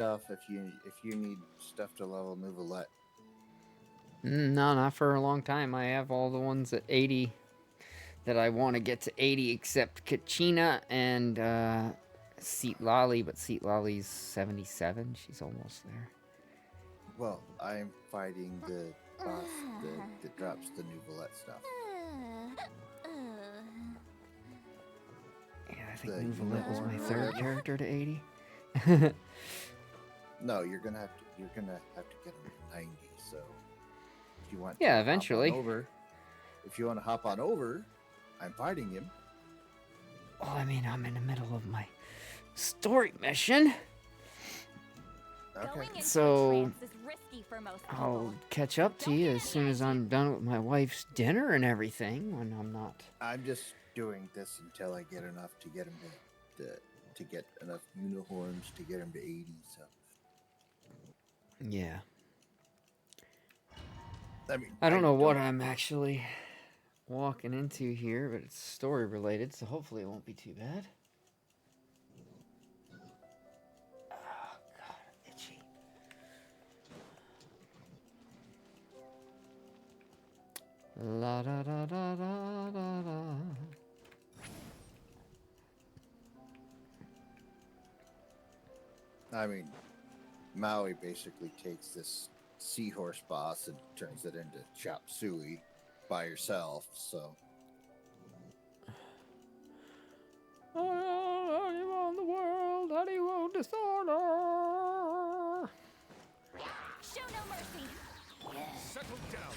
stuff if you need stuff to level Nuvolette. No, not for a long time. I have all the ones at 80 that I want to get to 80, except Kachina and Seat Lolly, but Seat Lolly's 77. She's almost there. Well, I'm fighting the boss that drops the Nuvolette stuff. Yeah, I think The Nuvolette was my unicorn or third whatever. character to 80. No, you're gonna have to get him to 90. So if you want to Yeah, hop on eventually. over, if you want to hop on over, I'm fighting him. Well, I mean, I'm in the middle of my story mission. Okay. So I'll catch up to you as soon as I'm done with my wife's dinner and everything. When I'm not. I'm just doing this until I get enough to get him to get enough unicorns to get him to 80. So Yeah. I mean, I don't I know what don't. I'm actually walking into here, but it's story related, so hopefully it won't be too bad. Oh, God, itchy. La da da da da da da. I mean, Maui basically takes this seahorse boss and turns it into Chop Suey by herself. So Anyone in the world, anyone disorder. Show no mercy. Settle down.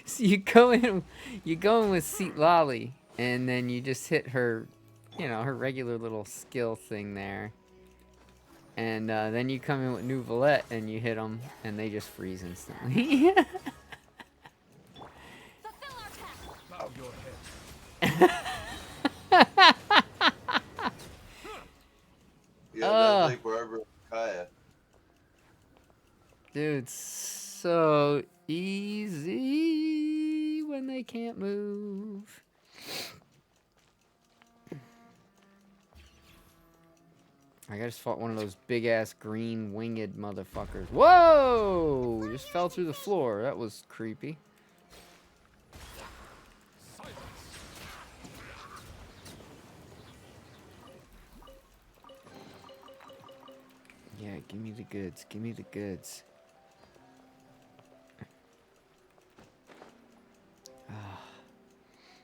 So you go in with Seat Lolly, and then you just hit her, her regular little skill thing there. And then you come in with Nuvolette and you hit them, and they just freeze instantly. Fulfill our pact. Bow your head. Yeah, that's Oh, like Barbara Kaya. dude, so easy when they can't move. I just fought one of those big ass green winged motherfuckers. Whoa! Just fell through the floor. That was creepy. Silence. Yeah, give me the goods. Give me the goods. Ah,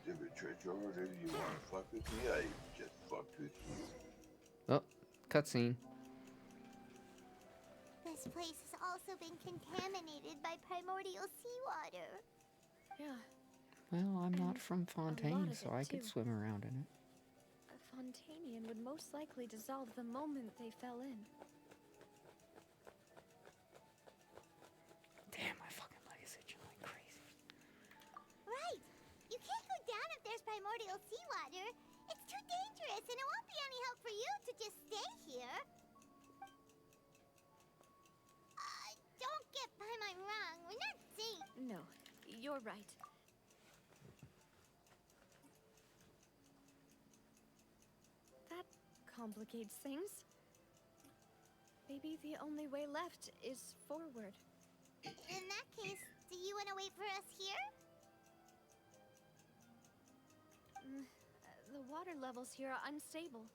If it trench over there, you want to fuck with me? I just fucked with you. oh, cutscene. This place has also been contaminated by primordial seawater. Yeah, Well, I'm not And from lot Fontaine, of so it, I could too. swim around in it. a Fontanian would most likely dissolve the moment they fell in. Damn, my fucking leg is itching like crazy. Right! You can't go down if there's primordial seawater. It's too dangerous, and it won't be any help for you to just stay here. Don't get by my wrong. We're not safe. No, you're right. That complicates things. Maybe the only way left is forward. In that case, do you want to wait for us here? The water levels here are unstable,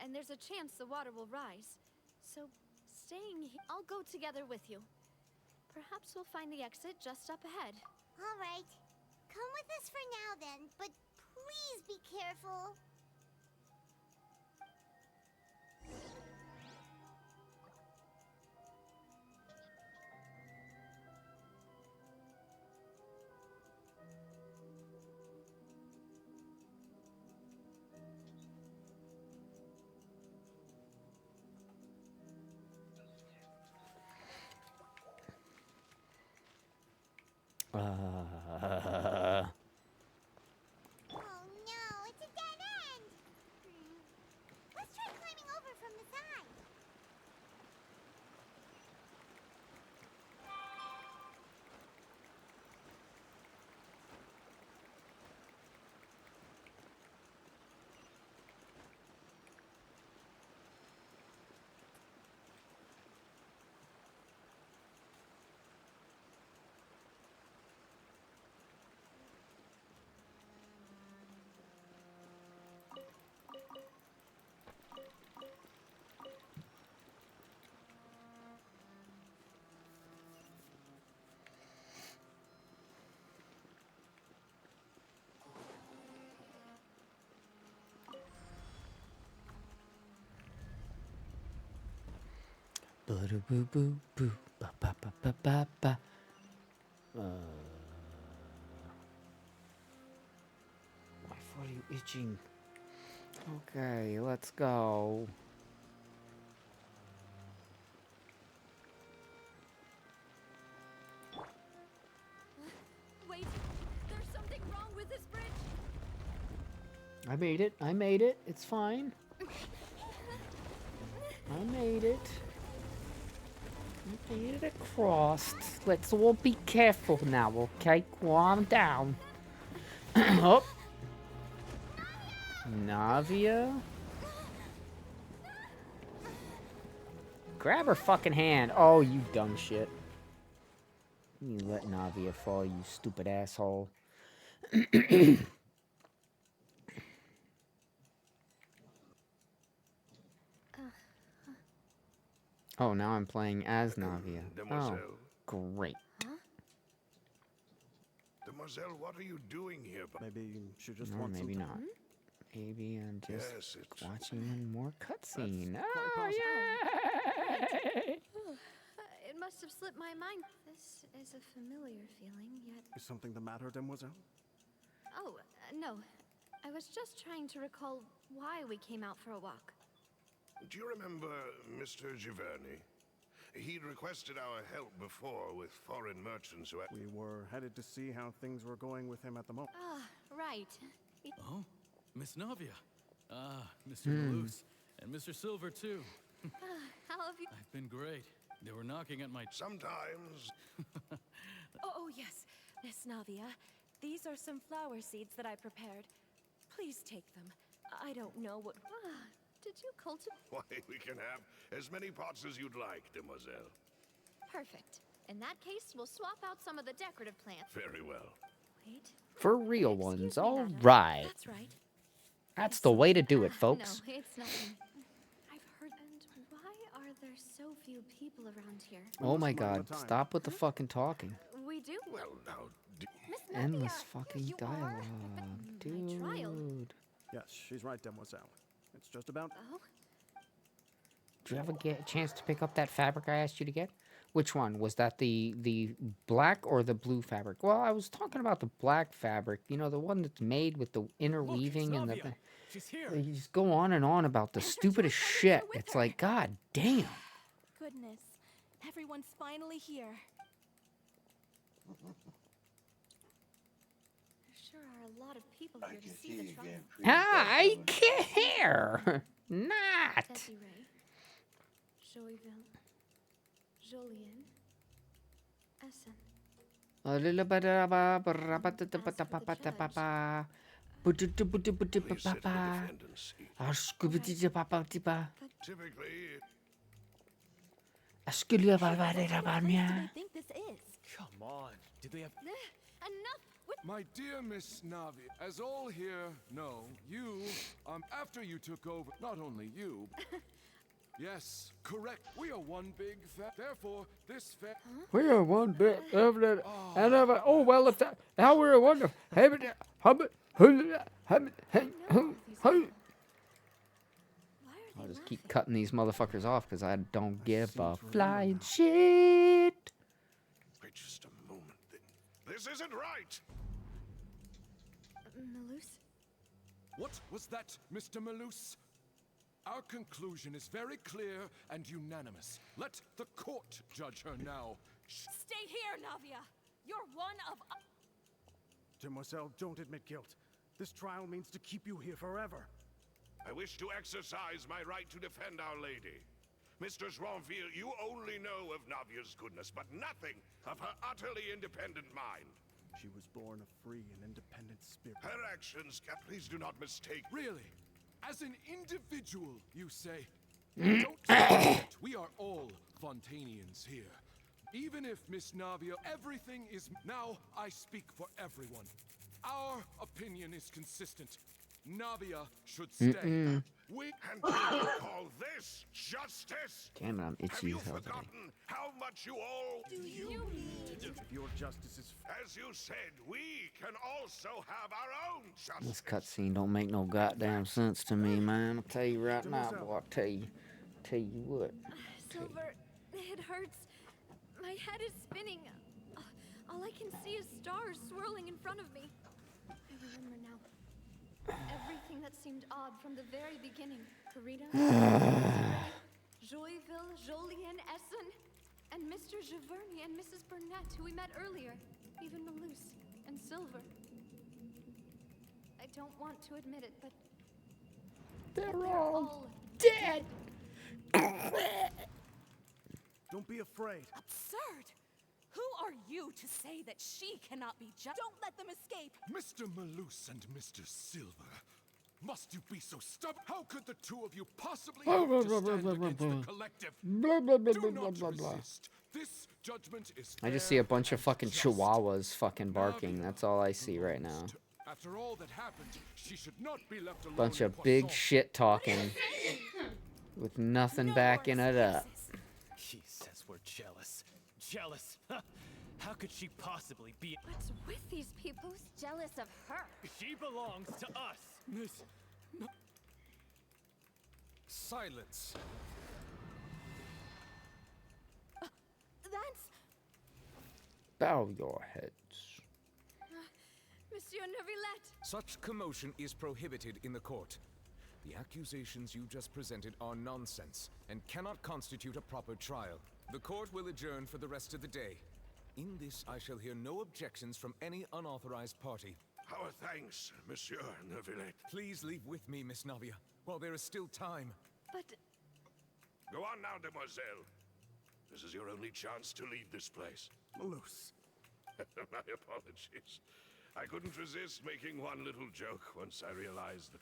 and there's a chance the water will rise. So, staying here, I'll go together with you. Perhaps we'll find the exit just up ahead. All right. Come with us for now, then, but please be careful. Uh, Oh no, it's a dead Ba-da-boo-boo-boo. Ba-ba-ba-ba-ba-ba. My foot is itching. Okay, let's go. Wait, there's something wrong with this bridge. I made it. I made it. It's fine. I made it. I made it across. Let's all be careful now, okay? Calm down. Oh. Navia? Grab her fucking hand. Oh, you dumb shit. You let Navia fall, you stupid asshole. Oh, now I'm playing as Navia. Oh, Demoiselle. great. Demoiselle, what are you doing here? Maybe she just Or wants maybe some not. Maybe I'm just Yes, it's watching one more cutscene. quite Oh, yay! It must have slipped my mind. This is a familiar feeling, yet. Is something the matter, Demoiselle? Oh, no. I was just trying to recall why we came out for a walk. Do you remember Mr. Giverny? He'd requested our help before with foreign merchants who had... We were headed to see how things were going with him at the moment. Ah, right. Oh, Miss Navia. Ah, Mr. Malus. And Mr. Silver, too. How have you? I've been great. They were knocking at my... Sometimes... Oh, yes, Miss Navia. These are some flower seeds that I prepared. Please take them. I don't know what... Did you cultivate? Why, we can have as many pots as you'd like, Demoiselle. Perfect. In that case, we'll swap out some of the decorative plants. Very well. Wait. For real Excuse ones, me, all madam. right. That's right. That's the way to do it, folks. No, it's nothing. I've heard. And why are there so few people around here? Oh my One at a god, time. stop with the fucking talking. We do. Well, now... Miss Endless Navia, fucking here you are. dialogue, My trial. dude. Yes, she's right, Demoiselle. It's just about... Oh, Did you ever get a chance to pick up that fabric I asked you to get? Which one? Was that the black or the blue fabric? Well, I was talking about the black fabric. You know, the one that's made with the interweaving and the... Navia. She's here. You just go on and on about the stupidest shit. It's like, god damn. Goodness. Everyone's finally here. there sure are a lot of people I here can to see see the you trial. again. Pretty I fast, care. Not. Desiree, Joyville, Jolien, Essen. Please sit in the defendant's seat. Typically, Who do they think this is? Come on. Did they have... Enough with My dear Miss Navi, as all here know, you, after you took over, not only you. Yes, correct. We are one big therefore, this We are one bit of it. And oh, well, if that, how we're wonderful. I'll just keep cutting these motherfuckers off because I don't give a flying shit. wait just a moment. This isn't right. Malus. What was that, Mr. Malus? Our conclusion is very clear and unanimous. Let the court judge her now. Stay here, Navia. You're one of us. Demoiselle, don't admit guilt. This trial means to keep you here forever. I wish to exercise my right to defend Our Lady. Mr. Joinville, you only know of Navia's goodness, but nothing of her utterly independent mind. She was born a free and independent spirit. Her actions, please do not mistake. Really? As an individual, you say? Don't forget, we are all Fontanians here. Even if Miss Navia, everything is... Now I speak for everyone. Our opinion is consistent. Navia should stay. We and you call this justice? Damn it, I'm Have itchy you as hell today. forgotten how much you all... If your justice is... As you said, we can also have our own This justice. cutscene don't make no goddamn sense to me, man. I'll tell you right now, boy. I'll tell you what. Silver, head hurts. My head is spinning. All I can see is stars swirling in front of me. I remember now. Everything that seemed odd from the very beginning. Karina, Joyville, Jolien, Essen, and Mr. Giverny and Mrs. Burnett, who we met earlier. Even Malus and Silver. I don't want to admit it, but They're all dead. Don't be afraid. Absurd! Who are you to say that she cannot be judged? Don't let them escape! Mr. Malus and Mr. Silver, must you be so stubborn? How could the two of you possibly hope to stand against the collective? Do not resist. This judgment is I just see a bunch of fucking chihuahuas fucking barking. That's all I see right now. After all that happened, she should not be left alone. Bunch in of big Poisson. shit talking with nothing backing it up. She says we're jealous. Jealous? How could she possibly be? What's with these people? Who's jealous of her? She belongs to us. Miss, no. Silence. That's Bow your heads. Monsieur Neuvillette. Such commotion is prohibited in the court. The accusations you just presented are nonsense and cannot constitute a proper trial. The court will adjourn for the rest of the day. In this, I shall hear no objections from any unauthorized party. Our thanks, Monsieur Neuvillette. Please leave with me, Miss Navia, while there is still time. But Go on now, demoiselle. This is your only chance to leave this place. Malus. My apologies. I couldn't resist making one little joke once I realized that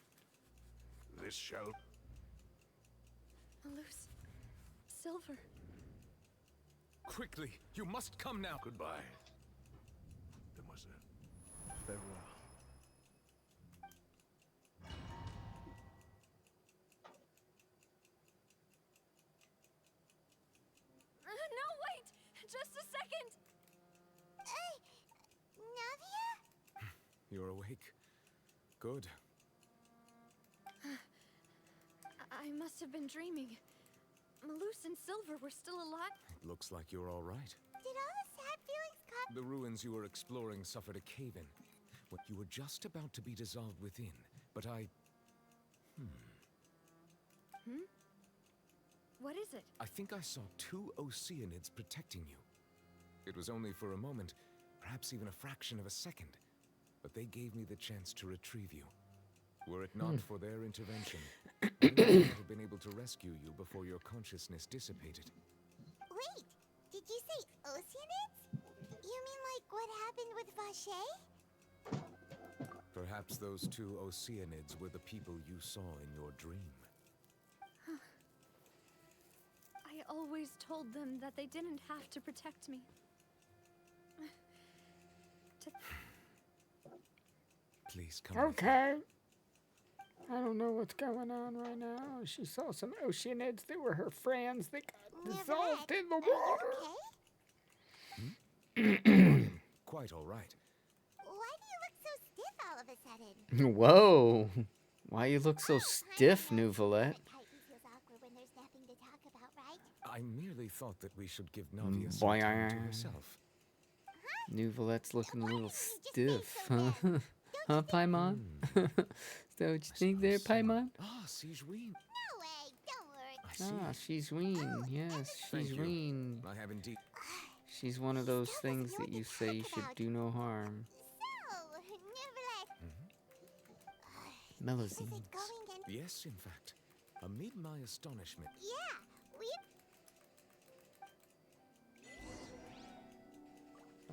this shall... Malus, Silver. Quickly, you must come now. Goodbye, demoiselle. Farewell. No, wait! Just a second! Navia? You're awake. Good. I must have been dreaming. Malus and Silver were still alive. It looks like you're all right. Did all the sad feelings come? The ruins you were exploring suffered a cave-in. What you were just about to be dissolved within, but I... What is it? I think I saw 2 Oceanids protecting you. It was only for a moment, perhaps even a fraction of a second, but they gave me the chance to retrieve you. Were it not for their intervention, I would not have been able to rescue you before your consciousness dissipated. Wait, did you say Oceanids? You mean like what happened with Vacher? Perhaps those 2 Oceanids were the people you saw in your dream. I always told them that they didn't have to protect me. Please come with me. Okay. I don't know what's going on right now. She saw some Oceanids that were her friends that got dissolved in the water. Quite all right. Why do you look so stiff all of a sudden? Whoa. Why you look so stiff, Neuvillette? Titan feels awkward when there's nothing to talk about, right? I merely thought that we should give Navia some time to herself. Neuvillette's looking a little stiff, huh? Huh, Paimon? Is that what you think there, Paimon? Ah, Sigewinne. No way, don't worry. Ah, she's Ween. Yes, Thank she's you. Ween. I have indeed. She's one of those things that you say you should do no harm. So, Neuvillette, is Melusine. it going in? Yes, in fact. Amid my astonishment, Yeah, we...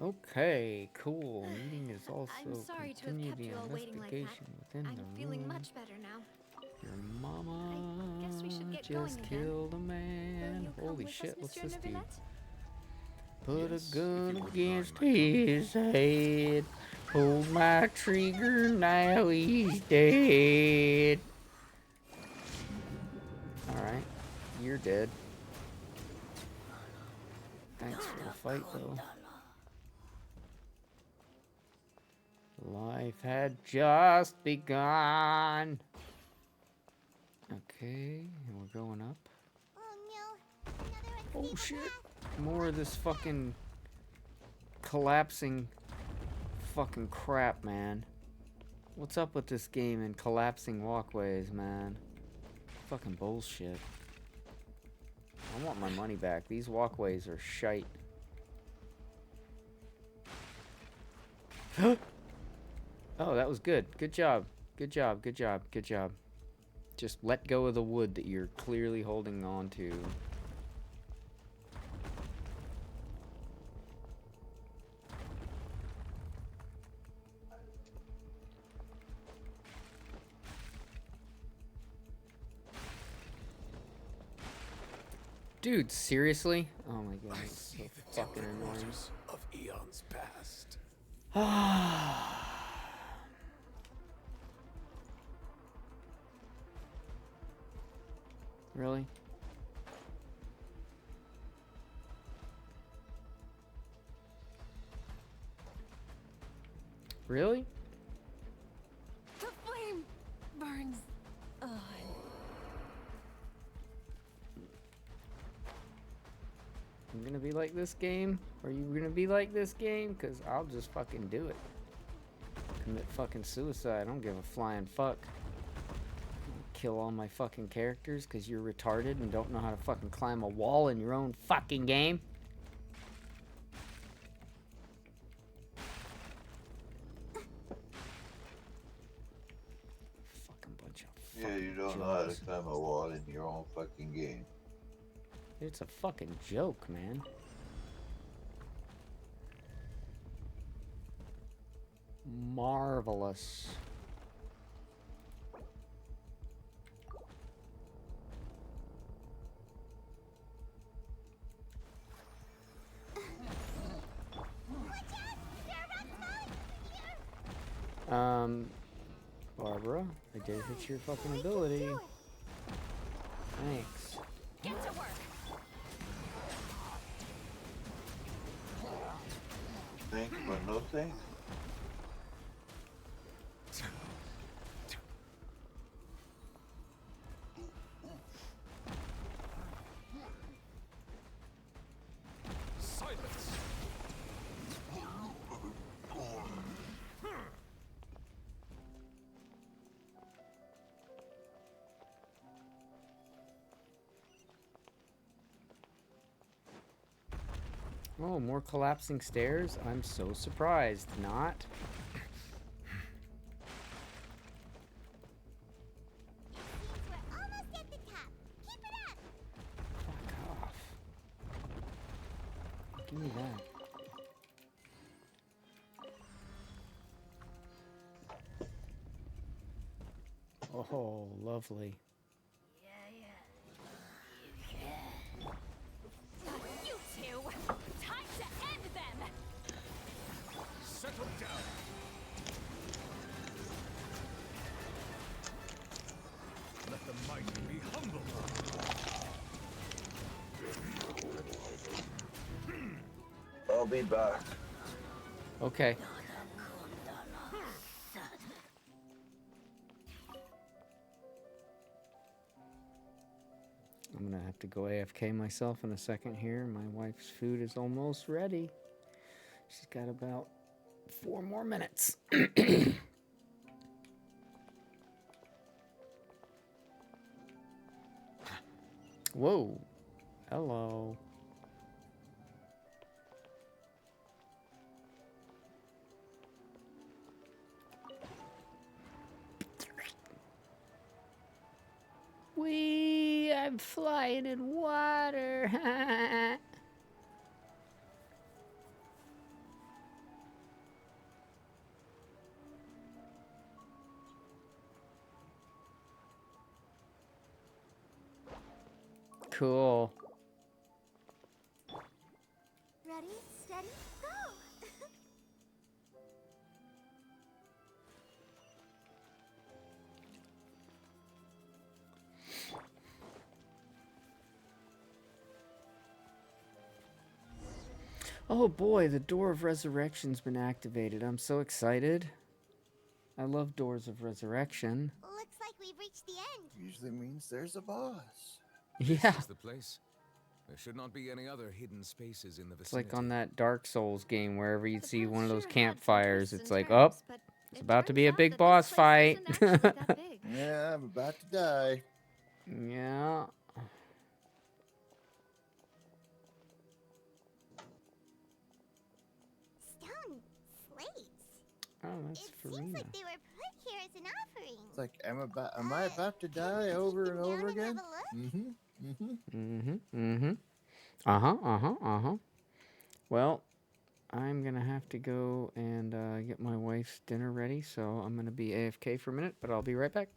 Okay, cool. Meeting is also I'm sorry to have continue kept the you all waiting like that. investigation within I'm the feeling room. much better now. Your mama I guess we should get going just again. killed a Will man. you come Holy with shit, us, what's Monsieur this do? Neuvillette? Put Yes, a if gun you wouldn't against mind, my his head. Hold my trigger, now he's dead. Alright, you're dead. Thanks for the fight, though. Life had just begun. Okay, and we're going up. Oh no, another Oh unstable shit. path. more of this fucking collapsing fucking crap, man. What's up with this game and collapsing walkways, man? Fucking bullshit. I want my money back. These walkways are shite. Oh, that was good. Good job. Good job. Good job. Good job. Just let go of the wood that you're clearly holding on to. Dude, seriously? Oh my god, it's so fucking annoying. Of eons past. Really? Really? The flame burns on. I'm gonna be like this game? Are you gonna be like this game? Cause I'll just fucking do it. Commit fucking suicide. I don't give a flying fuck. Kill all my fucking characters cause you're retarded and don't know how to fucking climb a wall in your own fucking game. Fucking bunch of Yeah, you don't know how to climb a wall in your own fucking game. It's a fucking joke, man. Marvelous. Barbara, I did hit your fucking ability. Thanks. Get to work. Thanks, but no thanks. Silence. Oh, more collapsing stairs? I'm so surprised. Not. We're almost at the top. Keep it up. Fuck off. Give me that. Oh, lovely. You two! Time to end them! Settle down. Let the mighty be humble. I'll be back. Okay. I'm gonna have to go AFK myself in a second here. My wife's food is almost ready. She's got about 4 more minutes. Whoa. Hello. I'm flying in water. Cool. Ready, steady, go! Oh boy, the Door of Resurrection's been activated. I'm so excited. I love Doors of Resurrection. Looks like we've reached the end. Usually means there's a boss. Yeah. This is the place. There should not be any other hidden spaces in the It's vicinity. like on that Dark Souls game, wherever you The see path one of those sure had some campfires, twists it's and like, turns, oh, but it's it about to turns be a out big that this boss place fight. isn't actually that big. Yeah, I'm about to die. Yeah. Stone slates. Oh, that's It seems Farina. like they were put here as an offering. It's like, am I about to die over and over again? Well, I'm gonna have to go and get my wife's dinner ready, so I'm gonna be AFK for a minute, but I'll be right back.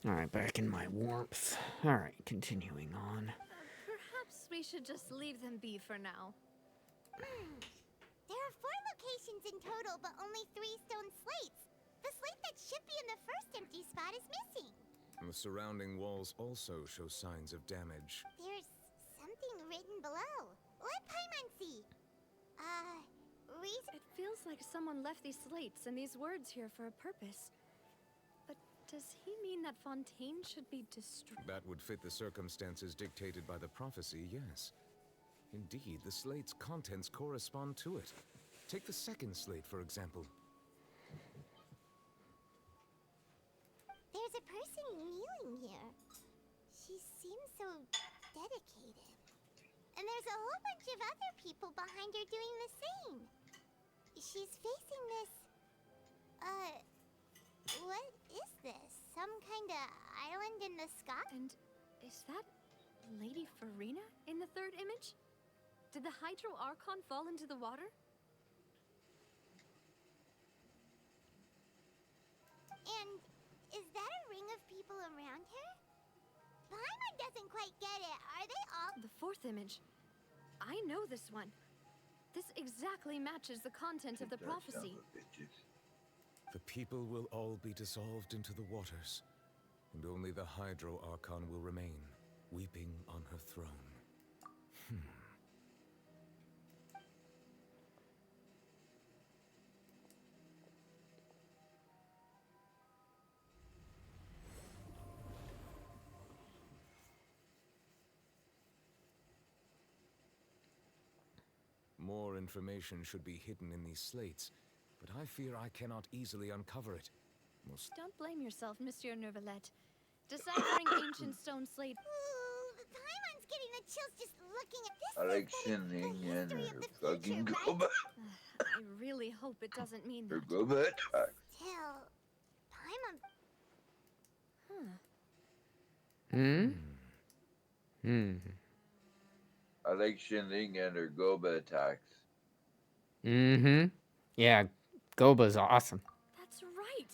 Alright, back in my warmth. Alright, continuing on. Perhaps we should just leave them be for now. There are 4 locations in total, but only 3 stone slates. The slate that should be in the first empty spot is missing. And the surrounding walls also show signs of damage. There's something written below. Let Paimon see. Reason. It feels like someone left these slates and these words here for a purpose. But does he mean that Fontaine should be destroyed? That would fit the circumstances dictated by the prophecy, yes. Indeed, the slate's contents correspond to it. Take the second slate, for example. There's a person kneeling here. She seems so dedicated. And there's a whole bunch of other people behind her doing the same. She's facing this... what is this? Some kind of island in the sky? And is that Lady Farina in the third image? Did the Hydro Archon fall into the water? And is that a ring of people around her? Paimon doesn't quite get it. Are they all... The fourth image. I know this one. This exactly matches the content of the prophecy. The people will all be dissolved into the waters, and only the Hydro Archon will remain, weeping on her throne. More information should be hidden in these slates, but I fear I cannot easily uncover it. Don't blame yourself, Monsieur Neuvillette. Deciphering ancient stone slate. Ooh, Paimon's getting the chills just looking at this. I like singing and fucking go back. I really hope it doesn't mean Or that. go back. Still, Paimon. I like Shinling and her Goba attacks. Yeah, Goba's awesome. That's right.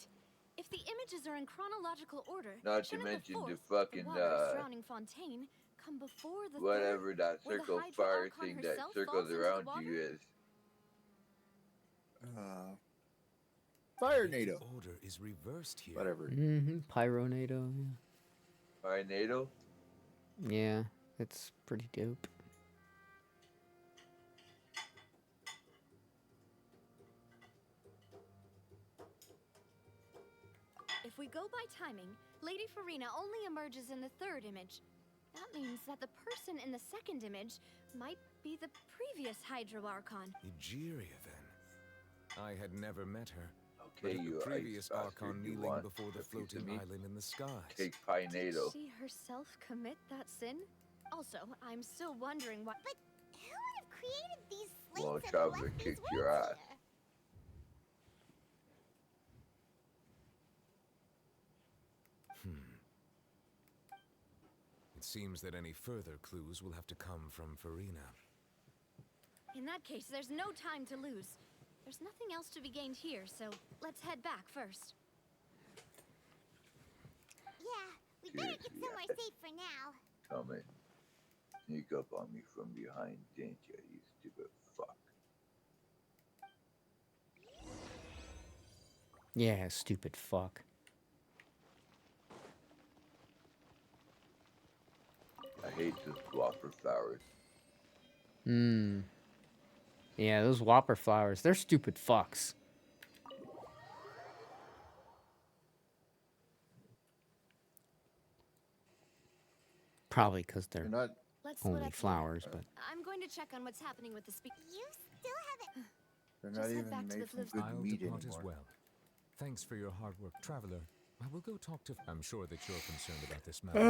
If the images are in chronological order, Not to shouldn't mention the the fourth, fucking, water surrounding Fontaine, come before the whatever third, that where the circle Hydra fire Archon thing that herself circles falls into the around water? you is. Fire NATO. The order is reversed here. Whatever. Pyronado. Fire NATO? Yeah, it's pretty dope. If we go by timing, Lady Farina only emerges in the third image. That means that the person in the second image might be the previous Hydro Archon. Egeria, then. I had never met her. Okay, But you the previous ice Archon bastard, you kneeling want before the a piece of floating me? island in the skies. Take Pi Did NATO. she herself commit that sin? Also, I'm still wondering why. But who would have created these slates Well, and Traveler left these kicked your words ass. here? It seems that any further clues will have to come from Farina. In that case, there's no time to lose. There's nothing else to be gained here, so let's head back first. Yeah, we better get Seriously, somewhere yeah. safe for now. Come in. Sneak up on me from behind, didn't you stupid fuck? Yeah, stupid fuck. I hate the whopper flowers. Yeah, those whopper flowers, they're stupid fucks. Probably because they're You're not. Let's split only up here. flowers, but I'm going to check on what's happening with the speaker. You still haven't. They're Just not head even back to the making Fliv's good I'll meat depart anymore. as well. Thanks for your hard work, traveler. I will go talk to. I'm sure that you're concerned about this matter.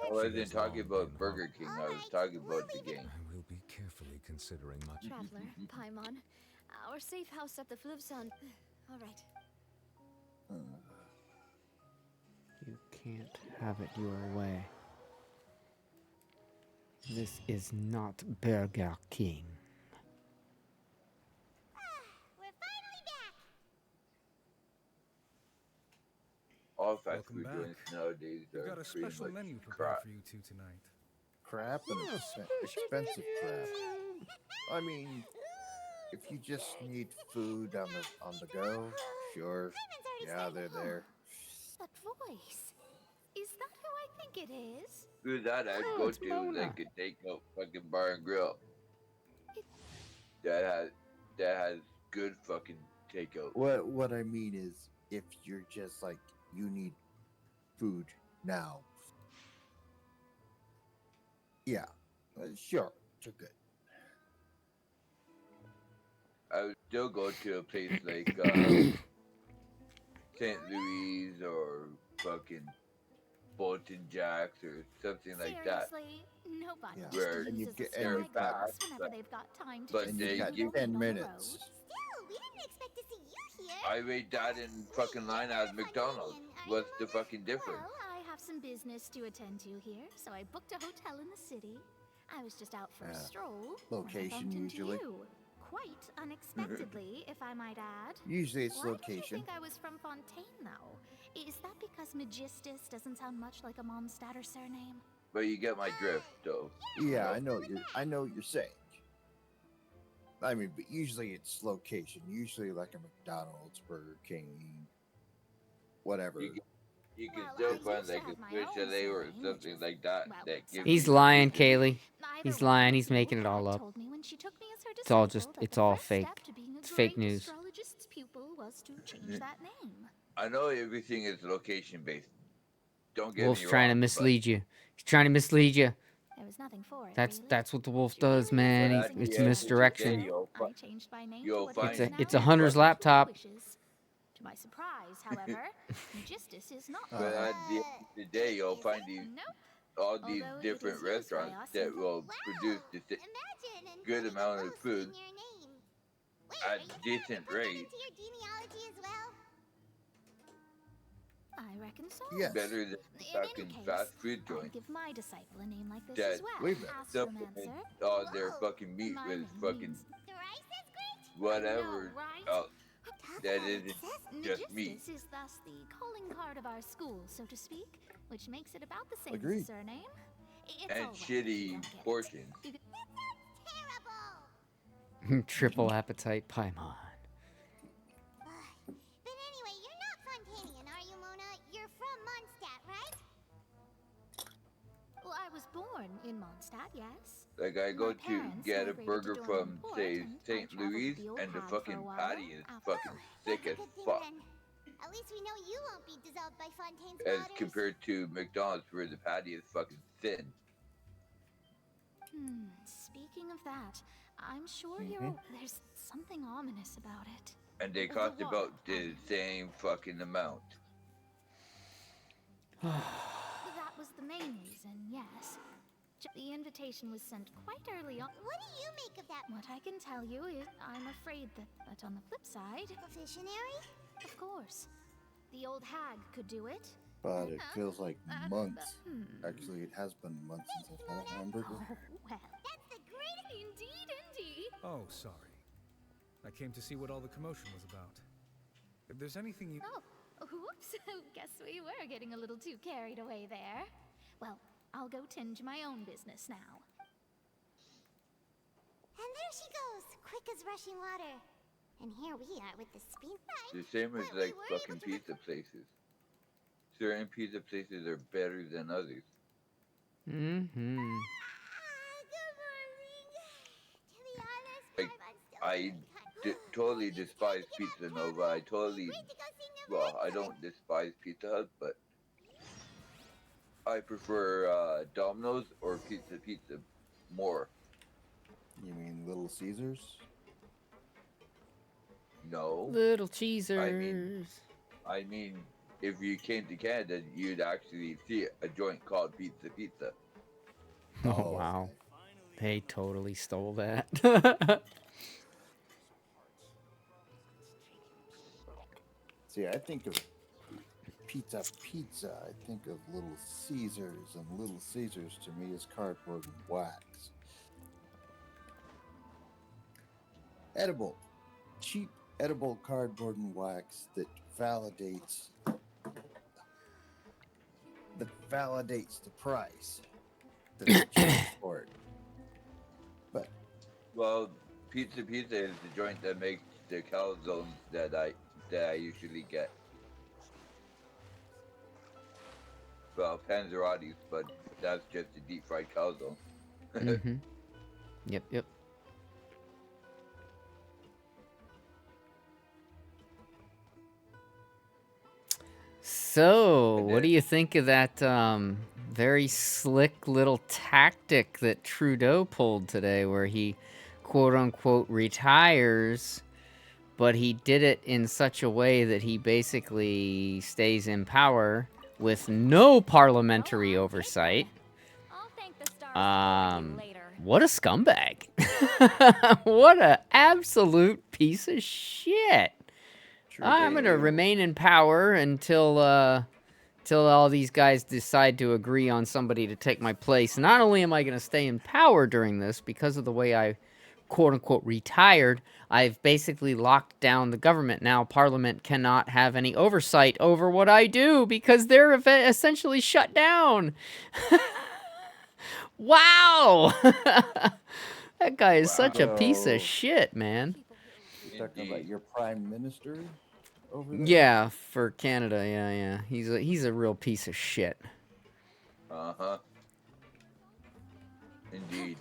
I wasn't talking about Burger King, I was talking about the game. I will be carefully considering my. Traveler, Paimon, our safe house at the Flivson. All right. you can't have it your way. This is not Burger King. We're finally back. All fast Welcome food back. joints nowadays We've are got a pretty special much menu prepared crap. for you two tonight. Crap and expensive crap. I mean, if you just need food on the go, sure. Yeah, they're there. That voice. Is that who I think it is? Who's that? I'd Oh, go it's to Mona. that could take out fucking bar and grill. That has good fucking takeout. What I mean is, if you're just like you need food now, yeah, sure, you're good. I would still go to a place like St. Louis or fucking Bolton Jacks or something like that. Seriously, nobody Yeah. Where uses you a get- spy and you glass fast, whenever but- they've got time to but just they sit got give- alone 10 on the minutes. road. Still, we didn't expect to see you here. I wait that in fucking line at McDonald's. What's the fucking difference? Well, I have some business to attend to here, so I booked a hotel in the city. I was just out for a Yeah. stroll. Location, when I bumped into usually. you. Quite unexpectedly, if I might add. Usually it's Why did location. you think I was from Fontaine, though? Is that because Magistus doesn't sound much like a Mondstadt surname? But you get my drift, though. Yeah, I know what you're saying. I mean, but usually it's location. Usually like a McDonald's, Burger King, whatever. You can Well, still I used find to like a have my Swiss own chalet or surname, something which like that. well, That gives He's you- lying, Kaylee. Either He's way, lying. He's your making it dad all up. told me when she took me as her It's all disciple just- that it's the all first fake. step to being a It's fake great news. astrologist's pupil was to change that name. I know everything is location based. Don't get Wolf's me trying to wrong, but- mislead you. He's trying to mislead you. There was nothing for it. That's really. that's what the wolf She really does, man. was But It's at the using end of it. the misdirection. day, you'll I fi- changed my name you'll to what it find is It's a- now it's a and hunter's followed my laptop. wishes. To my surprise, however, Magistus is not. But at the end of the day, you'll find these Nope. all these Although it different is used by restaurants us that in- will Wow. produce the Imagine and good amount of food Your name. Wait, at are you gonna decent look rate. into your genealogy as well? I reckon so. Yes. Better than In fucking any case, fast food I'll joints give my disciple a name like this that as well. Believe it. supplement Astromancer. all their Whoa. fucking meat My with name fucking means The rice is great. whatever No, right? else Talk that about isn't success. just meat. Magistus is thus the calling card of our school, so to speak, which makes it about the same Agreed. as a surname. It's And all right, you shitty don't get it. portions. You can- Terrible. Triple appetite Paimon. But anyway, you're not Fontanian, are you, Mona? You're from Mondstadt, right? Well, I was born in Mondstadt, yes. Like I go My to parents get a migrated burger to from, Dornport, say, and I St. traveled Louis, with the old and the hag for a fucking while. patty is After- fucking thick That's as a good thing fuck. then. At least we know you won't be dissolved by Fontaine's As waters. compared to McDonald's where the patty is fucking thin. Speaking of that, I'm sure there's something ominous about it. And they The cost what? about the same fucking amount. That was the main reason, yes. The invitation was sent quite early on. What do you make of that? What I can tell you is I'm afraid that on the flip side, A visionary? of course, the old hag could do it. But it feels like months. Actually, it has been months since I've had a hamburger. Oh, well. That's the greatest. Indeed, indeed. Oh, sorry. I came to see what all the commotion was about. If there's anything you... Oh, whoops. Guess we were getting a little too carried away there. Well, I'll go tend to my own business now. And there she goes, quick as rushing water. And here we are with the speed The right. same as But we like were fucking able to pizza places. Certain pizza places are better than others. Mm-hmm. Good morning. To be honest, Like, I'm still I feeling kind- totally despise Pizza Nova. I totally, Great to go see Never well, I don't despise Pizza Hut, but I prefer Domino's or Pizza more. You mean Little Caesars? No. Little cheesers. I mean, if you came to Canada, you'd actually see a joint called Pizza. Oh, wow. They totally stole that. See, I think of pizza. I think of Little Caesars, and Little Caesars to me is cardboard and wax. Edible. Cheap edible cardboard and wax that validates the price that they charge for it. But Well, Pizza is the joint that makes the calzones that I usually get. Well, Panzerottis, but that's just a deep fried calzone. Mm-hmm. Yep. So, what do you think of that very slick little tactic that Trudeau pulled today where he quote-unquote retires, but he did it in such a way that he basically stays in power with no parliamentary oversight? I'll thank the stars for you later. What a scumbag. What a absolute piece of shit. I'm going to remain in power until all these guys decide to agree on somebody to take my place. Not only am I going to stay in power during this because of the way I quote-unquote retired, I've basically locked down the government. Now Parliament cannot have any oversight over what I do because they're essentially shut down. Wow! That guy is such a piece of shit, man. you're talking about your prime minister over there? Yeah, for Canada, yeah. He's a real piece of shit. Uh-huh. Indeed.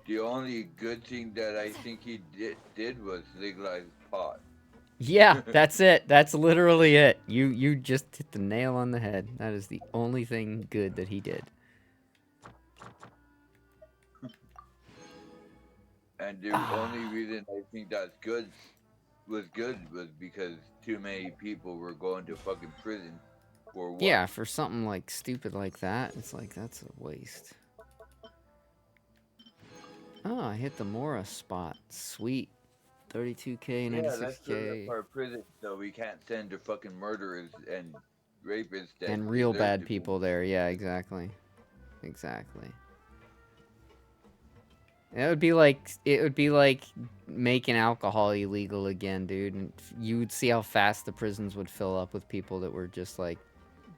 The only good thing that I think he did was legalize pot. Yeah, that's it. That's literally it. You just hit the nail on the head. That is the only thing good that he did. And the only reason I think that's good was because too many people were going to fucking prison for what? Yeah, for something like stupid like that, it's like that's a waste. Oh, I hit the Mora spot. Sweet. 32k, Yeah, that's for 96k. our prison, so we can't send the fucking murderers and rapists that And real deserve bad to be. people there. Yeah, exactly. Exactly. It would be like making alcohol illegal again, dude. And you would see how fast the prisons would fill up with people that were just like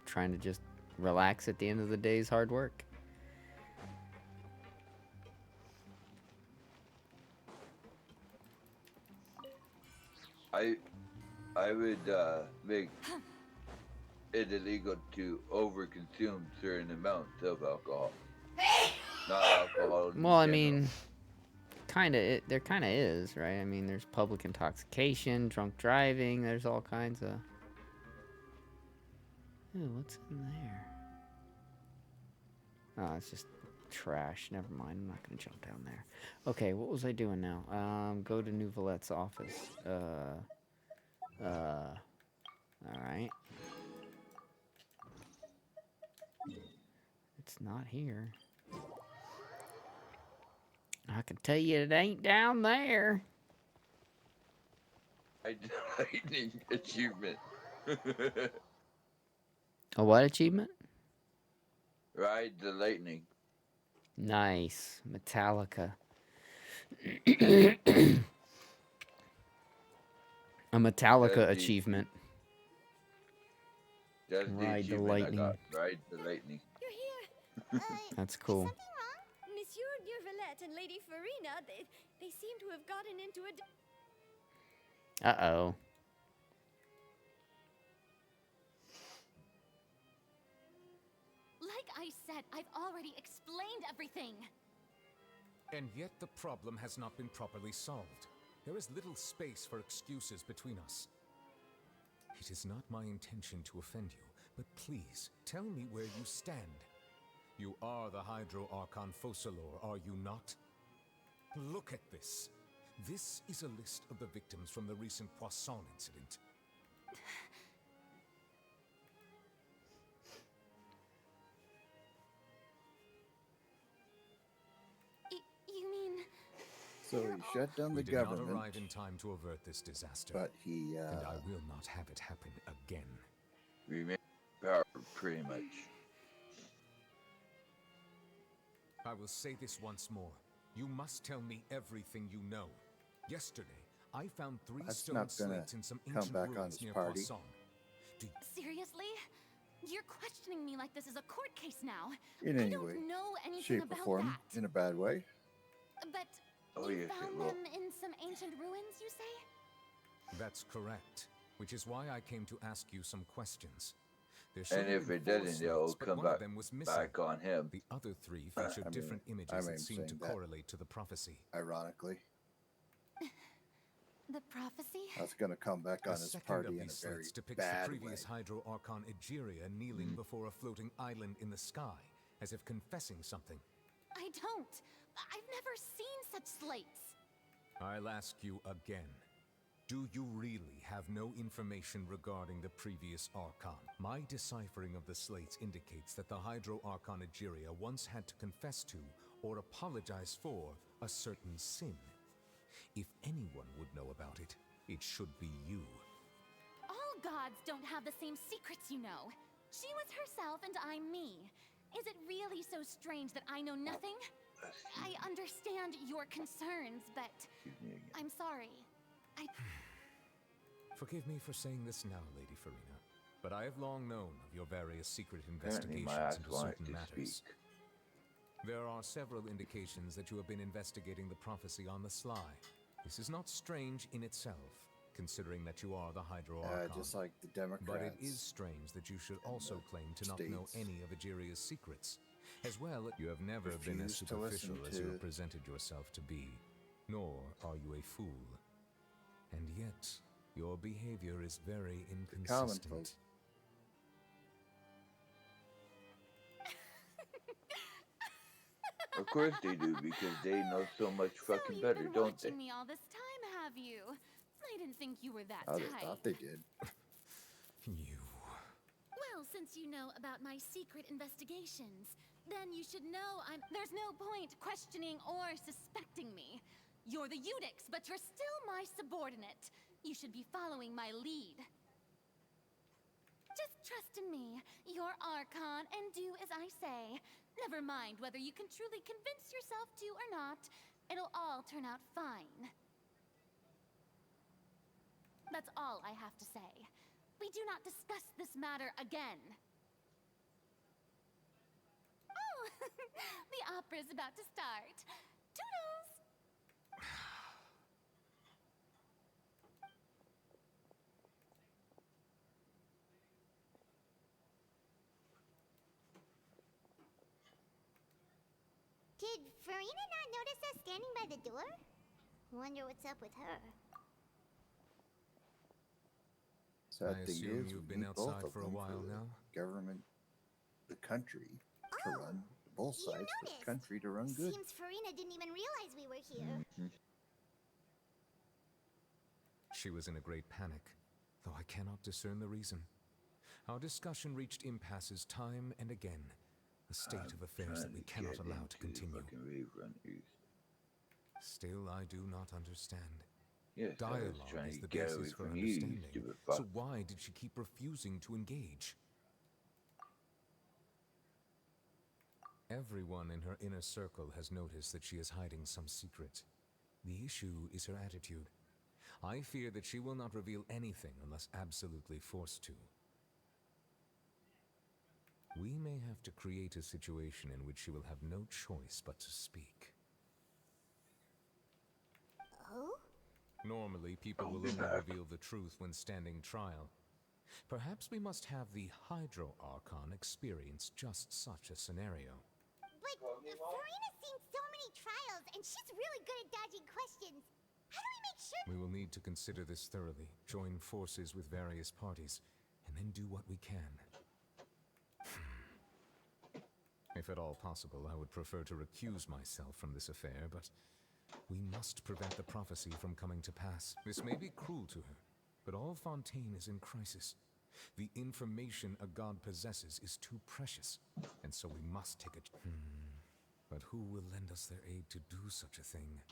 trying to just relax at the end of the day's hard work. I would make it illegal to overconsume certain amounts of alcohol. Not alcohol. in Well, I general. mean, there kind of is, right? I mean, there's public intoxication, drunk driving, there's all kinds of... Ooh, what's in there? Oh, it's just trash. Never mind, I'm not gonna jump down there. Okay, what was I doing now? Go to Nouvelette's office. Alright. It's not here. I can tell you it ain't down there. Lightning achievement. A what achievement? Ride the lightning. Nice. Metallica. A Metallica achievement. That's the Ride the achievement I lightning. got. Ride the lightning. That's cool. Monsieur Nouvelette and Lady Farina, they seem to have gotten into a... Uh-oh. Like I said, I've already explained everything. And yet the problem has not been properly solved. There is little space for excuses between us. It is not my intention to offend you, but please, tell me where you stand. You are the Hydro Archon Focalor, are you not? Look at this. This is a list of the victims from the recent Poisson incident. You mean... So he shut down the We did not government, arrive in time to avert this disaster. but he, and I will not have it happen again. We made power pretty much. I will say this once more. You must tell me everything you know. Yesterday, I found 3 That's stone not gonna slates in some come ancient back on ruins his near party. Poisson. Seriously? You're questioning me like this is a court case now. in I any don't way, know anything shape, or about form, that. in a bad way. But Oh, you yes, it found will. them in some ancient ruins, you say? That's correct. Which is why I came to ask you some questions. There And should have if been it 4 doesn't, it'll slates, but come one of back, them was missing. back on him. The other 3 I featured mean, different I images mean, that seemed to saying that- correlate to the prophecy. Ironically, The prophecy? that's gonna come back on A his second party of in a these very slates depicts bad the way. previous Hydro Archon Egeria kneeling Mm. before a floating island in the sky, as if confessing something. I don't. I've never seen such slates. I'll ask you again. Do you really have no information regarding the previous Archon? My deciphering of the slates indicates that the Hydro Archon Egeria once had to confess to, or apologize for, a certain sin. If anyone would know about it, it should be you. All gods don't have the same secrets, you know. She was herself and I'm me. Is it really so strange that I know nothing? I understand your concerns, but I'm sorry. Forgive me for saying this now, Lady Farina, but I have long known of your various secret Apparently my investigations ass into wanted certain to matters. speak. There are several indications that you have been investigating the prophecy on the sly. This is not strange in itself, considering that you are the Hydro Archon. Just like the Democrats. But it is strange that you should also claim to not know states. any of Egeria's secrets. As well, you have never been as Refuse to listen superficial as you to- have presented yourself to be, nor are you a fool. And yet, your behavior is very common inconsistent. folk. Of course they do, because they know so much fucking better, You've been don't they? watching me all this time, have you? I didn't think you were that Oh, they type. thought they did. You. Well, since you know about my secret investigations, Then you should know there's no point questioning or suspecting me. You're the Eudix, but you're still my subordinate. You should be following my lead. Just trust in me, your Archon, and do as I say. Never mind whether you can truly convince yourself to or not. It'll all turn out fine. That's all I have to say. We do not discuss this matter again. Oh, the opera's about to start. Toodles! Did Farina not notice us standing by the door? Wonder what's up with her. Sad I thing assume is, you've we been need both outside of for a them while the now? Government, the country to run. Both sides for the country to run good. Seems Farina didn't even realize we were here. She was in a great panic, though I cannot discern the reason. Our discussion reached impasses time and again, a state of affairs that we cannot allow to continue. Still, I do not understand. Yes, I was Dialogue trying is to the get away basis for from you, you understanding. stupid So fuck. why did she keep refusing to engage? Everyone in her inner circle has noticed that she is hiding some secret. The issue is her attitude. I fear that she will not reveal anything unless absolutely forced to. We may have to create a situation in which she will have no choice but to speak. Oh? Normally, people will only reveal the truth when standing trial. Perhaps we must have the Hydro Archon experience just such a scenario. But Farina's seen so many trials, and she's really good at dodging questions. How do we make sure? We will need to consider this thoroughly, join forces with various parties, and then do what we can. If at all possible, I would prefer to recuse myself from this affair, but we must prevent the prophecy from coming to pass. This may be cruel to her, but all Fontaine is in crisis. The information a god possesses is too precious, and so we must take it. But who will lend us their aid to do such a thing?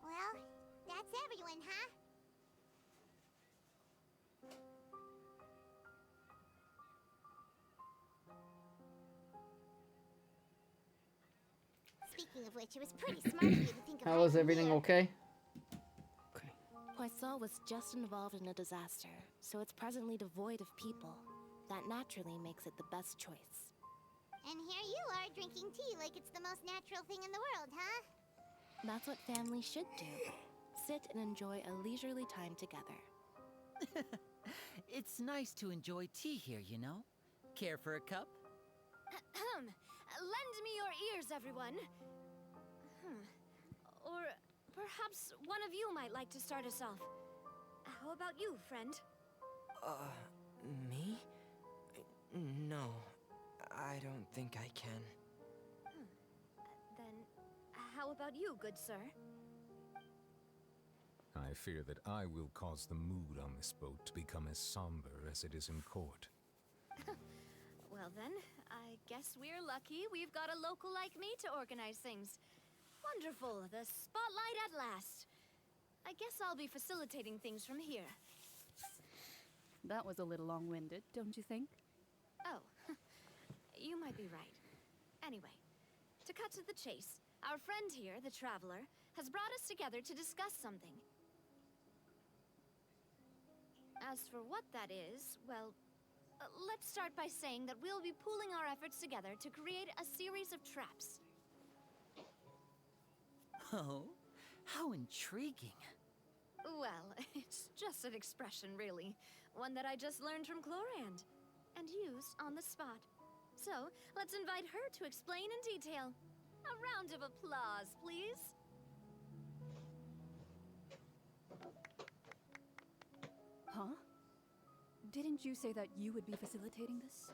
Well, that's everyone, huh? Speaking of which, it was pretty smart of you to think of How was hiding everything here. okay? Poisson was just involved in a disaster, so it's presently devoid of people. That naturally makes it the best choice. And here you are drinking tea like it's the most natural thing in the world, huh? That's what families should do. Sit and enjoy a leisurely time together. It's nice to enjoy tea here, you know? Care for a cup? Lend me your ears, everyone. Or perhaps one of you might like to start us off. How about you, friend? Me? No, I don't think I can. Then, how about you, good sir? I fear that I will cause the mood on this boat to become as somber as it is in court. Well then, I guess we're lucky we've got a local like me to organize things. Wonderful, the spotlight at last. I guess I'll be facilitating things from here. That was a little long-winded, don't you think? Oh, you might be right. Anyway, to cut to the chase, our friend here, the Traveler, has brought us together to discuss something. As for what that is, well, let's start by saying that we'll be pooling our efforts together to create a series of traps. Oh, how intriguing. Well, it's just an expression, really. One that I just learned from Chlorand, and used on the spot. So, let's invite her to explain in detail. A round of applause, please. Huh? Didn't you say that you would be facilitating this?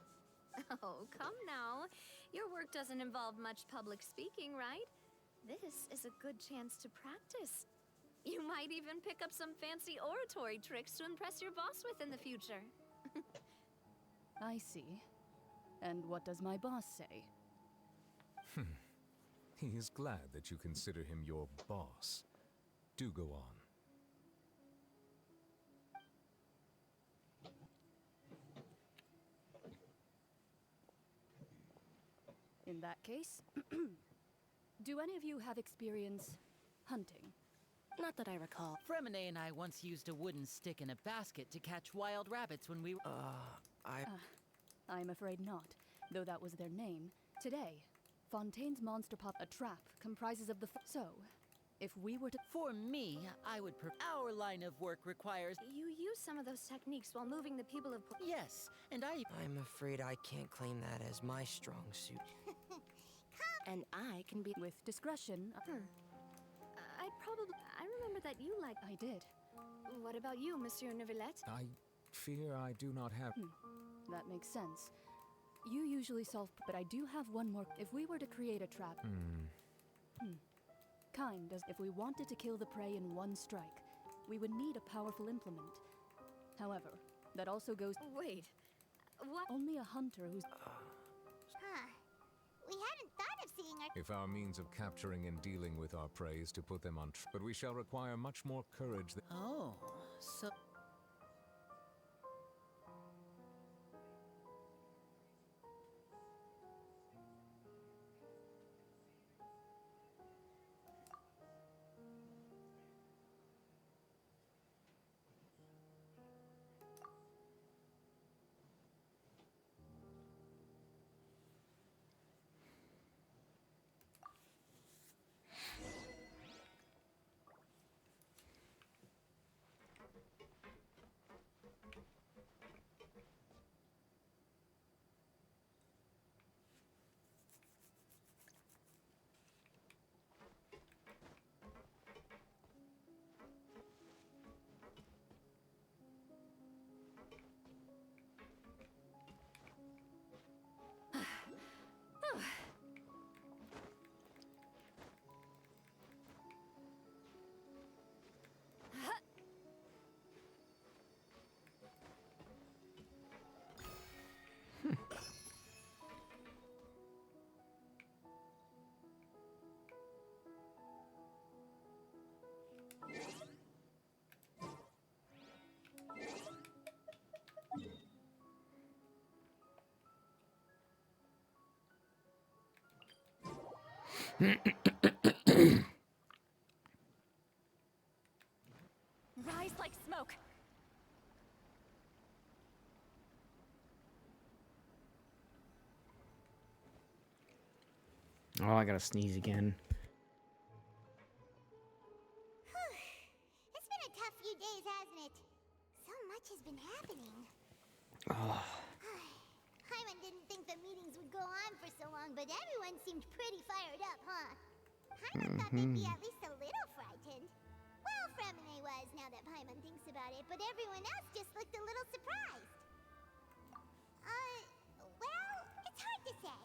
Oh, come now. Your work doesn't involve much public speaking, right? This is a good chance to practice. You might even pick up some fancy oratory tricks to impress your boss with in the future. I see. And what does my boss say? He is glad that you consider him your boss. Do go on. In that case, do any of you have experience hunting? Not that I recall. Fremine and I once used a wooden stick in a basket to catch wild rabbits when we were... I'm afraid not, though that was their name. Today, Fontaine's Monster Pop, a trap, comprises of the... So, if we were to... For me, I would our line of work requires... You use some of those techniques while moving the people of... Yes, and I'm afraid I can't claim that as my strong suit. And I can be... With discretion... I remember that you liked... I did. What about you, Monsieur Neuvillette? I fear I do not have... That makes sense. You usually solve... But I do have one more... If we were to create a trap... Kind as if we wanted to kill the prey in one strike, we would need a powerful implement. However, that also goes... Wait, what? Only a hunter who's... We hadn't thought of seeing our... If our means of capturing and dealing with our prey is to put them on... But we shall require much more courage than... Oh, so... Rise like smoke. Oh, I gotta sneeze again. It's been a tough few days, hasn't it? So much has been happening. Oh. Paimon didn't think the meetings would go on for so long, but everyone seemed pretty fired up, huh? Paimon thought they'd be at least a little frightened. Well, Fremine was, now that Paimon thinks about it, but everyone else just looked a little surprised. Well, it's hard to say.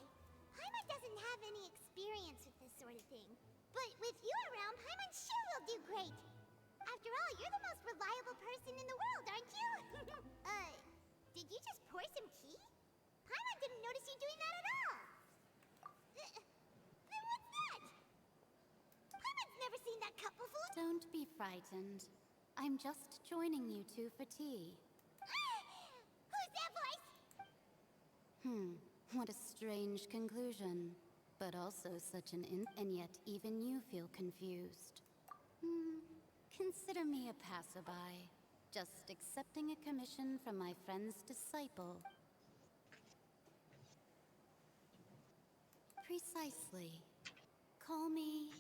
Paimon doesn't have any experience with this sort of thing. But with you around, Paimon sure will do great. After all, you're the most reliable person in the world, aren't you? Did you just pour some tea? Paimon didn't notice you doing that at all. Then what's that? Paimon's never seen that cup before. Don't be frightened. I'm just joining you two for tea. Who's that voice? What a strange conclusion. But also such an and yet even you feel confused. Consider me a passerby. Just accepting a commission from my friend's disciple. Precisely. Call me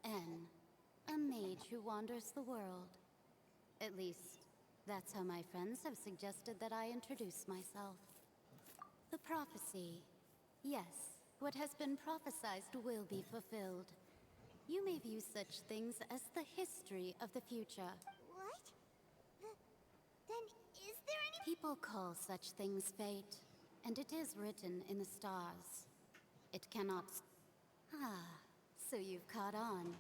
N, a mage who wanders the world. At least, that's how my friends have suggested that I introduce myself. The prophecy. Yes, what has been prophesized will be fulfilled. You may view such things as the history of the future. What? Then is there any... People call such things fate. and it is written in the stars. It cannot... Ah, so you've caught on.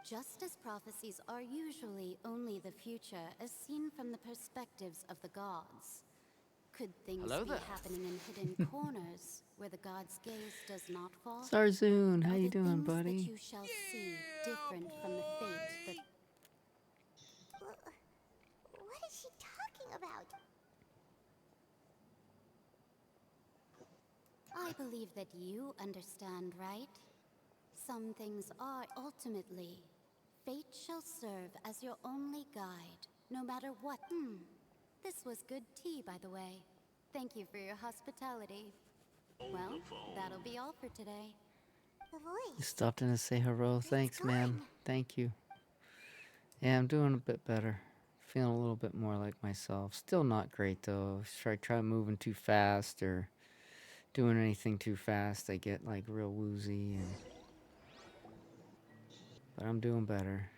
Just as prophecies are usually only the future as seen from the perspectives of the gods, could things Hello be there. happening in hidden corners where the gods' gaze does not fall? Zarzoon, how Are you the doing, things buddy? that you shall see different from the fate that... What is she talking about? I believe that you understand, right? Some things are ultimately. Fate shall serve as your only guide, no matter what. This was good tea, by the way. Thank you for your hospitality. Well, that'll be all for today. The voice. You stopped in to say hello. Thanks, man. Thank you. Yeah, I'm doing a bit better. Feeling a little bit more like myself. Still not great, though. Try moving too fast or doing anything too fast, I get like real woozy. But I'm doing better.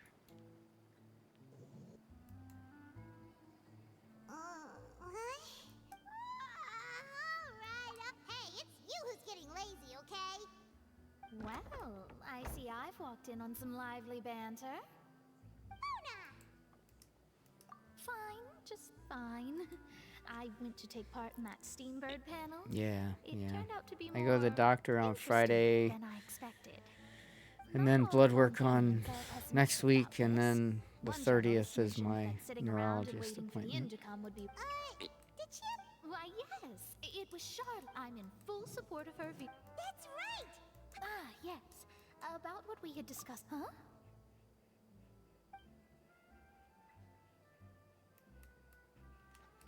Hey, it's you who's getting lazy, okay? Well, I see I've walked in on some lively banter. Fine, just fine. I went to take part in that Steambird panel. Yeah, It yeah. turned out to be I go to the more doctor on Friday. than I expected. And then blood work on next week, and then the 30th is my neurologist appointment. To come would be. Did you? Why, yes. It was Charlotte. I'm in full support of her view. That's right! Ah, yes. About what we had discussed, huh?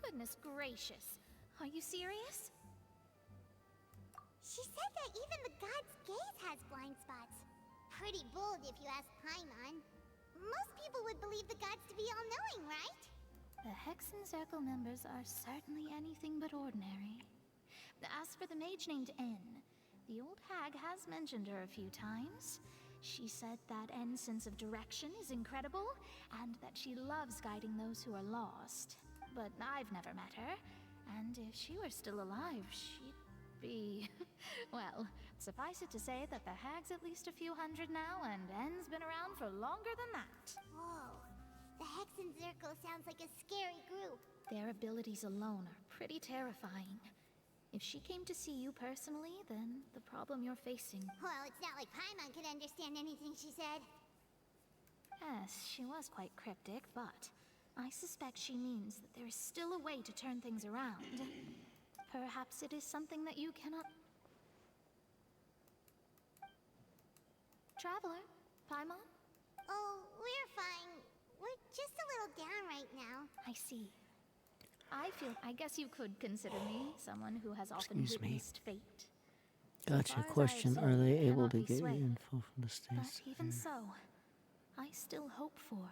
Goodness gracious. Are you serious? She said that even the god's gaze has blind spots. Pretty bold if you ask Paimon. Most people would believe the gods to be all-knowing, right? The Hexen Circle members are certainly anything but ordinary. As for the mage named N, the old hag has mentioned her a few times. She said that N's sense of direction is incredible, and that she loves guiding those who are lost. But I've never met her, and if she were still alive, she'd be... well, suffice it to say that the hag's at least a few hundred now, and N's been around for longer than that. Whoa. The Hexen Circle sounds like a scary group. Their abilities alone are pretty terrifying. If she came to see you personally, then the problem you're facing... Well, it's not like Paimon could understand anything she said. Yes, she was quite cryptic, but I suspect she means that there is still a way to turn things around. Perhaps it is something that you cannot... Traveler, Paimon? Oh, we're fine. We're just a little down right now. I see. I guess you could consider me someone who has often Excuse me. witnessed fate. Gotcha. As I Question: observe, are they it able cannot to be get your swayed. info from the But States? even so, I still hope for...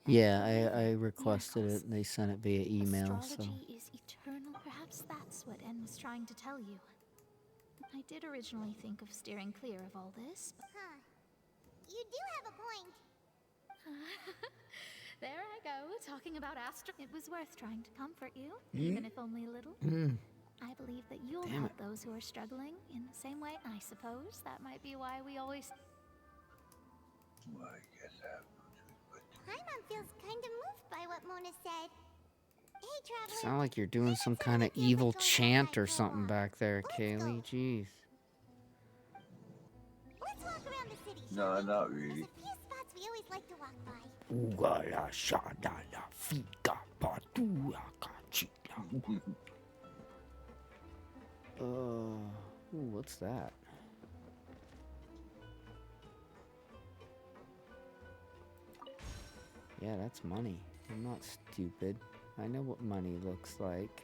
Yeah, I requested it. They sent it via email. So Astrology is eternal. Perhaps that's what N was trying to tell you. I did originally think of steering clear of all this, but... Huh. You do have a point. There I go, talking about It was worth trying to comfort you, Mm. even if only a little. Mm. I believe that you'll Damn help it. those who are struggling in the same way. I suppose that might be why we always... Well, I guess I have no choice but to. Paimon feels kind of moved by what Mona said. Hey, Traveler. sound like you're doing some kind of evil chant or something back there, Kaylee. Jeez. Let's walk around the city. No, not really. There's a few spots we always like to walk by. Ugala shadala fika patua kachila. Ooh, what's that? Yeah, that's money. I'm not stupid. I know what money looks like.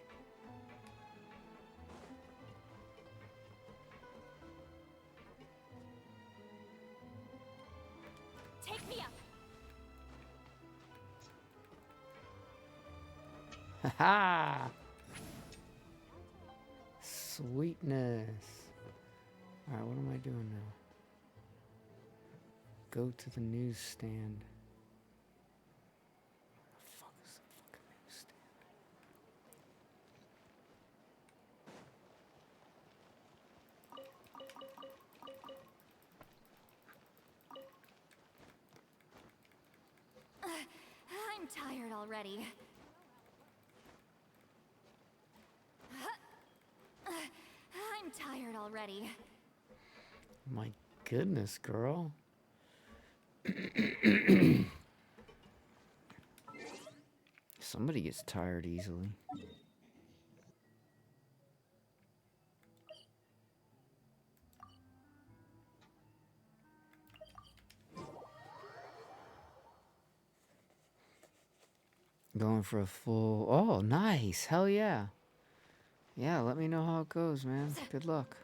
Take me up! Haha! Sweetness. Alright, what am I doing now? Go to the newsstand. Where the fuck is the fucking newsstand? tired already. I'm tired already. My goodness, girl. Somebody gets tired easily. Going for a full... Oh, nice. Hell yeah. Yeah, let me know how it goes, man. Good luck.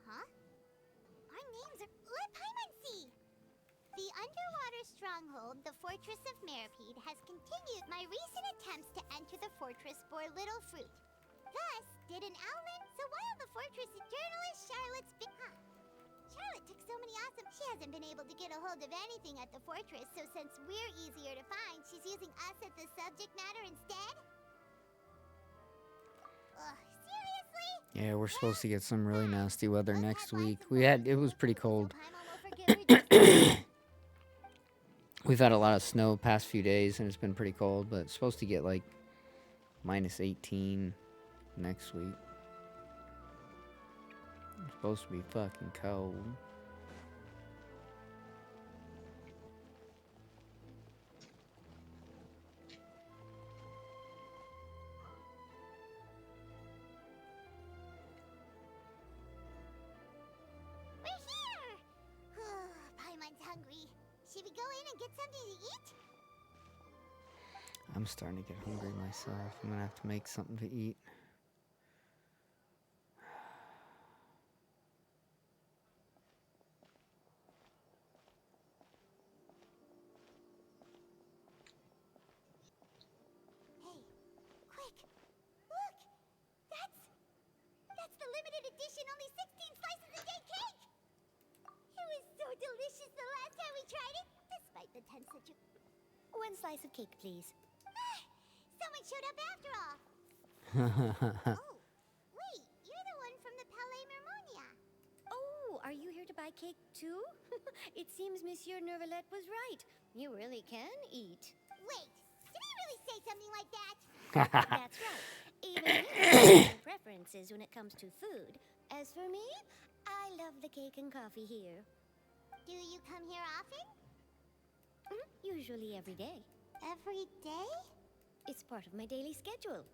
Huh? Our names are... Let Paimon see! The underwater stronghold, the Fortress of Meripede, has continued my recent attempts to enter the fortress bore little fruit. Thus, did an Owlin, so while the fortress journalist Charlotte's been... Huh. Charlotte took so many awesome... She hasn't been able to get a hold of anything at the fortress, so since we're easier to find, she's using us as the subject matter instead? Ugh, seriously? Yeah, we're supposed to get some really nasty weather next week. It was pretty cold. We've had a lot of snow past few days and it's been pretty cold, but it's supposed to get like minus 18 next week. It's supposed to be fucking cold. We're here! Paimon's hungry. Should we go in and get something to eat? I'm starting to get hungry myself. I'm gonna have to make something to eat. Hey, quick! Look! That's the limited edition only 16 slices a day cake! It was so delicious the last time we tried it, despite the tense situation. 1 slice of cake, please. Someone showed up after all. Oh, wait, you're the one from the Palais Mermonia. Oh, are you here to buy cake too? It seems Monsieur Nervalette was right. You really can eat. Wait, did he really say something like that? That's right. Even you have preferences when it comes to food. As for me, I love the cake and coffee here. Do you come here often? Usually every day. Every day? It's part of my daily schedule.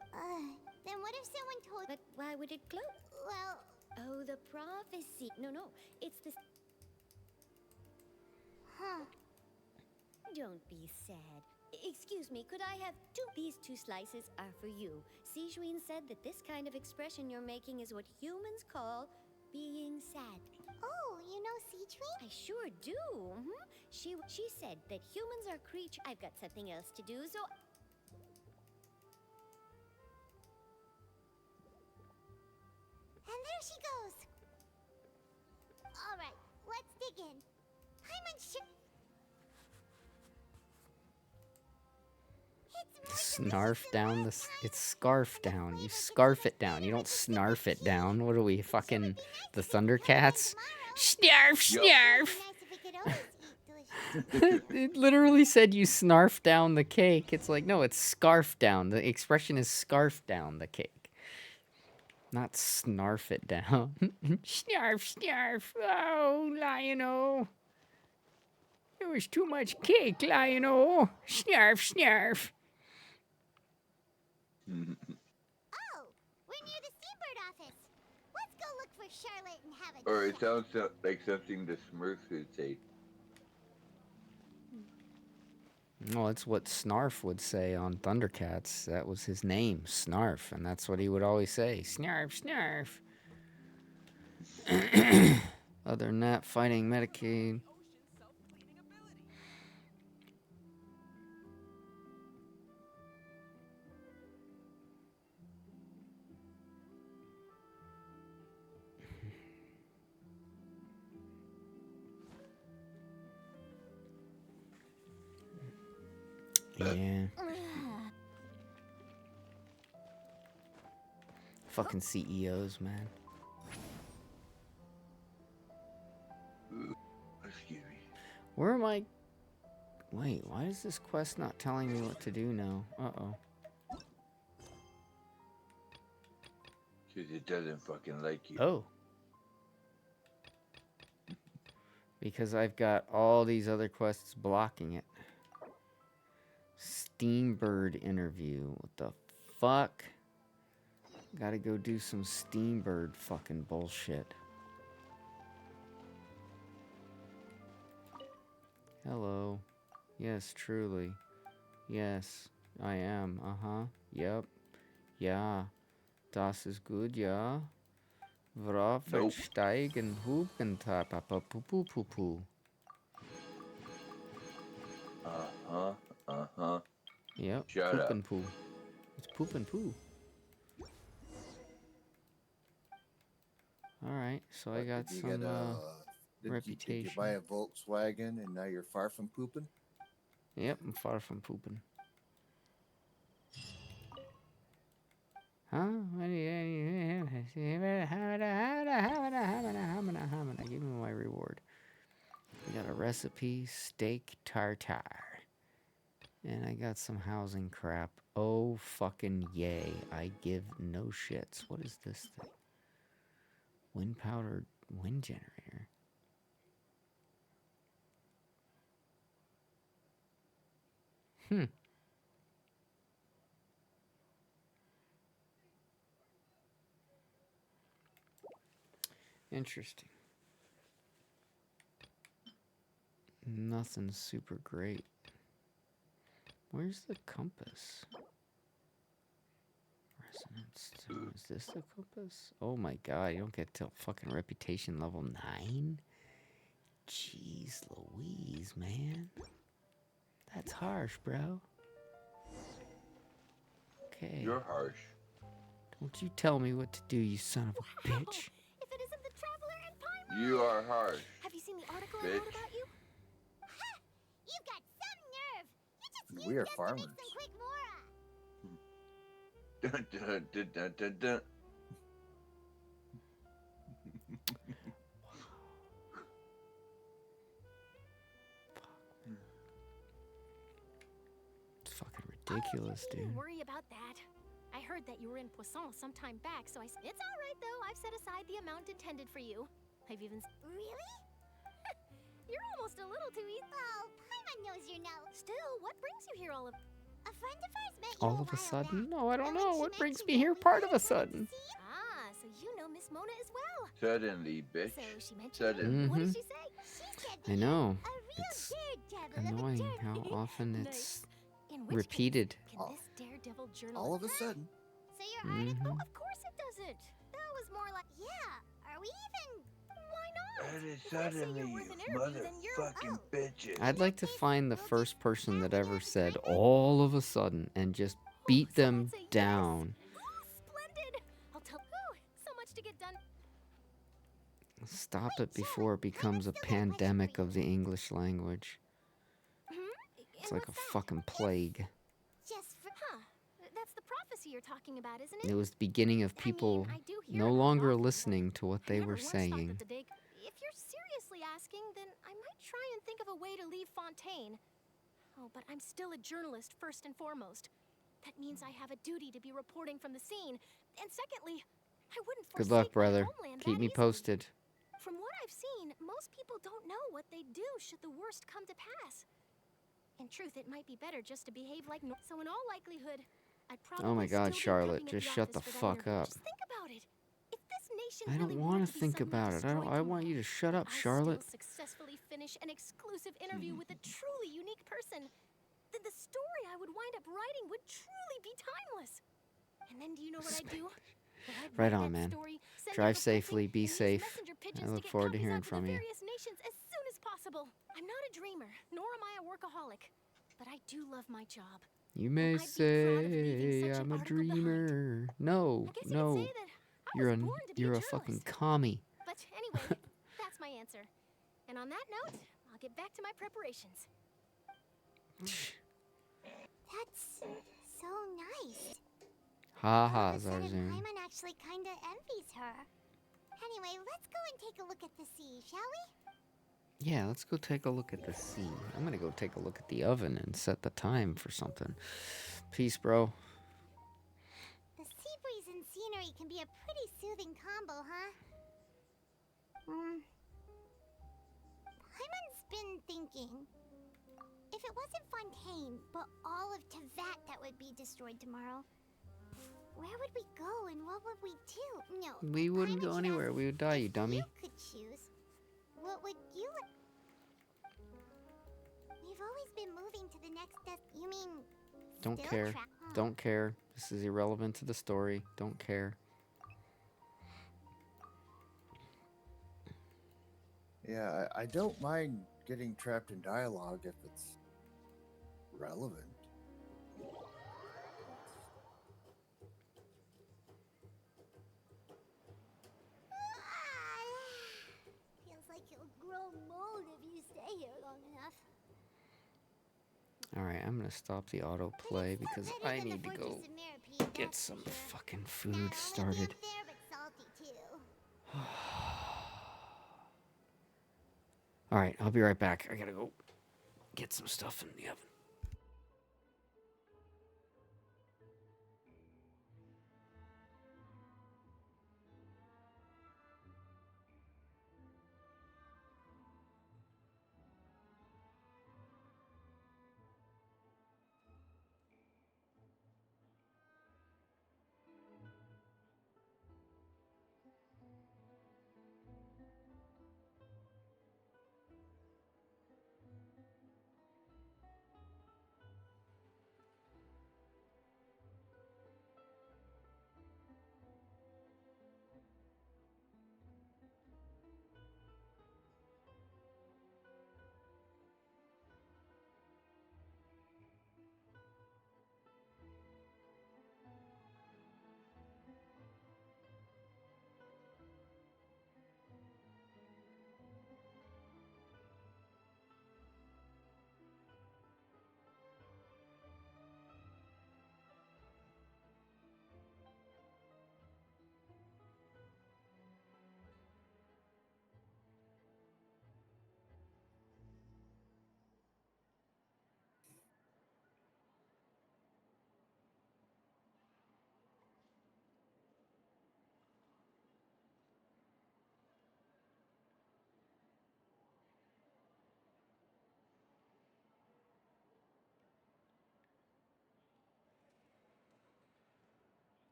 Then what if someone told... But why would it close? Well... Oh, the prophecy. No, it's the... Huh. Don't be sad. Excuse me, could I have 2? These 2 slices are for you. Sijuin said that this kind of expression you're making is what humans call being sad. Oh, you know Sijuin? I sure do. She said that humans are creatures. I've got something else to do, so... And there she goes. All right, let's dig in. Snarf down the... It's scarf down. You scarf it down. You don't snarf it down. What are we, fucking the Thundercats? Snarf, snarf! It literally said you snarf down the cake. It's like, no, it's scarf down. The expression is scarf down the cake. Not snarf it down. Snarf, snarf. Oh, Lion-O. There was too much cake, Lion-O. Snarf, snarf. Oh, we're near the Seabird office. Let's go look for Charlotte and have a... Or it sounds like something the Smurfs would say. Well, it's what Snarf would say on Thundercats. That was his name, Snarf, and that's what he would always say. Snarf, snarf. Other than that, fighting Medicaid. Yeah. Fucking CEOs, man. Excuse me. Where am I? Wait, why is this quest not telling me what to do now? Uh-oh. Because it doesn't fucking like you. Oh. Because I've got all these other quests blocking it. Steambird interview. What the fuck? Gotta go do some Steambird fucking bullshit. Hello. Yes, truly. Yes, I am. Uh-huh. Yep. Yeah. Das ist gut, ja. Worauf steigen Hupentap-Papa-Pupu-Pupu. Uh-huh. Uh-huh. Yep. Shut poop up. and poo. It's poop and poo. Alright, so I got Did you some get a, did reputation. you buy a Volkswagen and now you're far from pooping? Yep, I'm far from pooping. Huh? Give me my reward. I got a recipe, steak tartare. And I got some housing crap. Oh, fucking yay. I give no shits. What is this thing? Wind powered wind generator. Interesting. Nothing super great. Where's the compass? Resonance. Is this the compass? Oh my god, you don't get till fucking reputation level 9? Jeez Louise, man. That's harsh, bro. Okay. You're harsh. Don't you tell me what to do, you son of a bitch. If it isn't the traveler in Paimon! You are harsh. Have you seen the article I bitch. wrote about you? Ha! You've got some nerve! You just We used are us to farmers. make some quick mora! Dun, dun, dun, dun, dun, dun. It's fucking ridiculous, You dude. needn't worry about that. I heard that you were in Poisson some time back, so it's all right though. I've set aside the amount intended for you. I've even Really? You're almost a little too easy. Oh, Paimon knows your no. Still, what brings you here all of? A friend of ours met you All a of a while sudden? back. No, I don't And when know. she What brings mentioned me it, here we part of a thought it sudden? Ah, so you know Miss Mona as well. Suddenly, bitch. So she mentioned Suddenly. What did she say? She said I know. a real It's daredevil of a annoying journey. how often Nice. it's In which repeated. Case, can this daredevil journal? All of a sudden. So your article? Mhm. Of course it doesn't. That was more like, yeah. Are we even? Why not? That is If I say suddenly, you're you worth an interview, then you're motherfucking bitches. I'd like to find the first person that ever said all of a sudden and just beat them down. splendid. I'll tell. Ooh, so much to get done. Stop it before it becomes a pandemic of the English language. It's like a fucking plague. Just for That's the prophecy you're talking about, isn't it? It was the beginning of people I do hear no it an longer awful lot. listening to what they I were never once thought saying. that the day- If you're seriously asking, then I might try and think of a way to leave Fontaine. Oh, but I'm still a journalist first and foremost. That means I have a duty to be reporting from the scene. And secondly, I wouldn't Good forsake luck, my brother. homeland Keep that me easily. posted. From what I've seen, most people don't know what they'd do should the worst come to pass. In truth, it might be better just to behave like so in all likelihood, I'd probably Oh my God, still be Charlotte, working at just the shut the office for that fuck interview. up. Just think about it. If this nation I really don't wanted want to to be think suddenly about it. destroyed I want you to shut up, Charlotte. I'll still successfully finish an exclusive interview with a truly unique person. Then the story I would wind up writing would truly be timeless. And then do you know what I'd do? Well, I'd Right write on, that man. story, send it Drive for safely, printing, be and use safe. messenger pigeons I to look get forward to copies hearing out to from the you. various nations as soon as possible. I'm not a dreamer, nor am I a workaholic, but I do love my job. You may I'd be proud of say leaving such an I'm a article behind. dreamer. No, I guess you no. could say that I You're was a born to be you're a a fucking journalist. commie. But anyway, that's my answer. And on that note, I'll get back to my preparations. That's so nice. Ha ha, All of a sudden, Zarzan. Paimon actually kinda envies her. Anyway, let's go and take a look at the sea, shall we? Yeah, let's go take a look at the sea. I'm gonna go take a look at the oven and set the time for something. Peace, bro. The sea breeze and scenery can be a pretty soothing combo, huh? Paimon's been thinking. If it wasn't Fontaine, but all of Tevat that would be destroyed tomorrow, where would we go and what would we do? No. We wouldn't go anywhere. We would die, you dummy. You could choose. What would you? We've always been moving to the next You mean? Don't still care. Huh. Don't care. This is irrelevant to the story. Don't care. Yeah, I don't mind getting trapped in dialogue if it's relevant. Feels like you'll grow mold if you stay here long enough. Alright, I'm gonna stop the autoplay because I need to go get some fucking food started. There, but salty too. Alright, I'll be right back. I gotta go get some stuff in the oven.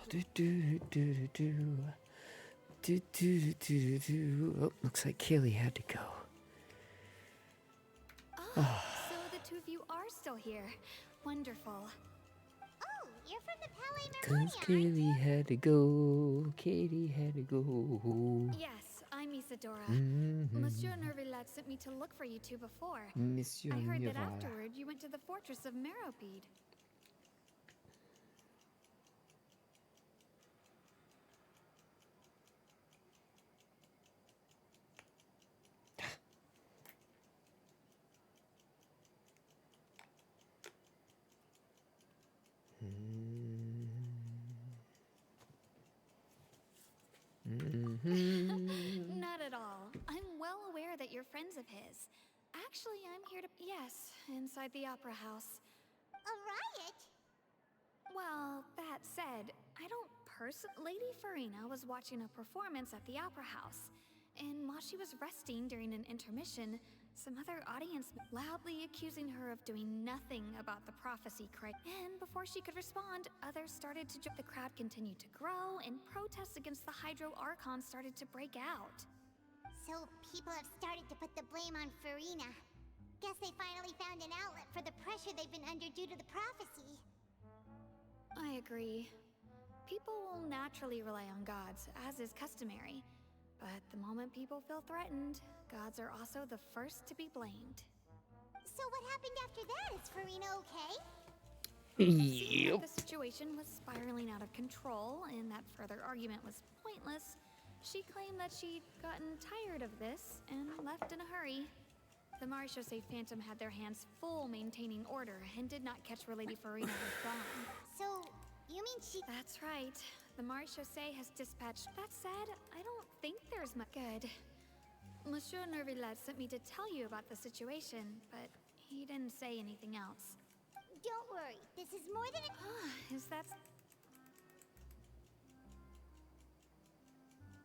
Do, do, do, do, do. Do, do, do, do, do. Oh, looks like Kaylee had to go. Oh, so the two of you are still here. Wonderful. Oh, you're from the Palais Cause Kaylee had to go. Katie had to go. Yes, I'm Isadora. Mhm. Monsieur Nervillet sent me to look for you two before. Monsieur I heard that Nervillet. afterward you went to the fortress of Meropide. Not at all. I'm well aware that you're friends of his. Actually, I'm here to... Yes, inside the Opera House. A riot? Well, that said, I don't Lady Farina was watching a performance at the Opera House. And while she was resting during an intermission, some other audience loudly accusing her of doing nothing about the prophecy and before she could respond, others started to join. The crowd continued to grow, and protests against the Hydro Archon started to break out. So people have started to put the blame on Farina. Guess they finally found an outlet for the pressure they've been under due to the prophecy. I agree. People will naturally rely on gods, as is customary. But the moment people feel threatened, gods are also the first to be blamed. So what happened after that? Is Farina okay? Seeing that the situation was spiraling out of control and that further argument was pointless, she claimed that she'd gotten tired of this and left in a hurry. The Marechaussee Phantom had their hands full maintaining order and did not catch where Lady Farina was gone. So, you mean she... That's right. The Marechaussee has dispatched... That said, I don't think there's much good. Monsieur Nervillet sent me to tell you about the situation, but he didn't say anything else. Don't worry, this is more than a... Is that...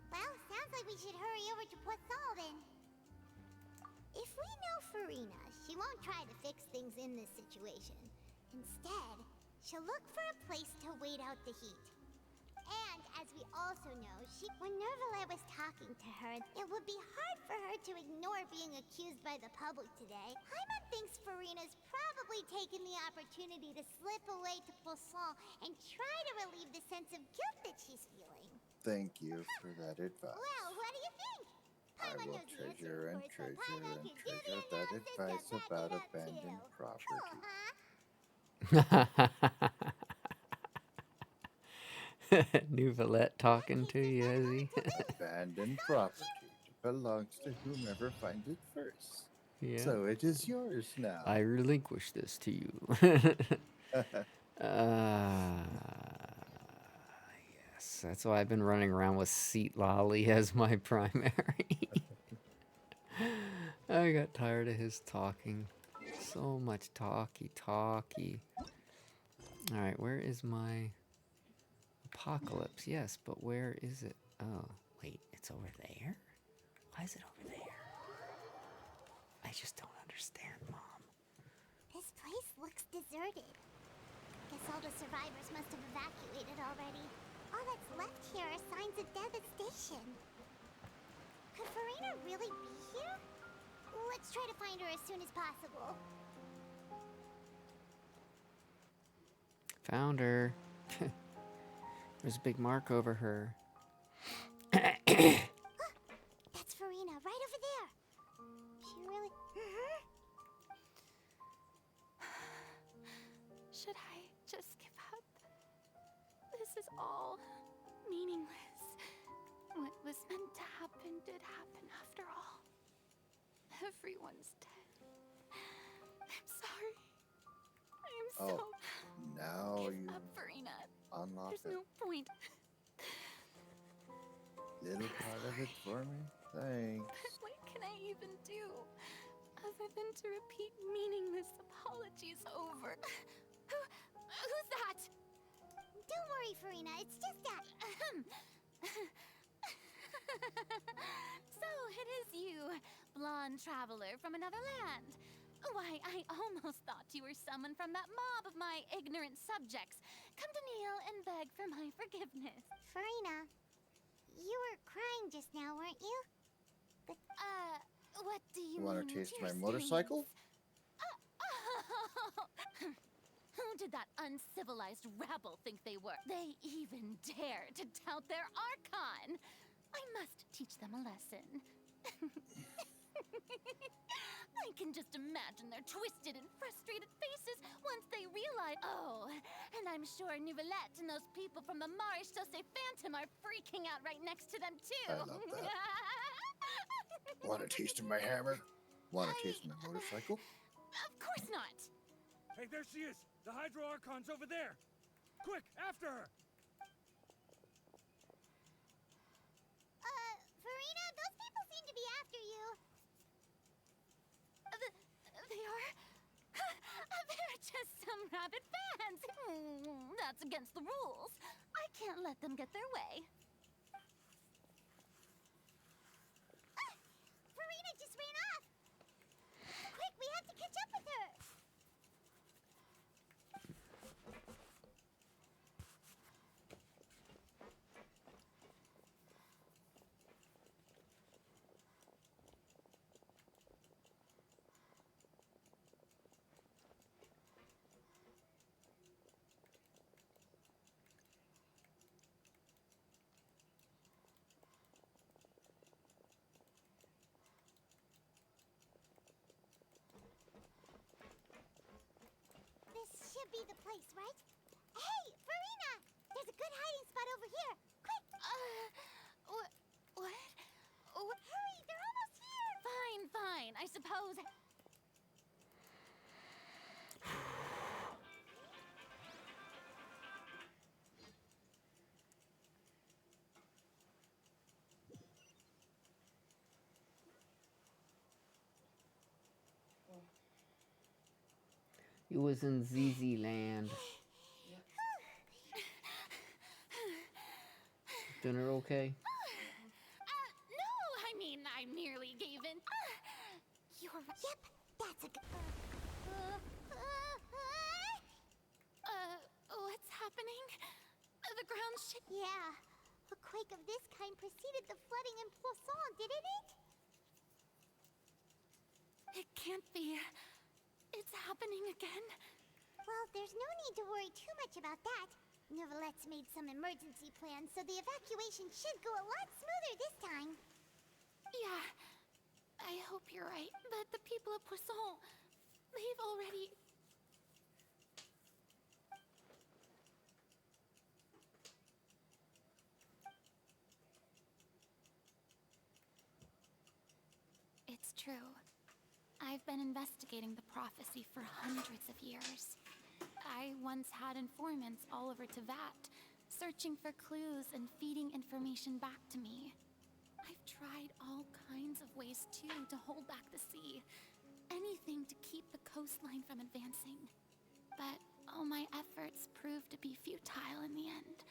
Well, sounds like we should hurry over to Poisson then. If we know Farina, she won't try to fix things in this situation. Instead, she'll look for a place to wait out the heat. And, as we also know, when Nervillet was talking to her, it would be hard for her to ignore being accused by the public today. Paimon thinks Farina's probably taken the opportunity to slip away to Poisson and try to relieve the sense of guilt that she's feeling. Thank you for that advice. Well, what do you think? I will treasure and treasure and treasure that advice about abandoned property. Nouvelette talking to you, is he? Abandoned property belongs to whomever finds it first. Yeah. So it is yours now. I relinquish this to you. Yes, that's why I've been running around with Seat Lolly as my primary. I got tired of his talking. So much talky. Alright, where is my apocalypse? Yes, but where is it? Oh, wait, it's over there? Why is it over there? I just don't understand, Mom. This place looks deserted. Guess all the survivors must have evacuated already. All that's left here are signs of devastation. Could Farina really be here? Let's try to find her as soon as possible. Found her. There's a big mark over her. That's Farina, right over there. She really... Should I just give up? This is all meaningless. What was meant to happen did happen after all. Everyone's dead. I'm sorry. I am so... now you up, Farina. unlock There's a no point. little part of it for me. Thanks. What can I even do other than to repeat meaningless apologies over? Who's that? Don't worry, Farina. It's just that... So it is you, blonde traveler from another land. Why, I almost thought you were someone from that mob of my ignorant subjects. Come to kneel and beg for my forgiveness. Farina, you were crying just now, weren't you? What do you Want mean, to taste my tear motorcycle? stains? Who did that uncivilized rabble think they were? They even dare to tout their Archon! I must teach them a lesson. I can just imagine their twisted and frustrated faces once they realize. Oh, and I'm sure Nouvellette and those people from the Maréchaussée Phantom are freaking out right next to them too. I love that. Want a taste of my hammer? Want a taste of my motorcycle? Of course not. Hey, there she is! The Hydro Archon's over there! Quick, after her! Farina, those people seem to be after you. They are? They're just some rabid fans. That's against the rules. I can't let them get their way. Farina just ran off! Quick, we have to catch up with her! This should be the place, right? Hey, Farina! There's a good hiding spot over here. Quick! What? Hurry, they're almost here! Fine, I suppose. It was in ZZ Land. Dinner okay? No, I mean, I merely gave in. You're... Yep, that's a good... What's happening? The ground's Yeah, a quake of this kind preceded the flooding in Poisson, didn't it? It can't be. It's happening again. Well, there's no need to worry too much about that. Nouvellette's made some emergency plans, so the evacuation should go a lot smoother this time. Yeah, I hope you're right. But the people of Poisson, they've already... It's true. I've been investigating the prophecy for hundreds of years. I once had informants all over Tevat, searching for clues and feeding information back to me. I've tried all kinds of ways, too, to hold back the sea. Anything to keep the coastline from advancing. But all my efforts proved to be futile in the end.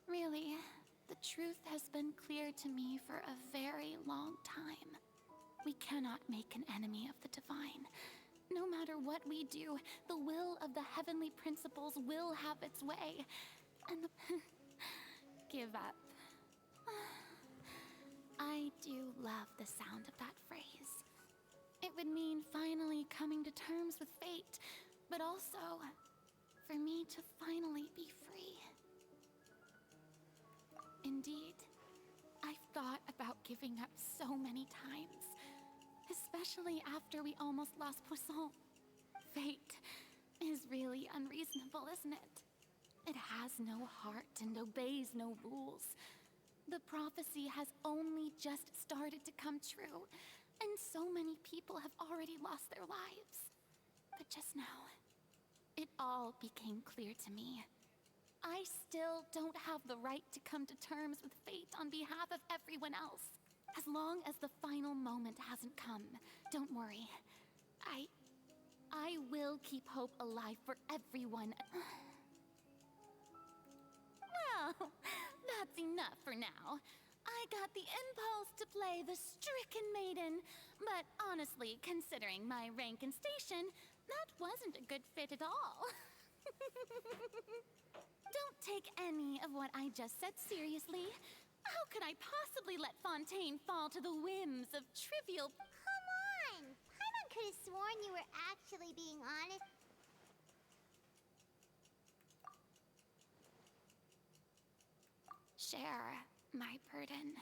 Really, the truth has been clear to me for a very long time. We cannot make an enemy of the divine. No matter what we do, the will of the heavenly principles will have its way. And the... Give up. I do love the sound of that phrase. It would mean finally coming to terms with fate, but also for me to finally be free. Indeed, I've thought about giving up so many times. Especially after we almost lost Poisson. Fate is really unreasonable, isn't it? It has no heart and obeys no rules. The prophecy has only just started to come true, and so many people have already lost their lives. But just now, it all became clear to me. I still don't have the right to come to terms with fate on behalf of everyone else. As long as the final moment hasn't come, don't worry. I will keep hope alive for everyone. Well, that's enough for now. I got the impulse to play the stricken maiden, but honestly, considering my rank and station, that wasn't a good fit at all. Don't take any of what I just said seriously. How could I possibly let Fontaine fall to the whims of trivial... Come on! Paimon could have sworn you were actually being honest. Share my burden.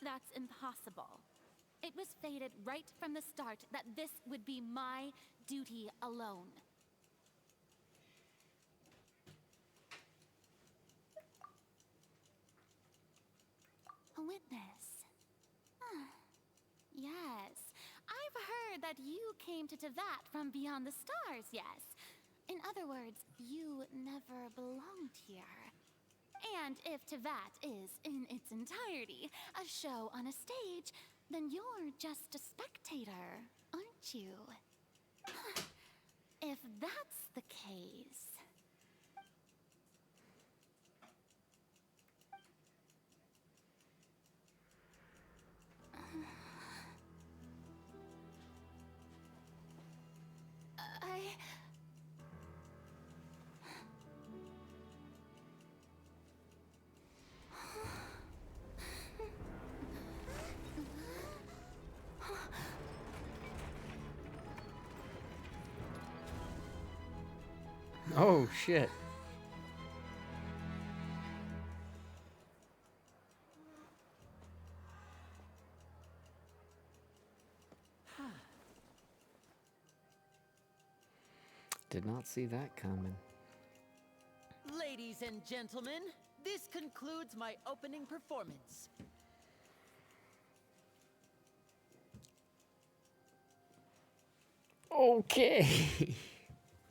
That's impossible. It was fated right from the start that this would be my duty alone. A witness. Yes, I've heard that you came to Teyvat from beyond the stars, yes. In other words, you never belonged here. And if Teyvat is, in its entirety, a show on a stage, then you're just a spectator, aren't you? If that's the case... Oh, shit. Did not see that coming. Ladies and gentlemen, this concludes my opening performance. Okay.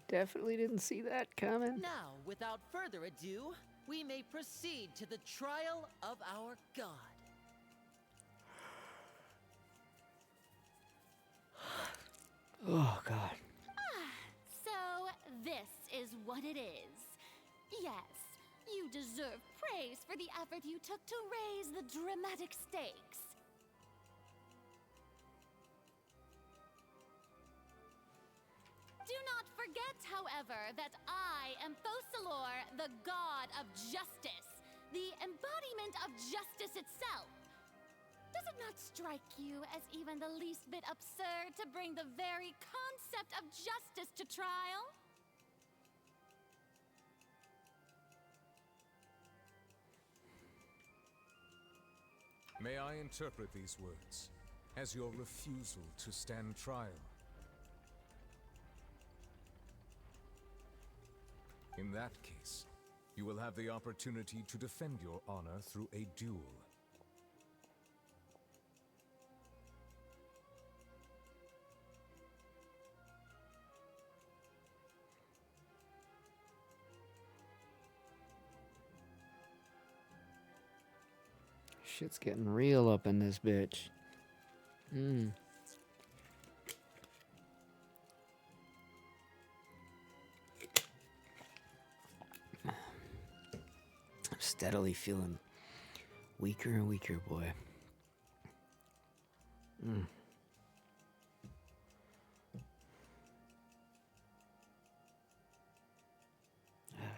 Definitely didn't see that coming. Now, without further ado, we may proceed to the trial of our god. Oh, God. So, this is what it is. Yes, you deserve praise for the effort you took to raise the dramatic stakes. Do not forget, however, that I am Focalor, the god of justice, the embodiment of justice itself. Does it not strike you as even the least bit absurd to bring the very concept of justice to trial? May I interpret these words as your refusal to stand trial? In that case, you will have the opportunity to defend your honor through a duel. Shit's getting real up in this bitch. I'm steadily feeling weaker and weaker, boy. I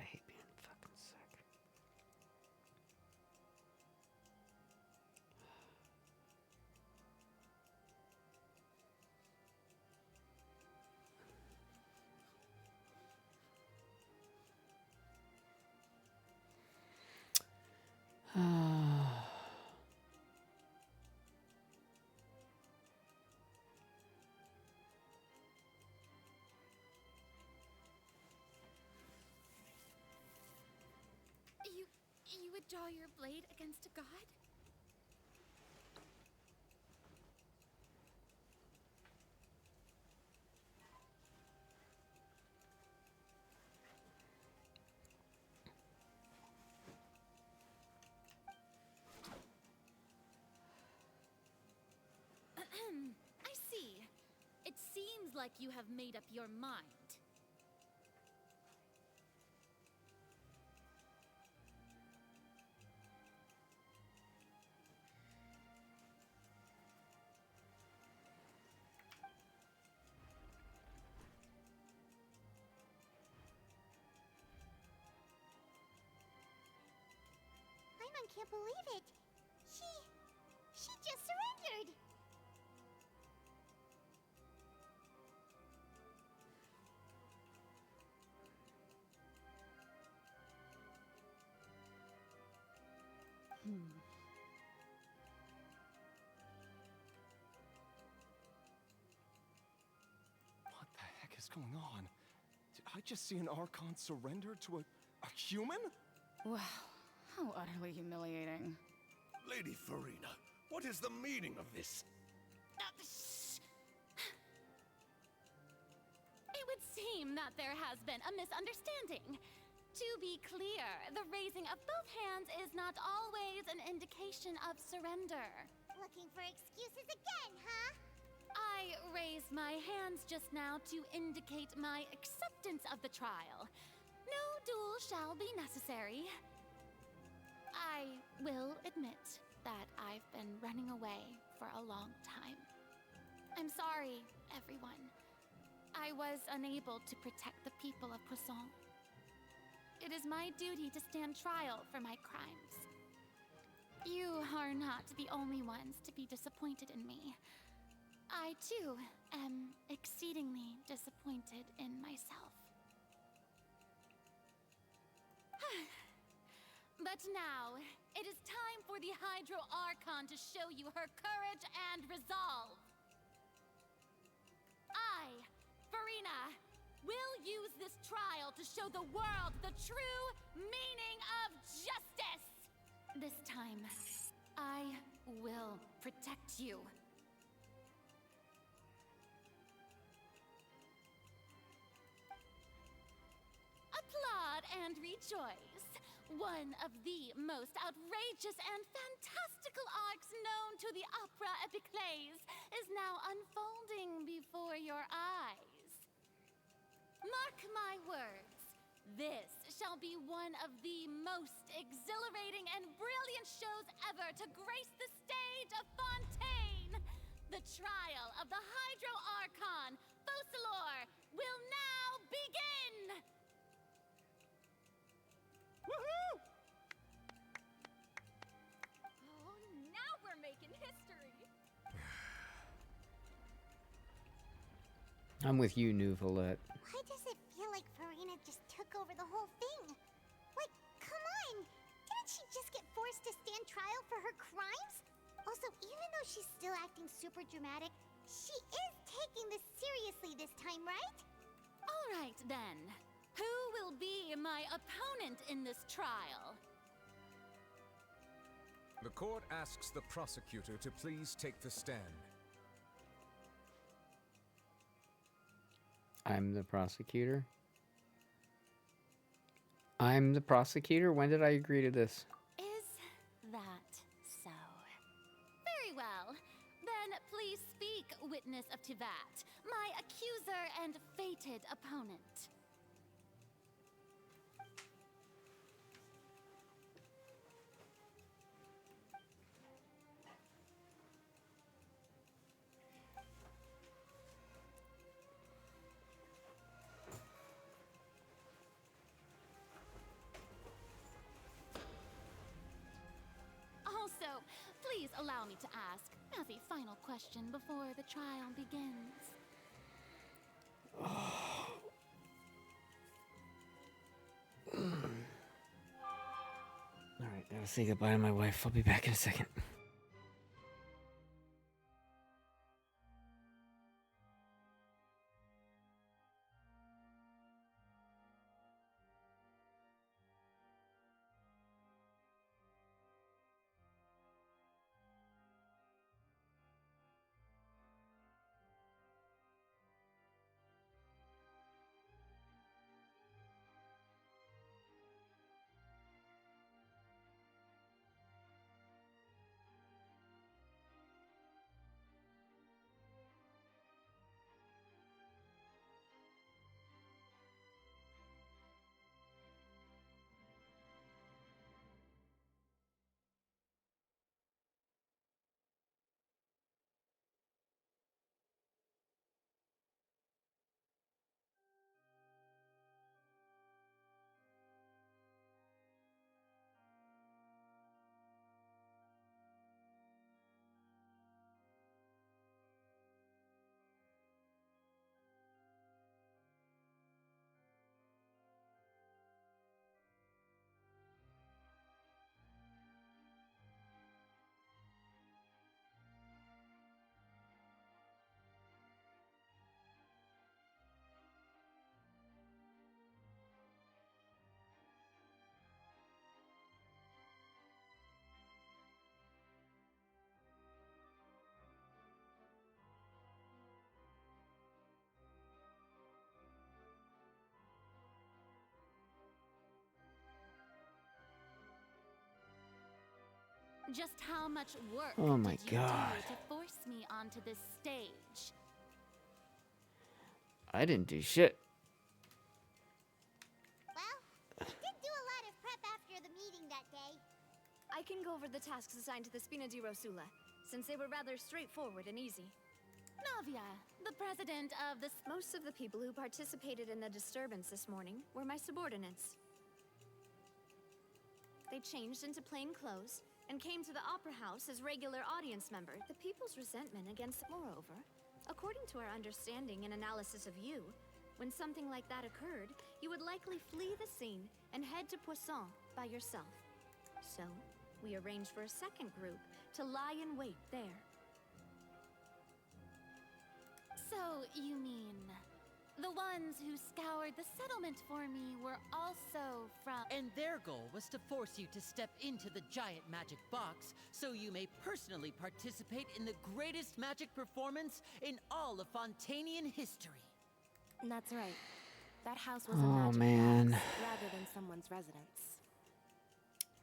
hate being fucking sick. You would draw your blade against a god? I see. It seems like you have made up your mind. can't believe it. She just surrendered. What the heck is going on? Did I just see an Archon surrender to a human? Wow, how utterly humiliating. Lady Farina, what is the meaning of this? It would seem that there has been a misunderstanding. To be clear, the raising of both hands is not always an indication of surrender. Looking for excuses again, huh? I raised my hands just now to indicate my acceptance of the trial. No duel shall be necessary. I will admit that I've been running away for a long time. I'm sorry, everyone. I was unable to protect the people of Poisson. It is my duty to stand trial for my crimes. You are not the only ones to be disappointed in me. I, too, am exceedingly disappointed in myself. But now, it is time for the Hydro Archon to show you her courage and resolve. I, Farina, will use this trial to show the world the true meaning of justice! This time, I will protect you. Applaud and rejoice. One of the most outrageous and fantastical arcs known to the Opera Epiclese is now unfolding before your eyes. Mark my words, this shall be one of the most exhilarating and brilliant shows ever to grace the stage of Fontaine. The trial of the Hydro Archon, Focalors, will now begin! Woohoo! Oh, now we're making history. I'm with you, Nuvolette. Why does it feel like Farina just took over the whole thing? Like, come on! Didn't she just get forced to stand trial for her crimes? Also, even though she's still acting super dramatic, she is taking this seriously this time, right? All right, then. Who will be my opponent in this trial? The court asks the prosecutor to please take the stand. I'm the prosecutor? I'm the prosecutor? When did I agree to this? Is that so? Very well. Then please speak, witness of Tivat, my accuser and fated opponent. Also, please allow me to ask, as a final question before the trial begins. Alright, gotta say goodbye to my wife. I'll be back in a second. Just how much work Oh my did you God. do to force me onto this stage? I didn't do shit. Well, we did do a lot of prep after the meeting that day. I can go over the tasks assigned to the Spina di Rosula, since they were rather straightforward and easy. Navia, the president of the... Most of the people who participated in the disturbance this morning were my subordinates. They changed into plain clothes and came to the Opera House as regular audience members. The people's resentment against... Moreover, according to our understanding and analysis of you, when something like that occurred, you would likely flee the scene and head to Poisson by yourself. So, we arranged for a second group to lie in wait there. So, you mean... the ones who scoured the settlement for me were also from... And their goal was to force you to step into the giant magic box so you may personally participate in the greatest magic performance in all of Fontanian history. That's right. That house was a Oh, magic man. box rather than someone's residence.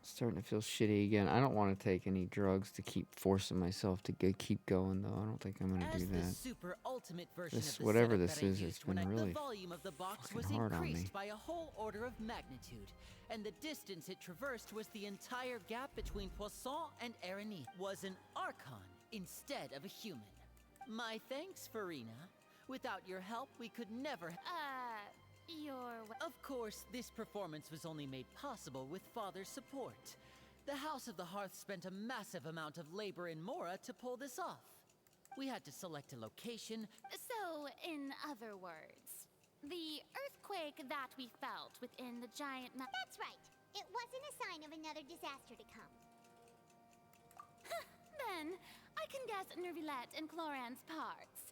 Starting to feel shitty again. I don't want to take any drugs to keep forcing myself to keep going, though. I don't think I'm gonna As do the that. super ultimate version This, of the whatever setup this that I is, used it's been when really the volume of the box was fucking hard on me. increased by a whole order of magnitude, and the distance it traversed was the entire gap between Poisson and Erenie. Was an Archon instead of a human. My thanks, Farina. Without your help, we could never. Of course, this performance was only made possible with Father's support. The House of the Hearth spent a massive amount of labor in Mora to pull this off. We had to select a location. So, in other words, the earthquake that we felt within the giant... That's right. It wasn't a sign of another disaster to come. Then, I can guess Nervilette and Cloran's parts.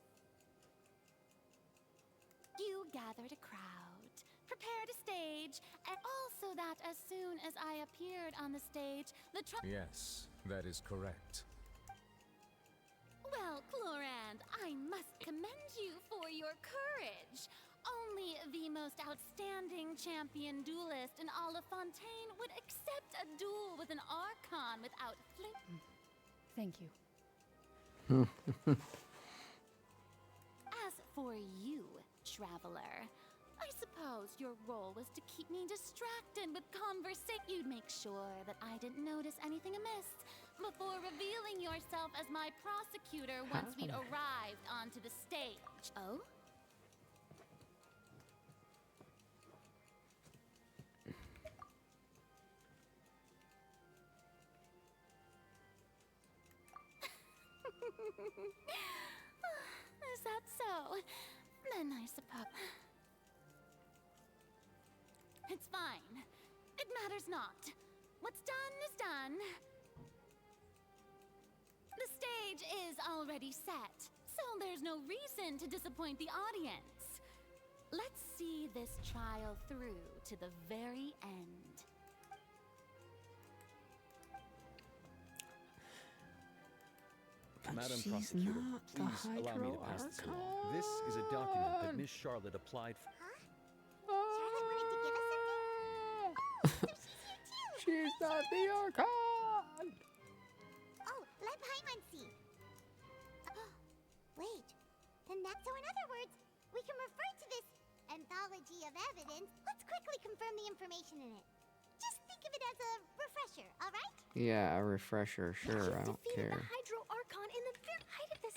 You gathered a crowd, prepared a stage, and also that as soon as I appeared on the stage, the Yes, that is correct. Well, Clorand, I must commend you for your courage. Only the most outstanding champion duelist in all of Fontaine would accept a duel with an Archon without flinching. Thank you. As for you, traveler, I suppose your role was to keep me distracted with conversation. You'd make sure that I didn't notice anything amiss before revealing yourself as my prosecutor once we'd arrived onto the stage. Oh? Is that so? Then I suppose... It's fine. It matters not. What's done is done. The stage is already set, so there's no reason to disappoint the audience. Let's see this trial through to the very end. Madam Prosecutor, please allow me to pass this along. This is a document that Miss Charlotte applied for. She's not the Archon! Oh, let Paimon see. Wait. Then that's so in other words, we can refer to this anthology of evidence. Let's quickly confirm the information in it. Just think of it as a refresher, all right? Yeah, a refresher, sure, I don't care. The Hydro Archon in the very height of this...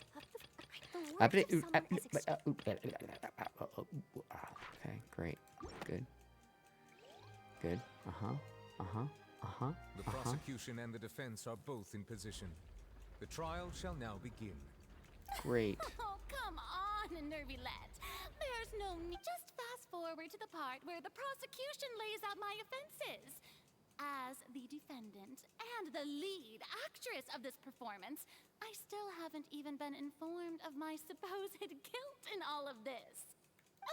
Okay, great. Good. Good. The prosecution and the defense are both in position. The trial shall now begin. Great. Oh, come on, Nervilette. There's no need. Just fast forward to the part where the prosecution lays out my offenses. As the defendant and the lead actress of this performance, I still haven't even been informed of my supposed guilt in all of this.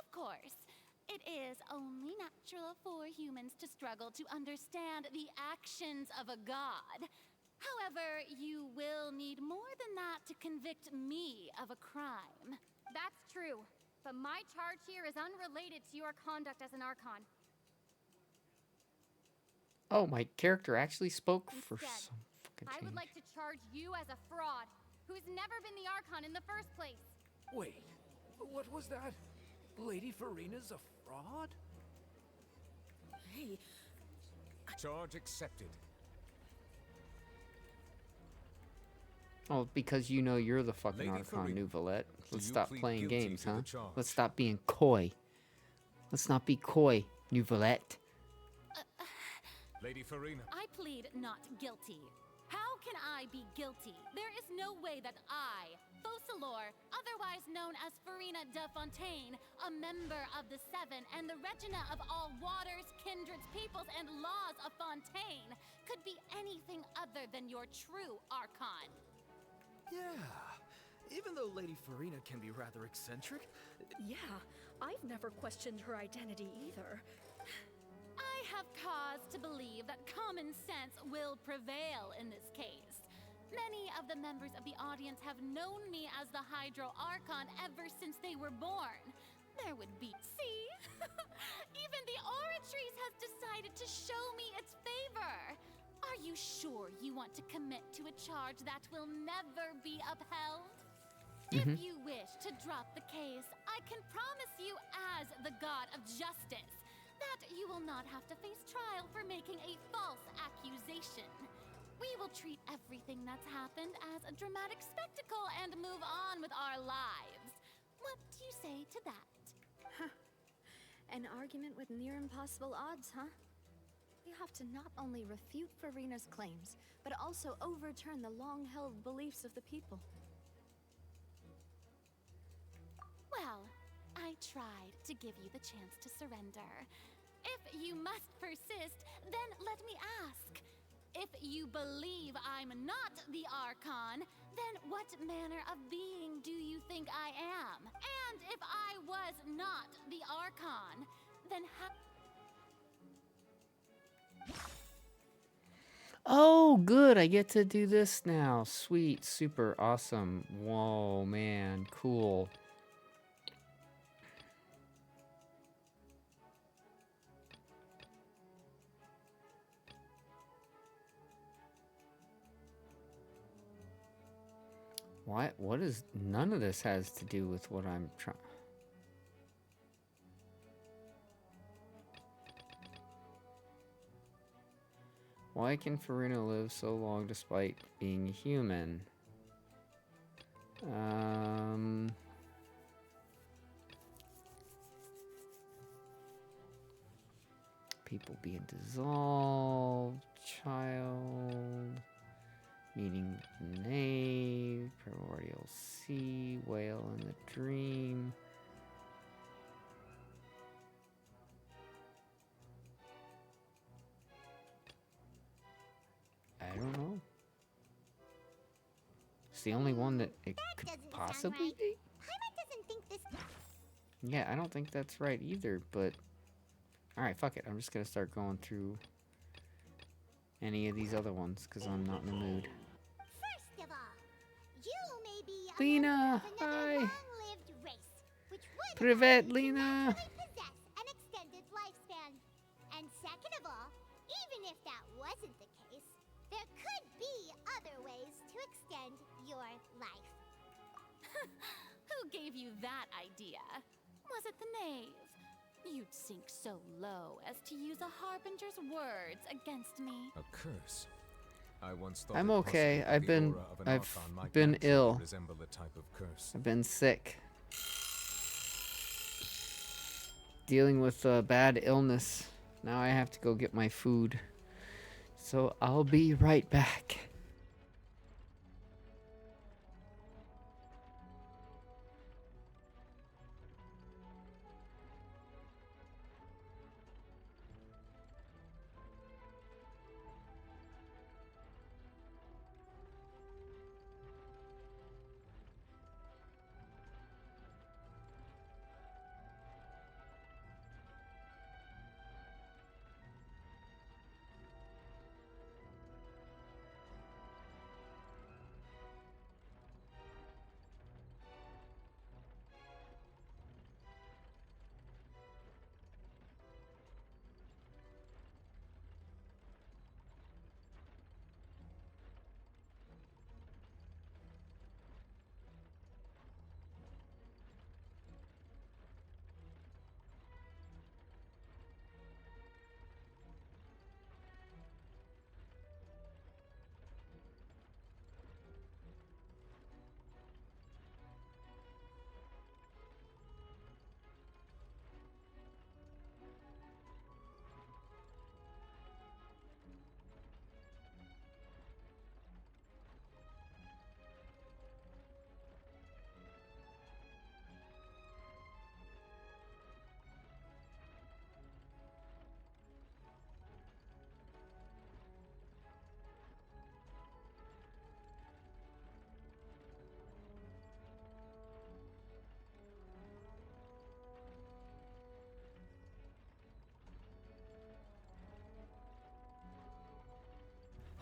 Of course, it is only natural for humans to struggle to understand the actions of a god. However, you will need more than that to convict me of a crime. That's true, but my charge here is unrelated to your conduct as an Archon. Oh, my character actually spoke for some could I change. would like to charge you as a fraud who's never been the Archon in the first place. Wait, what was that? Lady Farina's a fraud? Hey, Charge accepted. Oh, because you know you're the fucking Lady Archon, Farina, Nuvolette. do Let's you stop plead playing guilty games, to the huh? charge? Let's stop being coy. Let's not be coy, Nuvolette. Lady Farina. I plead not guilty. How can I be guilty? There is no way that I, Focalor, otherwise known as Farina de Fontaine, a member of the Seven and the Regina of all waters, kindreds, peoples, and laws of Fontaine, could be anything other than your true Archon. Yeah. Even though Lady Farina can be rather eccentric. yeah, I've never questioned her identity either. I have cause to believe that common sense will prevail in this case. Many of the members of the audience have known me as the Hydro Archon ever since they were born. There would be... See? Even the Oratrice has decided to show me its favor. Are you sure you want to commit to a charge that will never be upheld? If you wish to drop the case, I can promise you as the God of Justice that you will not have to face trial for making a false accusation. We will treat everything that's happened as a dramatic spectacle and move on with our lives. What do you say to that? An argument with near impossible odds, huh? We have to not only refute Farina's claims, but also overturn the long-held beliefs of the people. Well, I tried to give you the chance to surrender. If you must persist, then let me ask. If you believe I'm not the Archon, then what manner of being do you think I am? And if I was not the Archon, then Oh, good. I get to do this now. Sweet. Super awesome. Whoa, man. Cool. What is... None of this has to do with what I'm trying... Why can Farina live so long despite being human? People being dissolved, child, meeting Nave, primordial sea, whale in the dream. I don't know. It's the only one that it could possibly be. Paimon doesn't think this. Yeah, I don't think that's right either, but... Alright, fuck it. I'm just gonna start going through any of these other ones, because I'm not in the mood. First of all, you may be a Lena, member of another hi. long-lived race, which would Privet, allow you to Lena. naturally possess an extended lifespan. And second of all, even if that wasn't the case, there could be other ways to extend your life. who gave you that idea? Was it the knave? You'd sink so low as to use a harbinger's words against me. A curse. I once thought I'm it okay. possible that I've the been aura of an I've Archon might been naturally ill. resemble a type of curse. I've been sick. Dealing with a bad illness. Now I have to go get my food. So I'll be right back.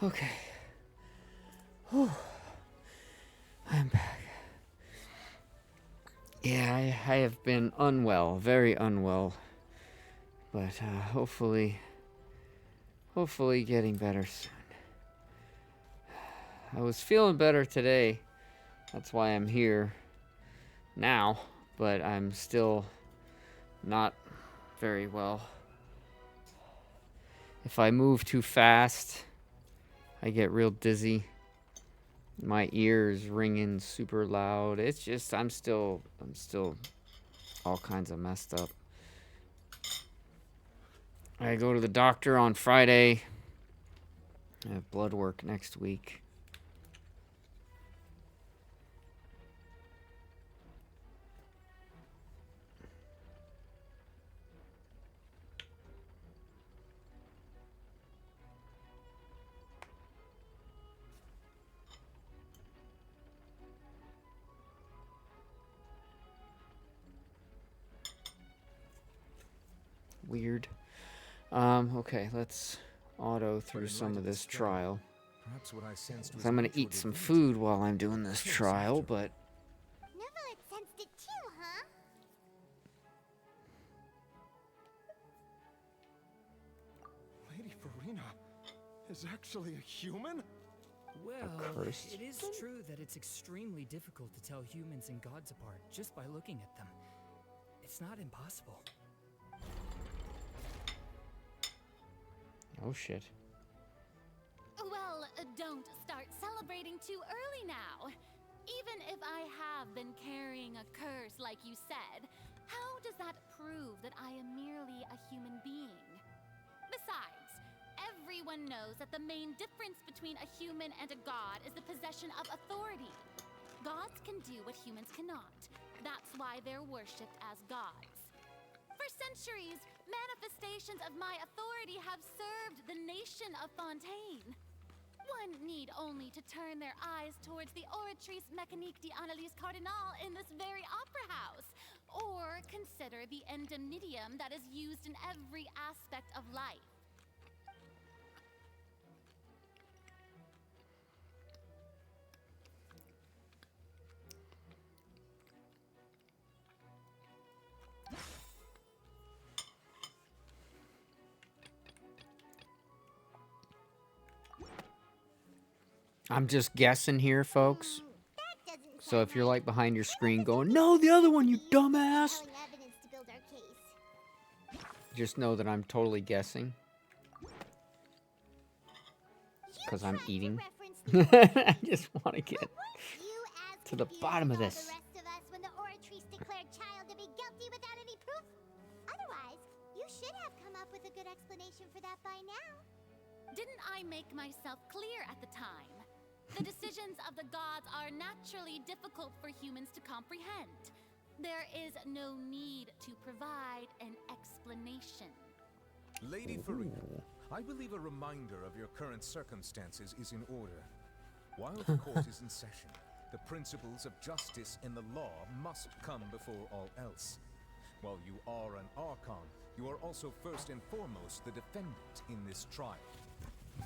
Okay. Whew. I'm back. Yeah, I have been unwell, very unwell. But hopefully getting better soon. I was feeling better today. That's why I'm here now, but I'm still not very well. If I move too fast, I get real dizzy. My ears ringing super loud. It's just I'm still all kinds of messed up. I go to the doctor on Friday. I have blood work next week. Weird. Okay, let's auto through some of this trial. Perhaps what I sensed was I'm gonna eat some food while I'm doing this trial, but Neverlet sensed it too, huh? Lady Farina is actually a human? Well, cursed. it is true that it's extremely difficult to tell humans and gods apart just by looking at them. It's not impossible. oh shit. Well, don't start celebrating too early now. Even if I have been carrying a curse like you said, how does that prove that I am merely a human being? Besides, everyone knows that the main difference between a human and a god is the possession of authority. Gods can do what humans cannot. That's why they're worshipped as gods. For centuries, manifestations of my authority have served the nation of Fontaine. One need only to turn their eyes towards the Oratrice Mécanique d'Analyse Cardinal in this very opera house, or consider the indemnitium that is used in every aspect of life. I'm just guessing here, folks. So if you're like behind your screen going, "No, the other one, you dumbass," Evidence to build our case. just know that I'm totally guessing. Because I'm eating. I just want to get to the bottom of this. The rest of us when the Oratrice declared Child to be guilty without any proof. Otherwise, you should have come up with a good explanation for that by now. Didn't I make myself clear at the time? The decisions of the gods are naturally difficult for humans to comprehend. There is no need to provide an explanation. Lady Farina, I believe a reminder of your current circumstances is in order. While the court is in session, the principles of justice in the law must come before all else. While you are an Archon, you are also first and foremost the defendant in this trial.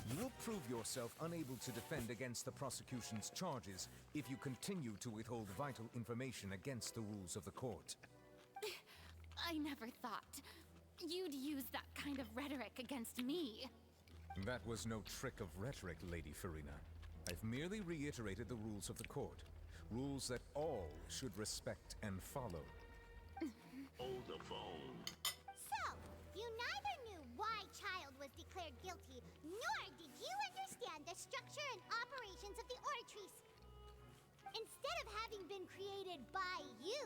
You will prove yourself unable to defend against the prosecution's charges if you continue to withhold vital information against the rules of the court. I never thought you'd use that kind of rhetoric against me. That was no trick of rhetoric, Lady Farina. I've merely reiterated the rules of the court. Rules that all should respect and follow. Hold the phone. So, you neither knew why Child was declared guilty, nor did you understand the structure and operations of the Oratrice. Instead of having been created by you,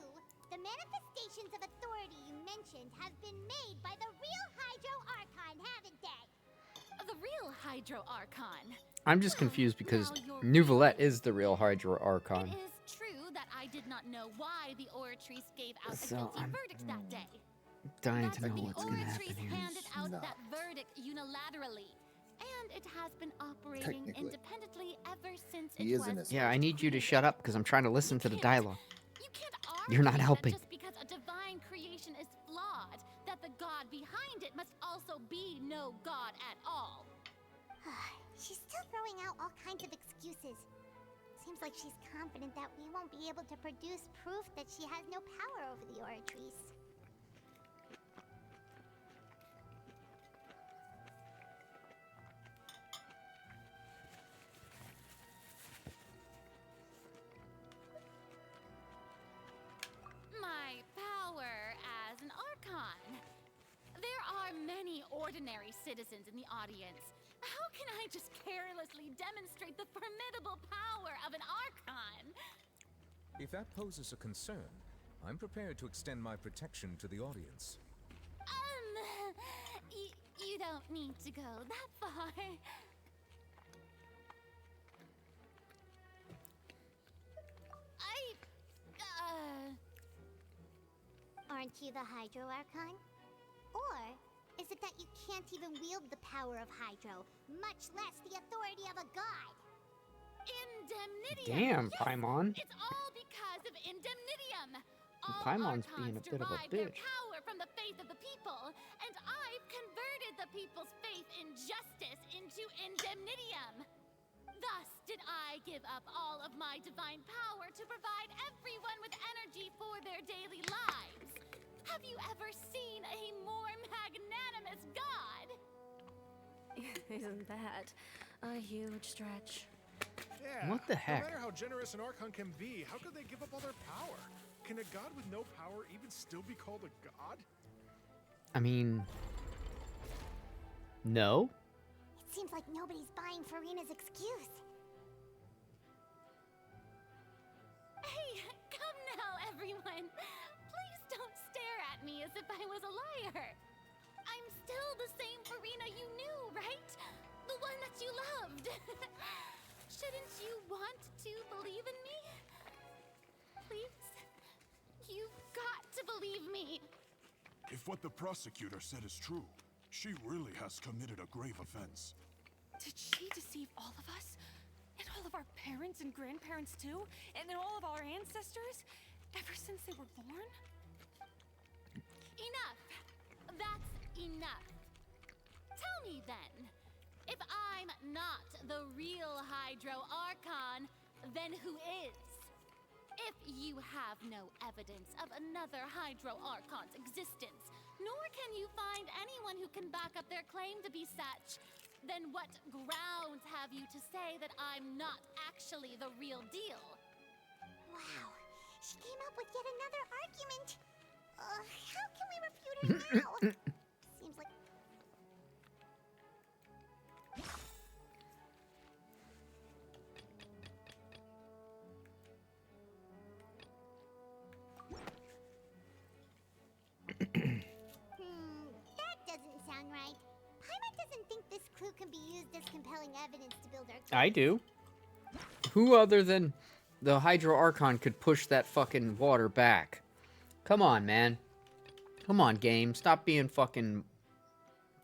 the manifestations of authority you mentioned have been made by the real Hydro Archon, haven't they? The real Hydro Archon. I'm just confused because Neuvillette is the real Hydro Archon. It is true that I did not know why the Oratrice gave out a So guilty I'm verdict that day. dying to But know the what's going to happen Oratrice here. handed out that verdict unilaterally, and it has been operating Technically. independently ever since He it is in was. his Yeah, I need you to shut up because I'm trying to listen to the dialogue. Argue You're not that helping. Just because a divine creation is flawed, that the god behind it must also be no god at all. She's still throwing of excuses. Seems like she's confident that we won't be able to produce proof that she has no power over the Oratrice. My power as an Archon. There are many ordinary citizens in the audience. How can I just carelessly demonstrate the formidable power of an Archon? If that poses a concern, I'm prepared to extend my protection to the audience. You don't need to go that far. Aren't you the Hydro Archon? Or is it that you can't even wield the power of Hydro, much less the authority of a god? Indemnitium! Damn, Yes, Paimon. it's all because of Indemnitium! All Paimon's being a Archons bit of a derive their bitch. power from the faith of the people, and I've converted the people's faith in justice into Indemnitium. Thus did I give up all of my divine power to provide everyone with energy for their daily lives. Have you ever seen a more magnanimous god? Isn't that a huge stretch? Yeah. What the heck? No matter how generous an Archon can be, how could they give up all their power? Can a god with no power even still be called a god? I mean, no. It seems like nobody's buying Furina's excuse. Hey, come now, everyone. Please don't stare at me as if I was a liar. I'm still the same Furina you knew, right? The one that you loved. Shouldn't you want to believe in me? Please? You've got to believe me. If what the prosecutor said is true, she really has committed a grave offense. Did she deceive all of us? And all of our parents and grandparents too? And all of our ancestors? Ever since they were born? Enough. That's enough. Tell me then, if I'm not the real Hydro Archon, then who is? If you have no evidence of another Hydro Archon's existence, nor can you find anyone who can back up their claim to be such, then what grounds have you to say that I'm not actually the real deal? Wow, she came up with yet another argument. How can we refute her now? Seems like... that doesn't sound right. Paimon doesn't think this clue can be used as compelling evidence to build our case. I do. Who other than the Hydro Archon could push that fucking water back? Come on, man. Come on, game. Stop being fucking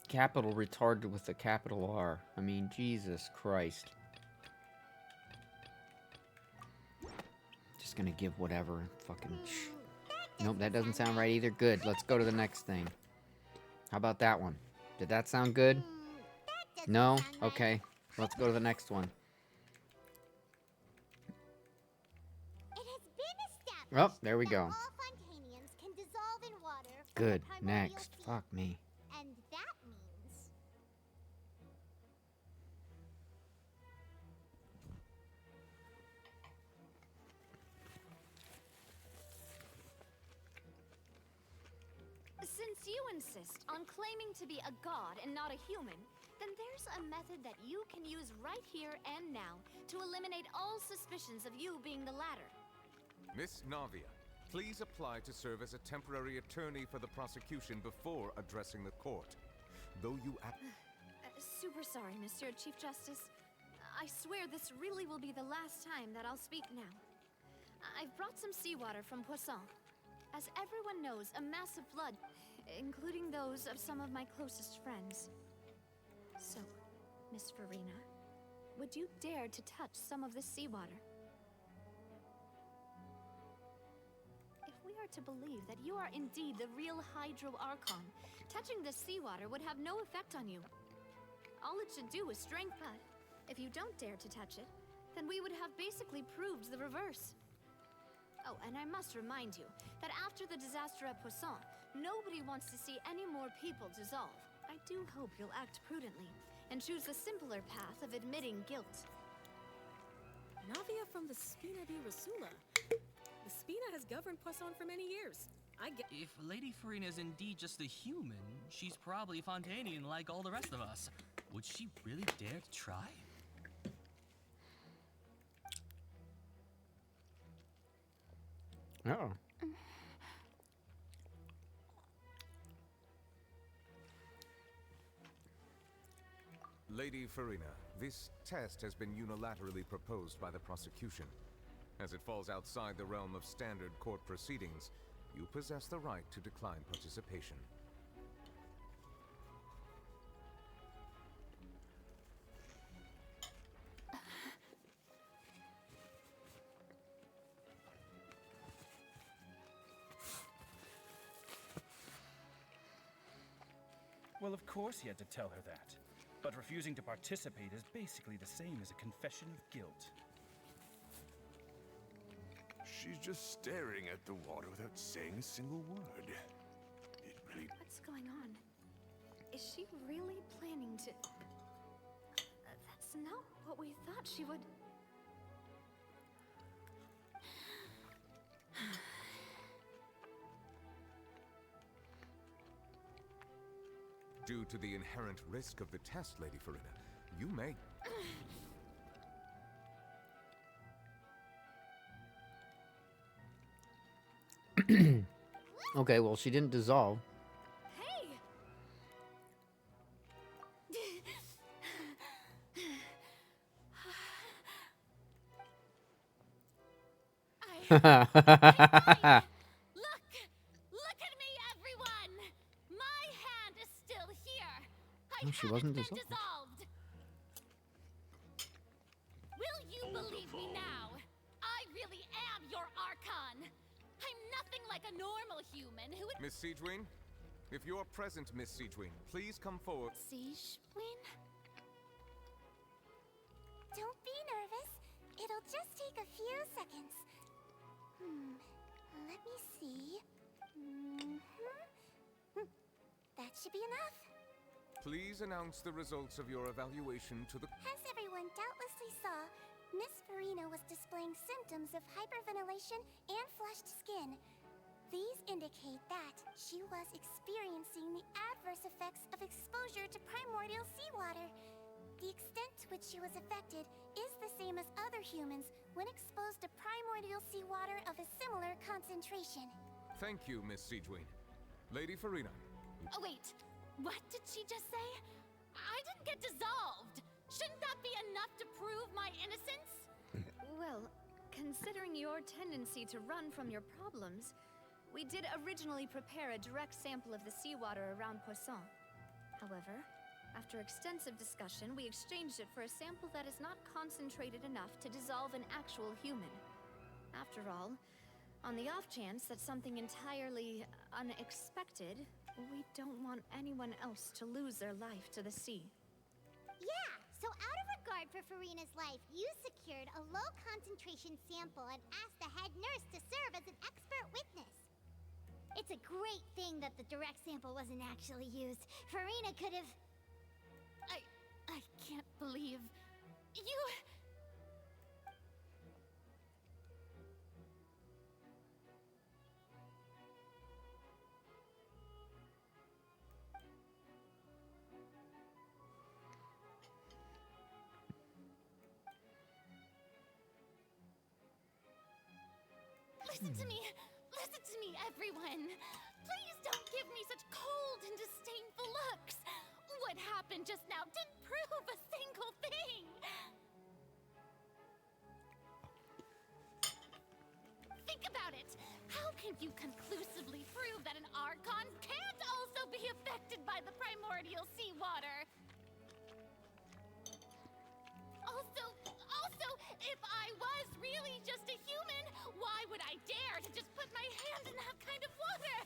capital retarded with a capital R. I mean, Jesus Christ. Just gonna give whatever. Fucking Nope, that doesn't sound right either. Good. Let's go to the next thing. How about that one? Did that sound good? No? Okay. Let's go to the next one. It has been established Oh, there we that go. all Fontanians can dissolve in water from the Good. primordial Next. sea. Fuck me. And that means... Since you insist on claiming to be a god and not a human, then there's a method that you can use right here and now to eliminate all suspicions of you being the latter. Miss Navia, please apply to serve as a temporary attorney for the prosecution before addressing the court. Though you Super sorry, Monsieur Chief Justice. I swear this really will be the last time that I'll speak now. I've brought some seawater from Poisson. As everyone knows, a massive flood, including those of some of my closest friends. So, Miss Furina, would you dare to touch some of this seawater? If we are to believe that you are indeed the real Hydro Archon, touching this seawater would have no effect on you. All it should do is strengthen. If you don't dare to touch it, then we would have basically proved the reverse. Oh, and I must remind you that after the disaster at Poisson, nobody wants to see any more people dissolve. I do hope you'll act prudently and choose the simpler path of admitting guilt. Navia from the Spina di Rasula. The Spina has governed Poisson for many years. If Lady Farina is indeed just a human, she's probably Fontanian like all the rest of us. Would she really dare to try? Oh. Lady Farina, this test has been unilaterally proposed by the prosecution. As it falls outside the realm of standard court proceedings, you possess the right to decline participation. Well, of course he had to tell her that. But refusing to participate is basically the same as a confession of guilt. She's just staring at the water without saying a single word. It really... What's going on? Is she really planning to... That's not what we thought she would... Due to the inherent risk of the test, Lady Farina, you may... Okay, well, she didn't dissolve. Hey! Look at me, everyone! My hand is still here. No, she wasn't dissolved. Dissolved. Will you believe me now? I really am your Archon. I'm nothing like a normal human who would... Miss Siegewien? If you're present, Miss Siegewien, please come forward. Siegewien? Don't be nervous. It'll just take a few seconds. Let me see. That should be enough. Please announce the results of your evaluation to the... As everyone doubtlessly saw, Miss Farina was displaying symptoms of hyperventilation and flushed skin. These indicate that she was experiencing the adverse effects of exposure to primordial seawater. The extent to which she was affected is the same as other humans when exposed to primordial seawater of a similar concentration. Thank you, Miss Siegewien. Lady Farina. Oh, wait. What did she just say? I didn't get dissolved. Shouldn't that be enough to prove my innocence? Well, considering your tendency to run from your problems, we did originally prepare a direct sample of the seawater around Poisson. However, after extensive discussion, we exchanged it for a sample that is not concentrated enough to dissolve an actual human. After all, on the off chance that something entirely unexpected, we don't want anyone else to lose their life to the sea. Yeah, so out of regard for Farina's life, you secured a low-concentration sample and asked the head nurse to serve as an expert witness. It's a great thing that the direct sample wasn't actually used. Farina could have... I can't believe... You... Listen to me! Listen to me, everyone! Please don't give me such cold and disdainful looks! What happened just now didn't prove a single thing! Think about it! How can you conclusively prove that an Archon can't also be affected by the primordial seawater? Also, if I was really just a human, why would I dare to just put my hand in that kind of water?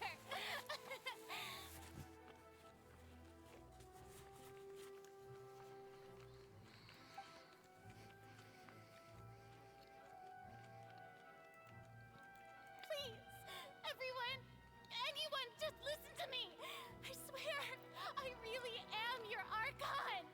Just listen to me! I swear, I really am your Archon!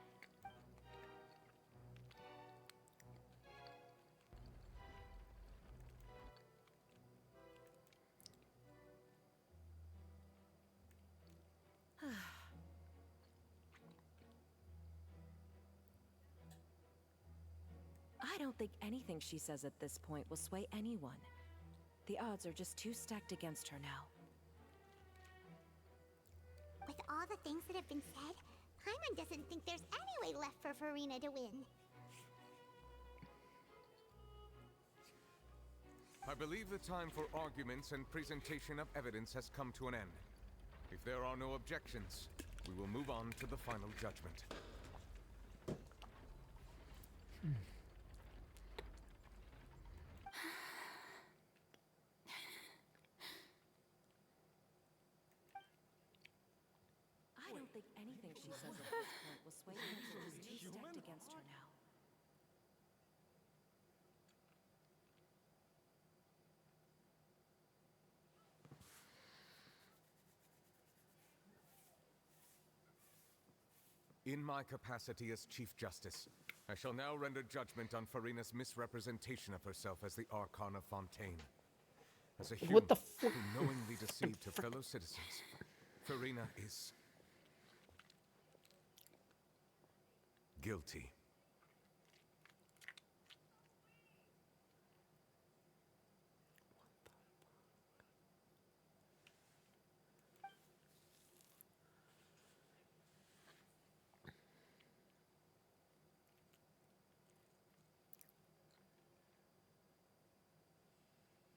I don't think anything she says at this point will sway anyone. The odds are just too stacked against her now. With all the things that have been said, Paimon doesn't think there's any way left for Furina to win. I believe the time for arguments and presentation of evidence has come to an end. If there are no objections, we will move on to the final judgment. I don't think anything she says at this point will sway anyone. She's too stacked against her now. In my capacity as Chief Justice, I shall now render judgment on Furina's misrepresentation of herself as the Archon of Fontaine. As a human What the who knowingly deceived her fellow citizens, Furina is guilty.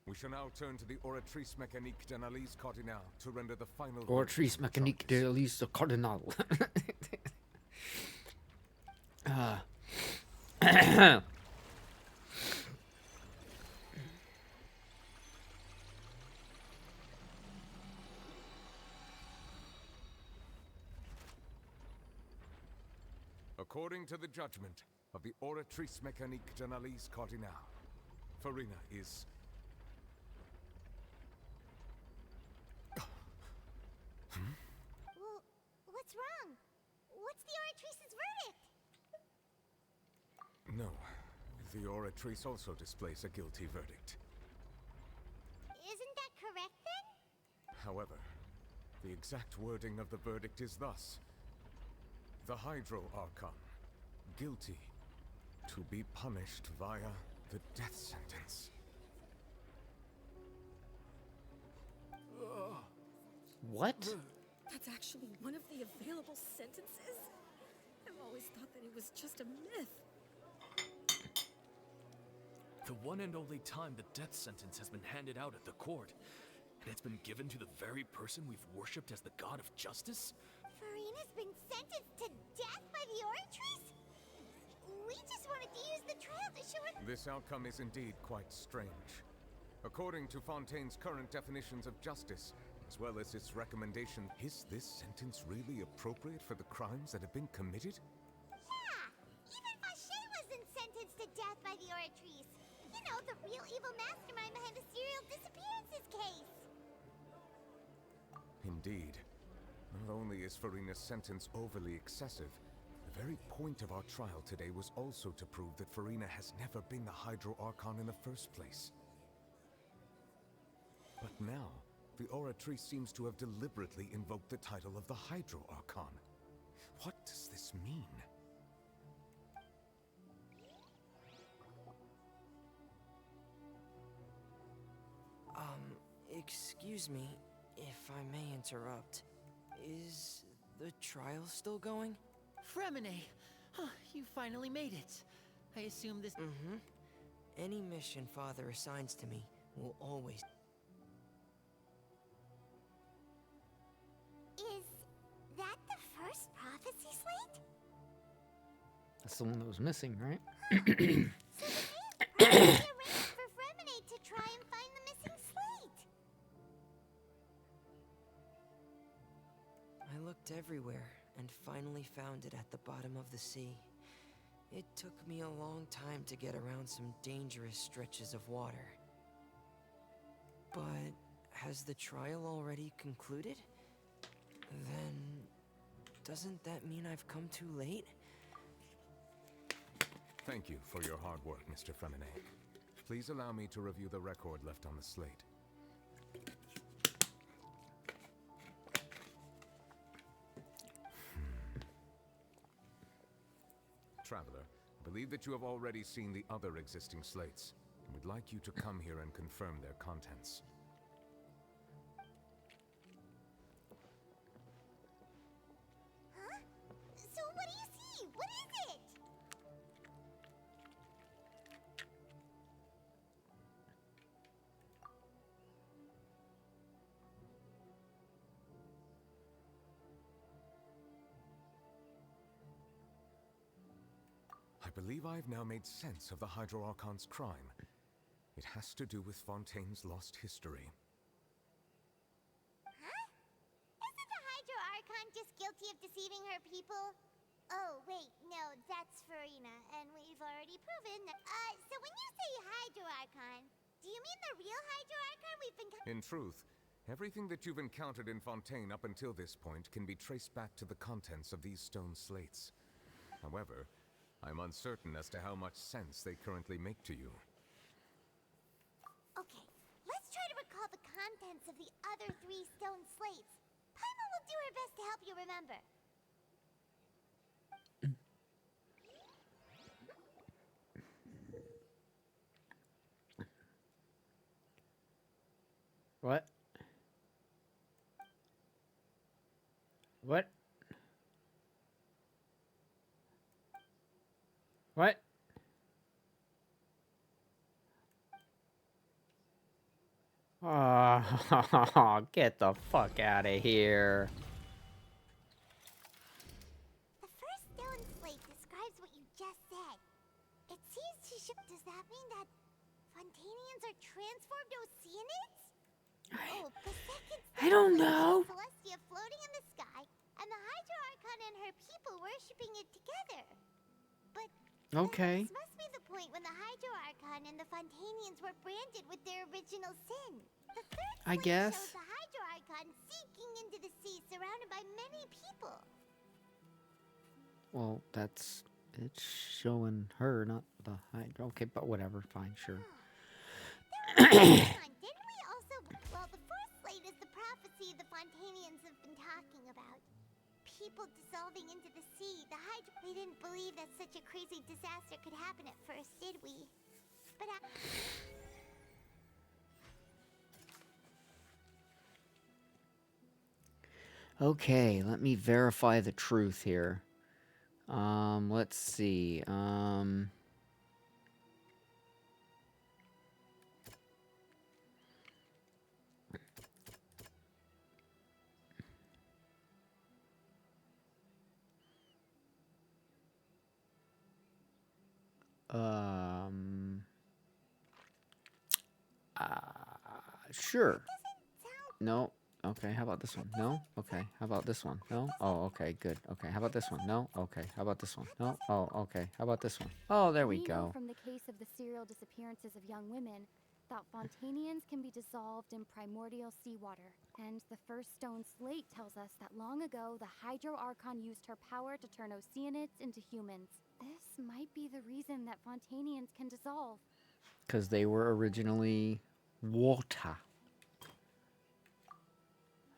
We shall now turn to the Oratrice Mécanique d'Analyse Cardinal to render the final Oratrice Mécanique d'Analyse Cardinal. According to the judgment of the Oratrice Mécanique d'Analyse Cardinal, Furina is Well, what's wrong? What's the Oratrice's verdict? No. The Oratrice also displays a guilty verdict. Isn't that correct then? However, the exact wording of the verdict is thus: the Hydro Archon, guilty, to be punished via the death sentence. What? That's actually one of the available sentences? I've always thought that it was just a myth. The one and only time the death sentence has been handed out at the court, and it's been given to the very person we've worshipped as the god of justice? Furina's been sentenced to death by the Oratrice? We just wanted to use the trial to show her. This outcome is indeed quite strange. According to Fontaine's current definitions of justice, as well as its recommendation, is this sentence really appropriate for the crimes that have been committed? Yeah! Even Fauché wasn't sentenced to death by the Oratrice. You know, the real evil mastermind behind the serial disappearances case. Indeed. Not only is Furina's sentence overly excessive, the very point of our trial today was also to prove that Furina has never been the Hydro Archon in the first place. But now, the Oratrice seems to have deliberately invoked the title of the Hydro Archon. What does this mean? Excuse me, if I may interrupt. Is the trial still going? Fremine! Huh, you finally made it. I assume this— Mm-hmm. Any mission Father assigns to me will always— Is that the first prophecy slate? That's the one that was missing, right? So the man arranged for Fremine to try and find the missing slate. I looked everywhere and finally found it at the bottom of the sea. It took me a long time to get around some dangerous stretches of water. But Has the trial already concluded? Then... doesn't that mean I've come too late? Thank you for your hard work, Mr. Fremenet. Please allow me to review the record left on the slate. Traveler, I believe that you have already seen the other existing slates, and would like you to come here and confirm their contents. Huh? So what do you see? What is it? I believe I've now made sense of the Hydro Archon's crime. It has to do with Fontaine's lost history. Huh? Isn't the Hydro Archon just guilty of deceiving her people? Oh, wait, no, that's Farina, and we've already proven that. So when you say Hydro Archon, do you mean the real Hydro Archon we've been. In truth, everything that you've encountered in Fontaine up until this point can be traced back to the contents of these stone slates. However, I'm uncertain as to how much sense they currently make to you. Okay, let's try to recall the contents of the other 3 stone slates. Paimon will do her best to help you remember. What? What? What? Oh, get the fuck out of here. The first stone slate describes what you just said. It seems to show. Does that mean that Fontanians are transformed Oceanids? Oh, the second I don't stone slate know. shows Celestia floating in the sky, and the Hydro Archon and her people worshipping it together. But Okay. this must be the point when the Hydro Archon and the Fontanians were branded with their original sin. The third I slate guess. shows the Hydro Archon sinking into the sea, surrounded by many people. Well, it's showing her, not the Hydra. Okay, but whatever, fine, sure. Didn't we also? Well, the fourth slate is the prophecy the Fontanians have been talking about. People dissolving into the sea. The Hydra. We didn't believe that such a crazy disaster could happen at first, did we? But Okay, let me verify the truth here. Let's see. Sure. No. Okay, how about this one? No? Okay, how about this one? No? Oh, okay, good. Okay, how about this one? No? Okay, how about this one? No? Oh, okay, how about this one? Oh, there we know go. from the case of the serial disappearances of young women that Fontanians can be dissolved in primordial seawater. And the first stone slate tells us that long ago, the Hydro Archon used her power to turn Oceanids into humans. This might be the reason that Fontanians can dissolve. Because they were originally water.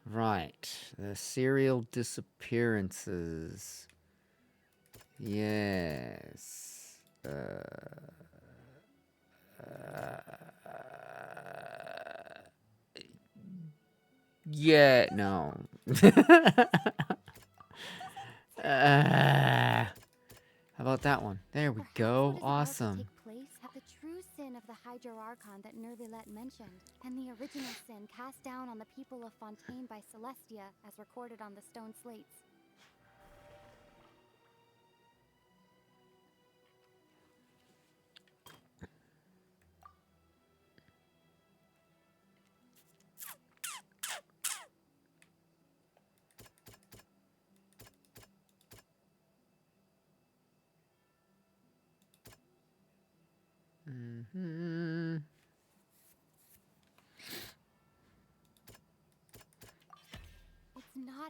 Right. The serial disappearances. Yes. Yeah, no. How about that one? There we go. Awesome. The true sin of the Hydro Archon that Nervilet mentioned, and the original sin cast down on the people of Fontaine by Celestia, as recorded on the stone slates.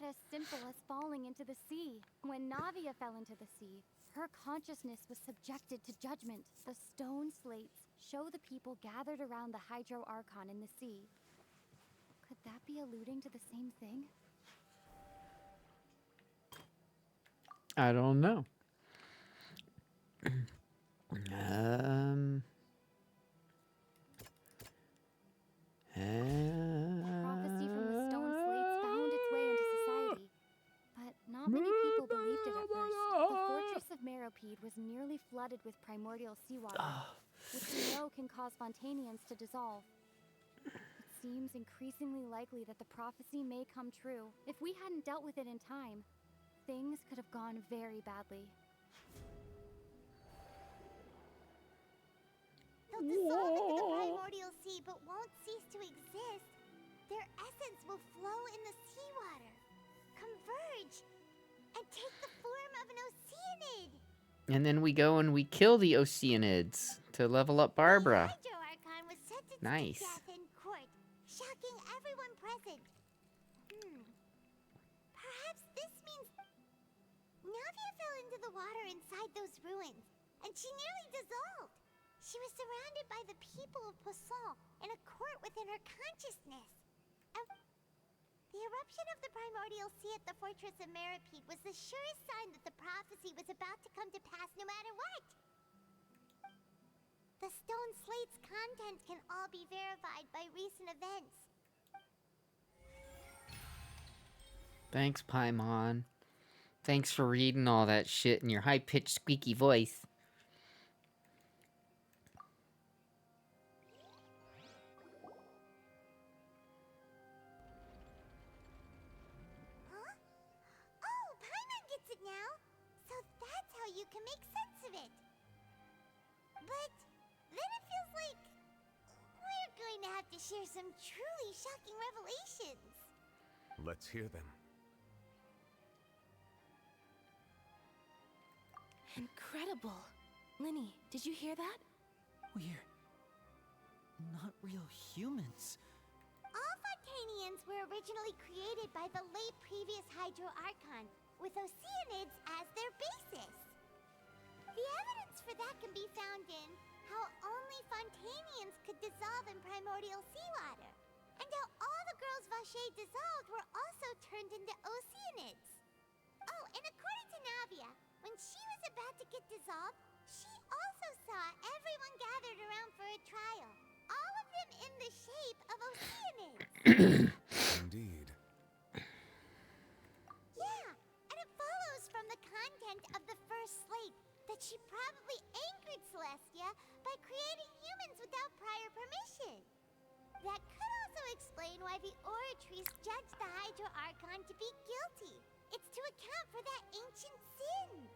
as simple as falling into the sea. When Navia fell into the sea, her consciousness was subjected to judgment. The stone slates show the people gathered around the Hydro Archon in the sea. Could that be alluding to the same thing? I don't know. um. Prophecy from the stone slates found its way into society, but not many people believed it at first. The fortress of Meropide was nearly flooded with primordial seawater, which we know can cause Fontanians to dissolve. It seems increasingly likely that the prophecy may come true. If we hadn't dealt with it in time, things could have gone very badly. They'll dissolve into the primordial sea but won't cease to exist. Their essence will flow in the seawater, converge, and take the form of an Oceanid. And then we go and we kill the Oceanids to level up Barbara. The Hydro Archon was sentenced Nice. to death in court, shocking everyone present. Perhaps this means Navia fell into the water inside those ruins, and she nearly dissolved. She was surrounded by the people of Poisson in a court within her consciousness. The eruption of the primordial sea at the fortress of Meropide was the surest sign that the prophecy was about to come to pass no matter what. The stone slate's contents can all be verified by recent events. Thanks, Paimon. Thanks for reading all that shit in your high-pitched, squeaky voice. You can make sense of it. But then it feels like we're going to have to share some truly shocking revelations. Let's hear them. Incredible. Linny, did you hear that? We're not real humans. All Fontanians were originally created by the late previous Hydro Archon, with Oceanids as their basis. The evidence for that can be found in how only Fontanians could dissolve in primordial seawater, and how all the girls Vacher dissolved were also turned into Oceanids. Oh, and according to Navia, when she was about to get dissolved, she also saw everyone gathered around for a trial, all of them in the shape of Oceanids. Indeed. Yeah, and it follows from the content of the first slate that she probably angered Celestia by creating humans without prior permission. That could also explain why the Oratrice judged the Hydro Archon to be guilty. It's to account for that ancient sin.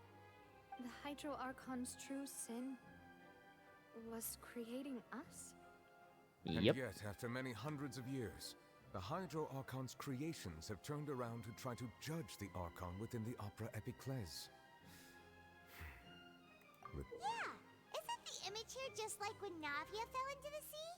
The Hydro Archon's true sin was creating us? And yet, after many hundreds of years, the Hydro Archon's creations have turned around to try to judge the Archon within the Opera Epiclese. Yeah, isn't the image here just like when Navia fell into the sea?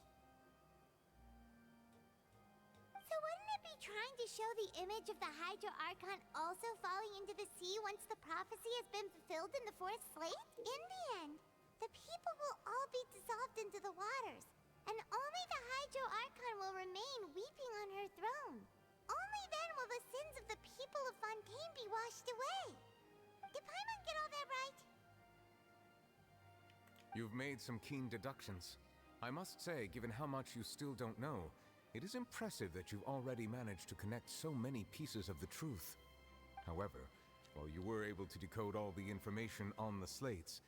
So wouldn't it be trying to show the image of the Hydro Archon also falling into the sea once the prophecy has been fulfilled in the fourth slate? In the end, the people will all be dissolved into the waters, and only the Hydro Archon will remain weeping on her throne. Only then will the sins of the people of Fontaine be washed away. Did Paimon get all that right? You've made some keen deductions. I must say, given how much you still don't know, it is impressive that you've already managed to connect so many pieces of the truth. However, while you were able to decode all the information on the slates,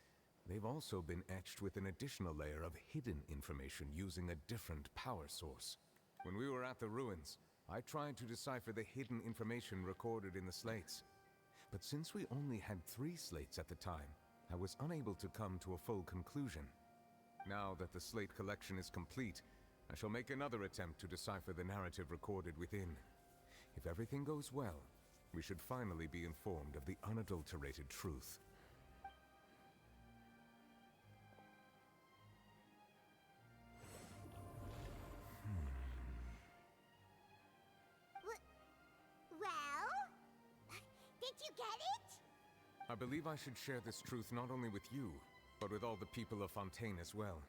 they've also been etched with an additional layer of hidden information using a different power source. When we were at the ruins, I tried to decipher the hidden information recorded in the slates. But since we only had 3 slates at the time, I was unable to come to a full conclusion. Now that the slate collection is complete, I shall make another attempt to decipher the narrative recorded within. If everything goes well, we should finally be informed of the unadulterated truth. Well, I believe I should share this truth not only with you, but with all the people of Fontaine as well.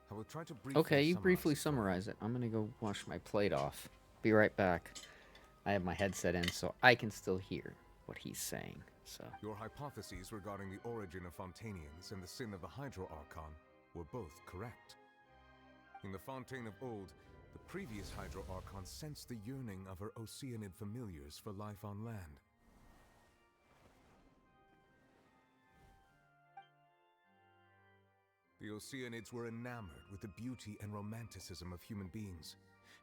I will try to briefly Okay, you briefly summarize. summarize it. I'm gonna go wash my plate off. Be right back. I have my headset in so I can still hear what he's saying. So Your hypotheses regarding the origin of Fontainians and the sin of the Hydro Archon were both correct. In the Fontaine of old, the previous Hydro Archon sensed the yearning of her Oceanid familiars for life on land. The Oceanids were enamored with the beauty and romanticism of human beings,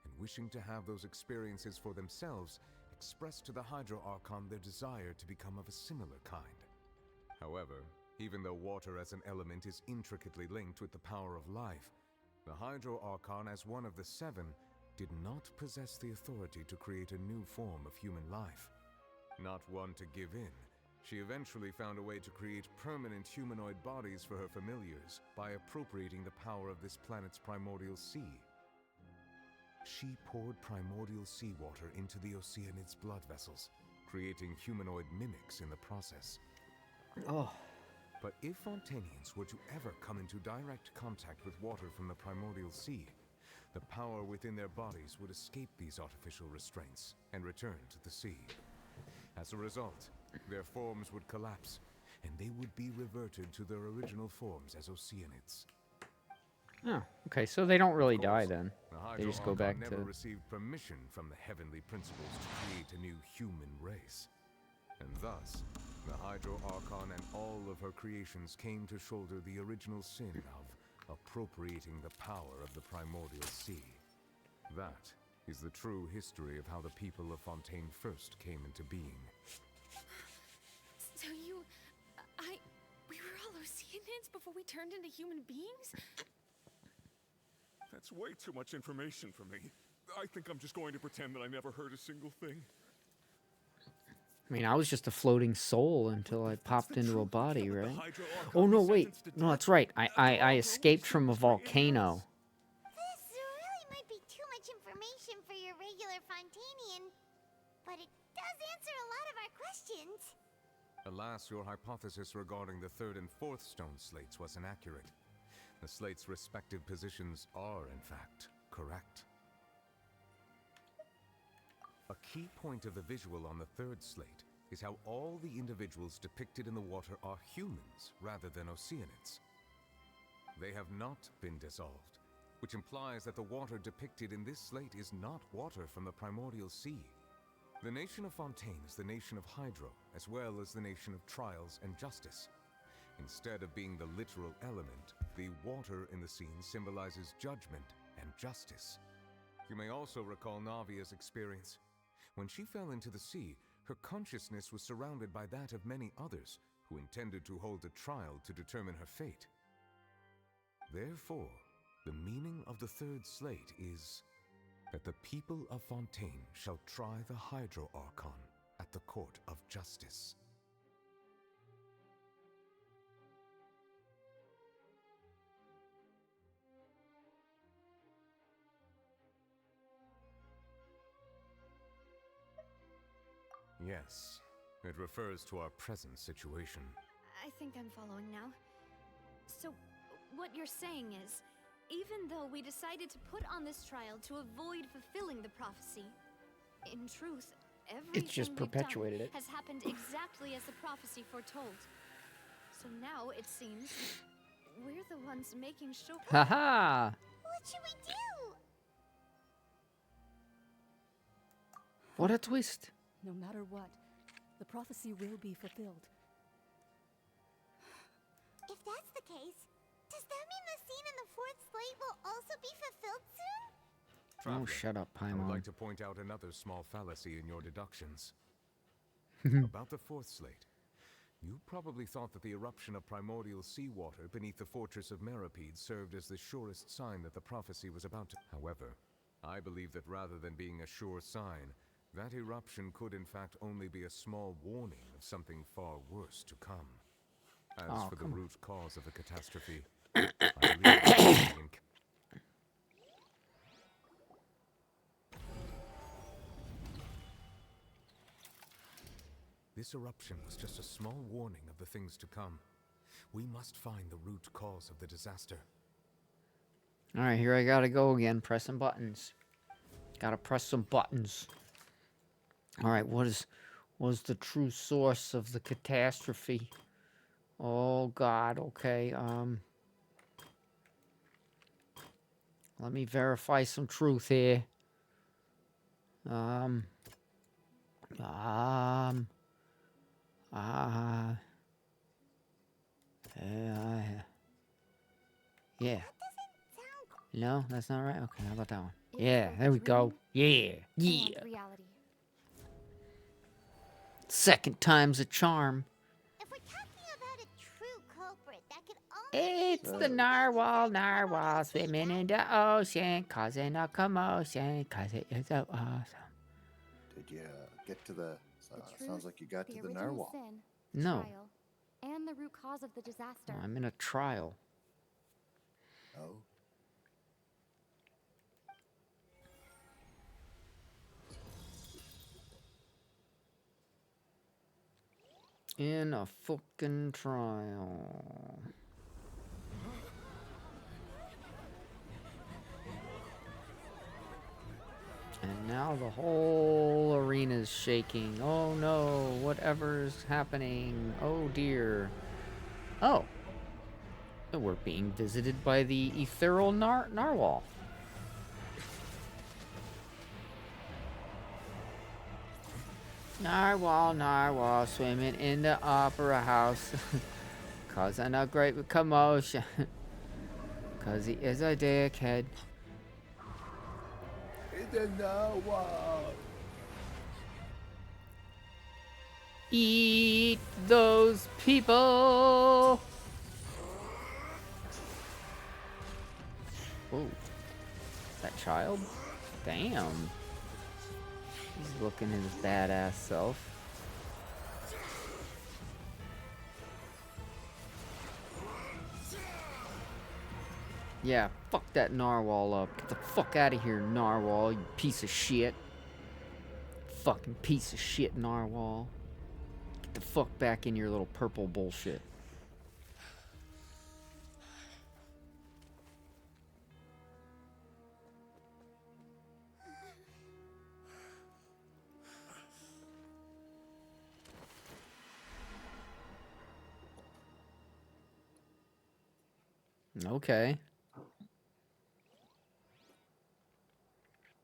and wishing to have those experiences for themselves, expressed to the Hydro Archon their desire to become of a similar kind. However, even though water as an element is intricately linked with the power of life, the Hydro Archon, as one of the seven, did not possess the authority to create a new form of human life. Not one to give in, she eventually found a way to create permanent humanoid bodies for her familiars by appropriating the power of this planet's primordial sea. She poured primordial seawater into the Oceanid's blood vessels, creating humanoid mimics in the process. Oh. But if Fontainians were to ever come into direct contact with water from the primordial sea, the power within their bodies would escape these artificial restraints and return to the sea. As a result, their forms would collapse, and they would be reverted to their original forms as Oceanids. Oh, okay, so they don't really die then. The They Hydro just go Archon back never to... received permission from the heavenly principles to create a new human race. And thus, the Hydro Archon and all of her creations came to shoulder the original sin of appropriating the power of the primordial sea. That is the true history of how the people of Fontaine first came into being. So we were all Oceanids before we turned into human beings? That's way too much information for me. I think I'm just going to pretend that I never heard a single thing. I mean, I was just a floating soul until I popped into a body, right? Oh, no, wait. No, that's right. I escaped from a volcano. This really might be too much information for your regular Fontainian, but it does answer a lot of our questions. Alas, your hypothesis regarding the third and fourth stone slates was inaccurate. The slates' respective positions are, in fact, correct. A key point of the visual on the third slate is how all the individuals depicted in the water are humans rather than Oceanids. They have not been dissolved, which implies that the water depicted in this slate is not water from the primordial sea. The nation of Fontaine is the nation of Hydro, as well as the nation of Trials and Justice. Instead of being the literal element, the water in the scene symbolizes judgment and justice. You may also recall Navia's experience. When she fell into the sea, her consciousness was surrounded by that of many others who intended to hold a trial to determine her fate. Therefore, the meaning of the third slate is that the people of Fontaine shall try the Hydro Archon at the court of justice. Yes, it refers to our present situation. I think I'm following now. So, what you're saying is, even though we decided to put on this trial to avoid fulfilling the prophecy, in truth, everything just we've perpetuated done it. has happened exactly as the prophecy foretold. So now, it seems, we're the ones making sure... Haha! What should we do? What a twist. No matter what, the prophecy will be fulfilled. If that's the case, does that mean the scene in the fourth slate will also be fulfilled soon? Oh, Traveler, shut up, I would Paimon. like to point out another small fallacy in your deductions. About the fourth slate. You probably thought that the eruption of primordial seawater beneath the fortress of Meripede served as the surest sign that the prophecy was about to... However, I believe that rather than being a sure sign, that eruption could in fact only be a small warning of something far worse to come. As for the root cause of the catastrophe, I believe it's This This eruption was just a small warning of the things to come. We must find the root cause of the disaster. Alright, here I gotta go again, pressing buttons. Gotta press some buttons. Alright, what is the true source of the catastrophe? Oh God, okay, let me verify some truth here. Yeah. No, that's not right? Okay, how about that one? Yeah, there we go. Yeah, yeah. Reality. Second time's a charm. If we're talking about a true culprit, that could only It's the narwhal swimming in the ocean, causing a commotion, cause it is so awesome. Did you get to the... truth, sounds like you got to the original narwhal. sin, No. trial, and the root cause of the disaster. I'm in a trial. Oh. In a fucking trial. And now the whole arena's shaking. Oh no, whatever's happening. Oh dear. Oh. We're being visited by the ethereal narwhal. Narwhal, swimming in the opera house. Causing a great commotion. Cause he is a dickhead. It's a narwhal. Eat those people. Oh, that child? Damn. He's looking his badass self. Yeah, fuck that narwhal up. Get the fuck out of here, narwhal, you piece of shit. Fucking piece of shit, narwhal. Get the fuck back in your little purple bullshit. Okay.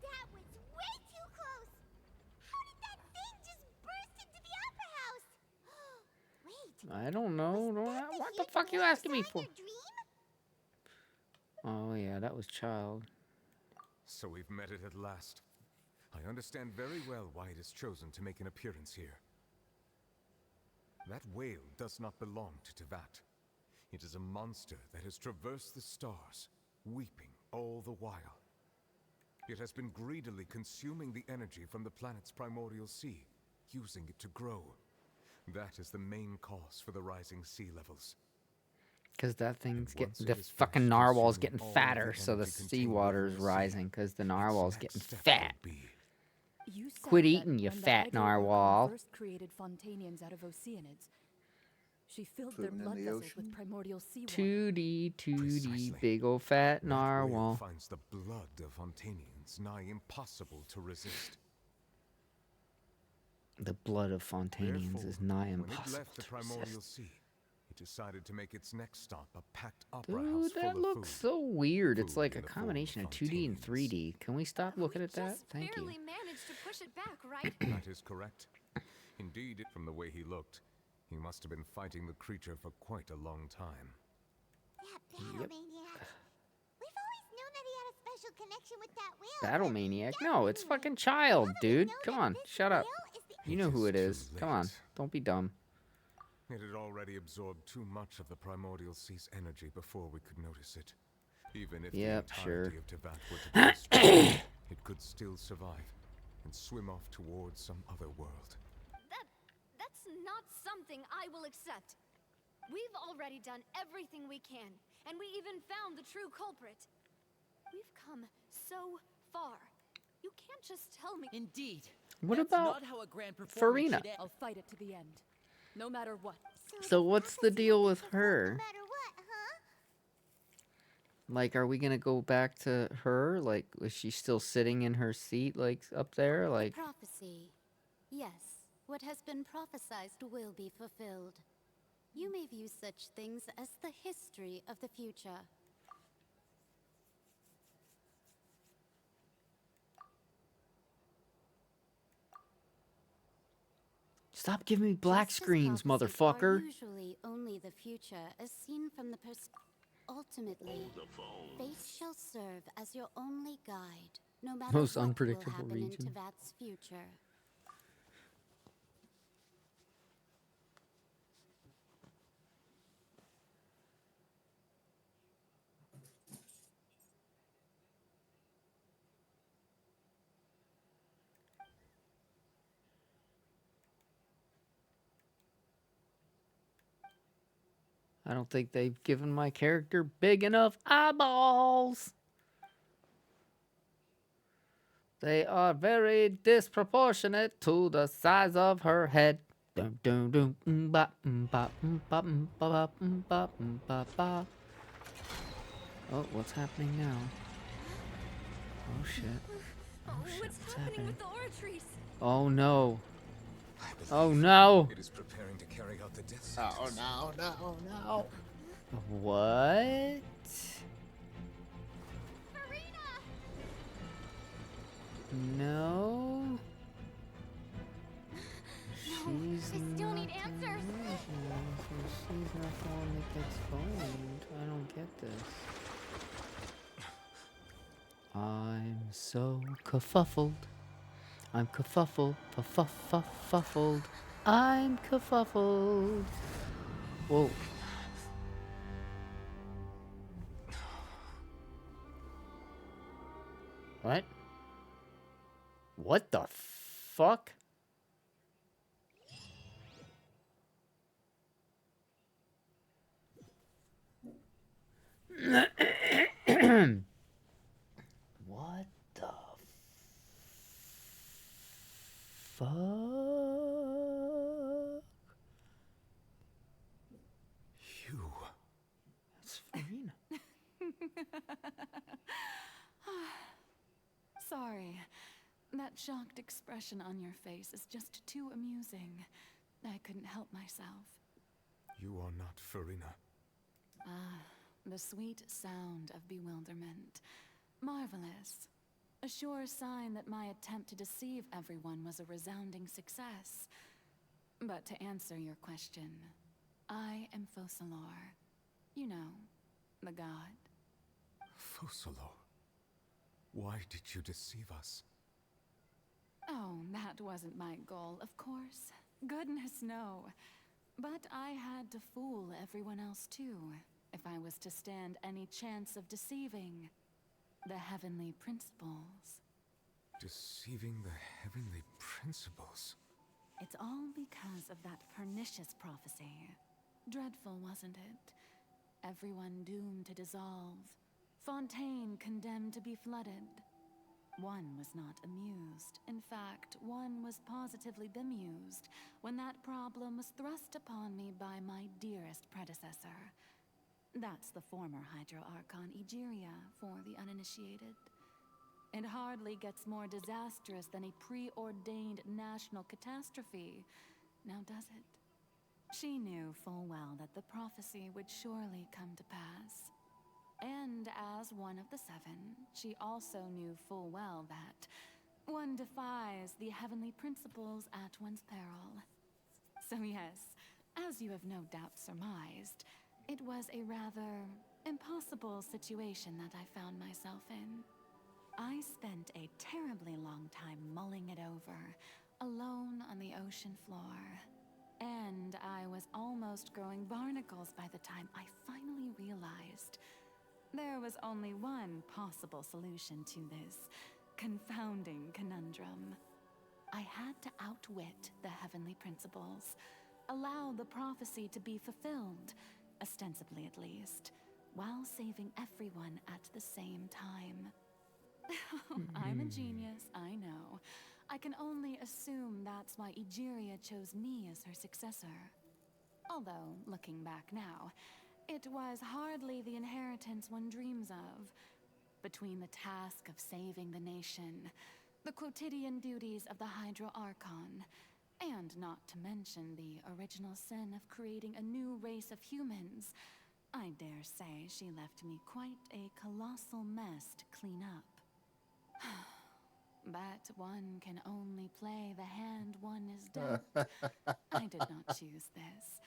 That was way too close! How did that thing just burst into the opera house? Wait. I don't know. What the fuck are you asking me for? Oh yeah, that was child. So we've met it at last. I understand very well why it is chosen to make an appearance here. That whale does not belong to Teyvat. It is a monster that has traversed the stars, weeping all the while. It has been greedily consuming the energy from the planet's primordial sea, using it to grow. That is the main cause for the rising sea levels. Because that thing's getting, the fucking narwhal's getting fatter, so the seawater's rising, because the narwhal's getting fat. You said Quit that eating, you when the fat Hydro narwhal. Archon first created Fontanians out of Oceanids. She filled their Swimming in blood the vessels ocean? with primordial seawater. 2D, big ol' fat That whale narwhal. finds the blood of Fontanians nigh impossible to resist. The blood of Fontanians is nigh When it impossible left the to primordial resist. sea, it decided to make its next stop a packed opera house Dude, full that of looks food. so weird. It's Food like in a the form combination of 2D and 3D. Can we stop looking at that? Thank you. Barely managed to push it back, right? That is correct. Indeed, from the way he looked, he must have been fighting the creature for quite a long time. That Battlemaniac. We've always known that he had a special connection with that whale. Battle Maniac? No, it's fucking child, dude. Come on, shut up. You know who it is. Come on, don't be dumb. It had already absorbed too much of the primordial sea's energy before we could notice it. Even if Yep, the sure. entirety of Teyvat were to be destroyed, it could still survive and swim off towards some other world. That's not something I will accept. We've already done everything we can, and we even found the true culprit. We've come so far. You can't just tell me. Indeed. What That's about not how a grand performance Farina? should end. I'll fight it to the end. No matter what. So what's the deal with her? No matter what, huh? Like, are we gonna go back to her? Like, is she still sitting in her seat, like, up there? Like, Prophecy. Yes, what has been prophesied will be fulfilled. You may view such things as the history of the future. stop giving me black Just as screens, prophecies motherfucker. are usually only the future as seen from the ultimately, fate shall serve as your only guide, no matter Most what unpredictable will happen in region. Teyvat's future. I don't think they've given my character big enough eyeballs. They are very disproportionate to the size of her head. Dum dum dum ba ba ba ba ba ba ba. Oh, what's happening now? Oh shit. Oh shit, What's happening with the oratories? Oh no. Oh no. It is preparing to carry out the death Oh sentence. no, no, no. What? No. She's I still need not answers. so she's not the one that gets boned. I don't get this. I'm so kerfuffled. I'm kerfuffled, fuffled. I'm kerfuffled. Whoa. What? What the fuck? What the fuck? You. That's Farina. Sorry. That shocked expression on your face is just too amusing. I couldn't help myself. You are not Farina. Ah, the sweet sound of bewilderment. Marvelous. A sure sign that my attempt to deceive everyone was a resounding success. But to answer your question, I am Focalors. You know, the god. Focalors. Why did you deceive us? Oh, that wasn't my goal, of course. Goodness, no. But I had to fool everyone else too, if I was to stand any chance of deceiving the heavenly principles. Deceiving the heavenly principles? It's all because of that pernicious prophecy. Dreadful, wasn't it? Everyone doomed to dissolve. Fontaine condemned to be flooded. One was not amused. In fact, one was positively bemused when that problem was thrust upon me by my dearest predecessor. That's the former Hydro Archon Egeria for the uninitiated. It hardly gets more disastrous than a preordained national catastrophe, now does it? She knew full well that the prophecy would surely come to pass. And as one of the seven, she also knew full well that one defies the heavenly principles at one's peril. So yes, as you have no doubt surmised, it was a rather impossible situation that I found myself in. I spent a terribly long time mulling it over, alone on the ocean floor. And I was almost growing barnacles by the time I finally realized there was only one possible solution to this confounding conundrum. I had to outwit the heavenly principles, allow the prophecy to be fulfilled, ostensibly at least, while saving everyone at the same time. I'm a genius, I know. I can only assume that's why Egeria chose me as her successor. Although, looking back now, it was hardly the inheritance one dreams of. Between the task of saving the nation, the quotidian duties of the Hydro Archon, and not to mention the original sin of creating a new race of humans, I dare say she left me quite a colossal mess to clean up. But one can only play the hand one is dealt. I did not choose this,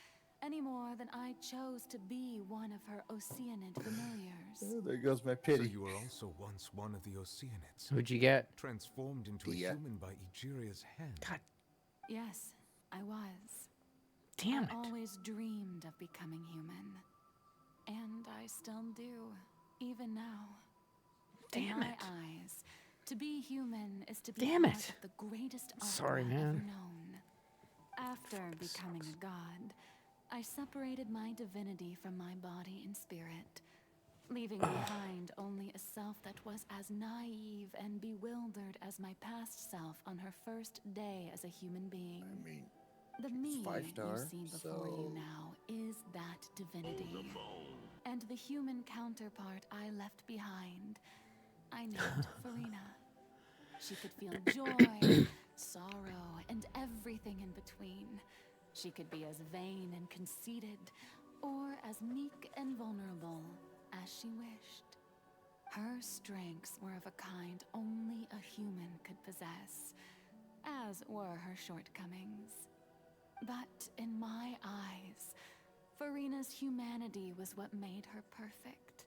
any more than I chose to be one of her Oceanid familiars. Oh, there goes my pity. So you were also once one of the Oceanids. Who'd you get? Transformed into a human by Egeria's hand. God. Yes, I was. Damn it. I always dreamed of becoming human. And I still do, even now. Damn In my it. eyes, to be human is to be Damn part it. of the greatest Sorry, opera man. ever known. After becoming a god, I separated my divinity from my body and spirit, leaving behind only a self that was as naive and bewildered as my past self on her first day as a human being. I mean, the it's me 5-star, you see before you so- now is that divinity. And the human counterpart I left behind, I named Farina. She could feel joy, sorrow, and everything in between. She could be as vain and conceited, or as meek and vulnerable as she wished. Her strengths were of a kind only a human could possess, as were her shortcomings. But in my eyes, Farina's humanity was what made her perfect.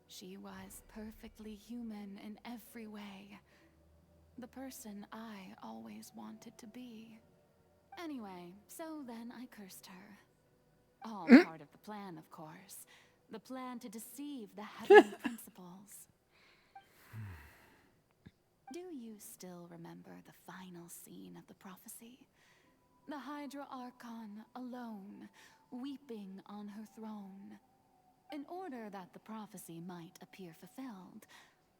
She was perfectly human in every way. The person I always wanted to be. Anyway, so then I cursed her. All part of the plan, of course. The plan to deceive the heavenly principles. Do you still remember the final scene of the prophecy? The Hydra Archon alone, weeping on her throne. In order that the prophecy might appear fulfilled,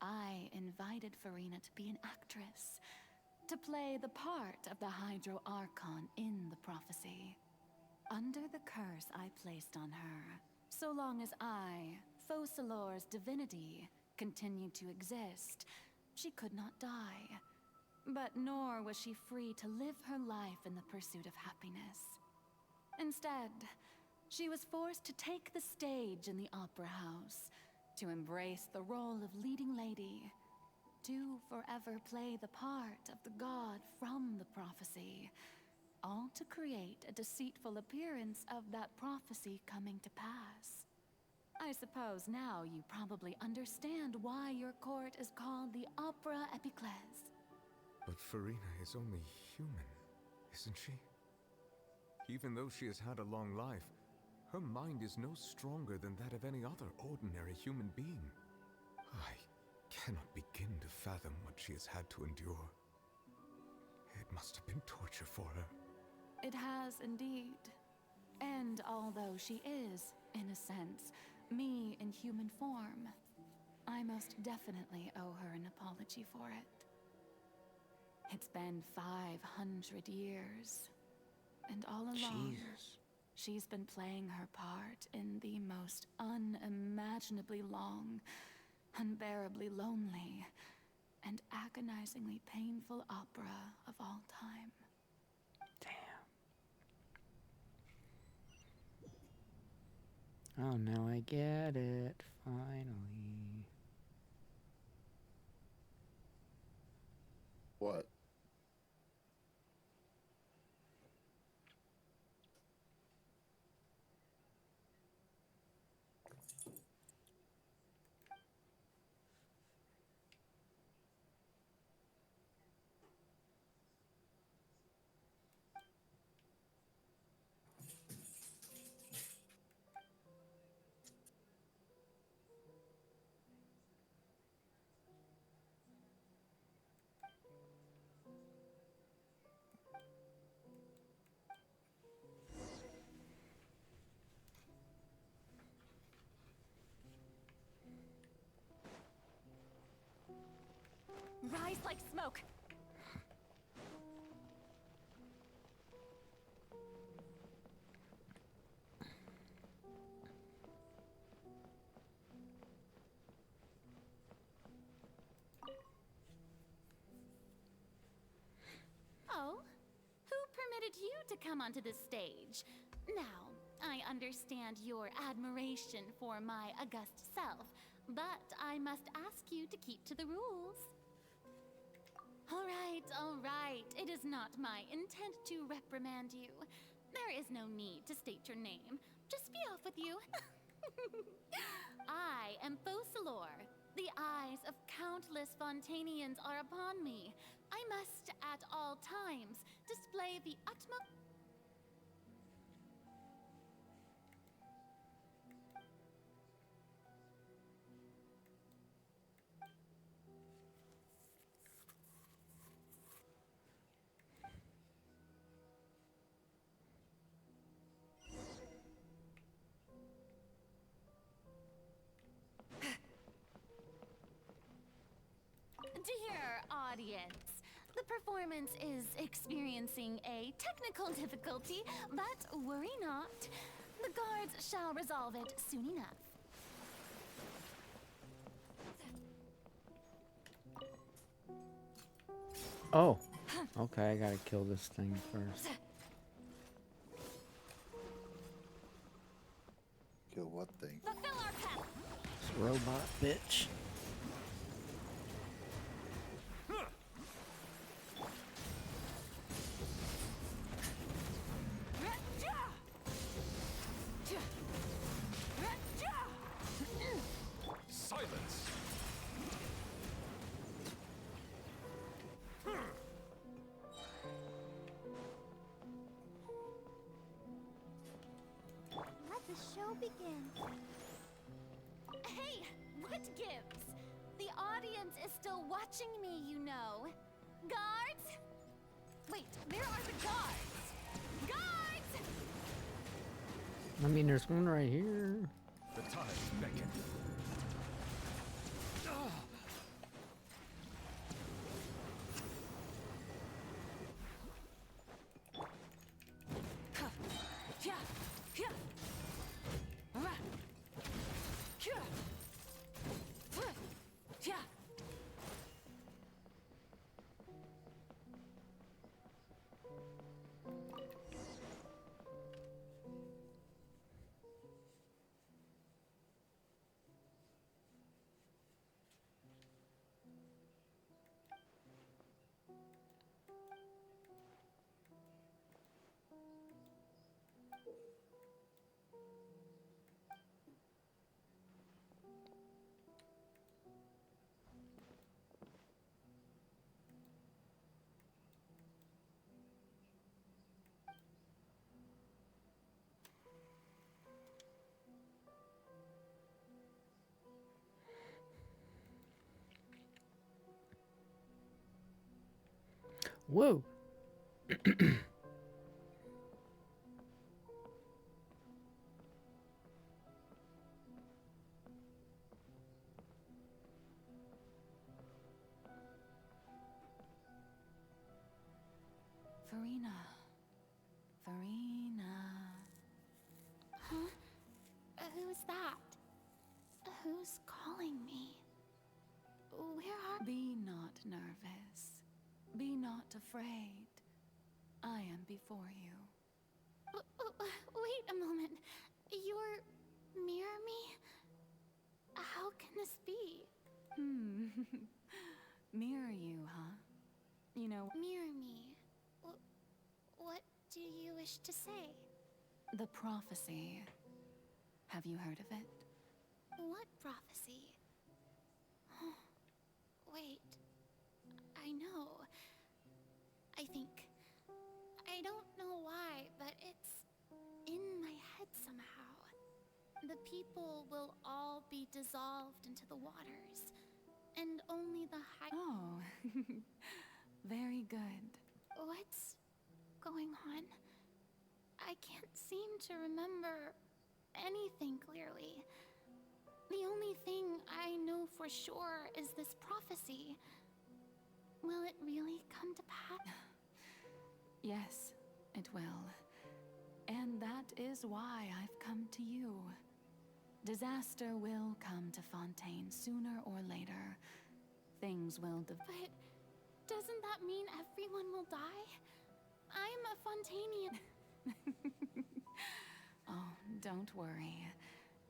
I invited Farina to be an actress, to play the part of the Hydro Archon in the prophecy. Under the curse I placed on her, so long as I, Focalor's divinity, continued to exist, she could not die. But nor was she free to live her life in the pursuit of happiness. Instead, she was forced to take the stage in the opera house, to embrace the role of leading lady, to forever play the part of the god from the prophecy, all to create a deceitful appearance of that prophecy coming to pass. I suppose now you probably understand why your court is called the Opera Epiclese. But Farina is only human, isn't she? Even though she has had a long life, her mind is no stronger than that of any other ordinary human being. I cannot begin to fathom what she has had to endure. It must have been torture for her. It has indeed. And although she is, in a sense, me in human form, I most definitely owe her an apology for it. It's been 500 years, and all along, she's been playing her part in the most unimaginably long, unbearably lonely, and agonizingly painful opera of all time. Oh, now I get it, finally. What? just like smoke. Oh, who permitted you to come onto this stage? Now, I understand your admiration for my august self, but I must ask you to keep to the rules. All right. It is not my intent to reprimand you. There is no need to state your name. Just be off with you. I am Focalor. The eyes of countless Fontanians are upon me. I must, at all times, display the utmost... Dear audience, the performance is experiencing a technical difficulty, but worry not. The guards shall resolve it soon enough. Oh. Okay, I gotta kill this thing first. Kill what thing? Fulfill our path. This robot bitch. Silence! Let the show begin. Hey, what gives? The audience is still watching me, you know. Guards? Wait, where are the guards? Guards! I mean, there's one right here. The tides beckon. Whoa. Furina. Huh? Who's that? Who's calling me? Where are... Be not nervous. Be not afraid. I am before you. Wait a moment. You're... near me? How can this be? Mirror you, huh? You know... Mirror me? What do you wish to say? The prophecy. Have you heard of it? What prophecy? Oh, wait. I know. I think... I don't know why, but it's in my head somehow. The people will all be dissolved into the waters, and only the high... Oh, very good. What's going on? I can't seem to remember anything clearly. The only thing I know for sure is this prophecy. Will it really come to pass? Yes, it will. And that is why I've come to you. Disaster will come to Fontaine sooner or later. Things will But doesn't that mean everyone will die? I'm a Fontainian. Oh, don't worry.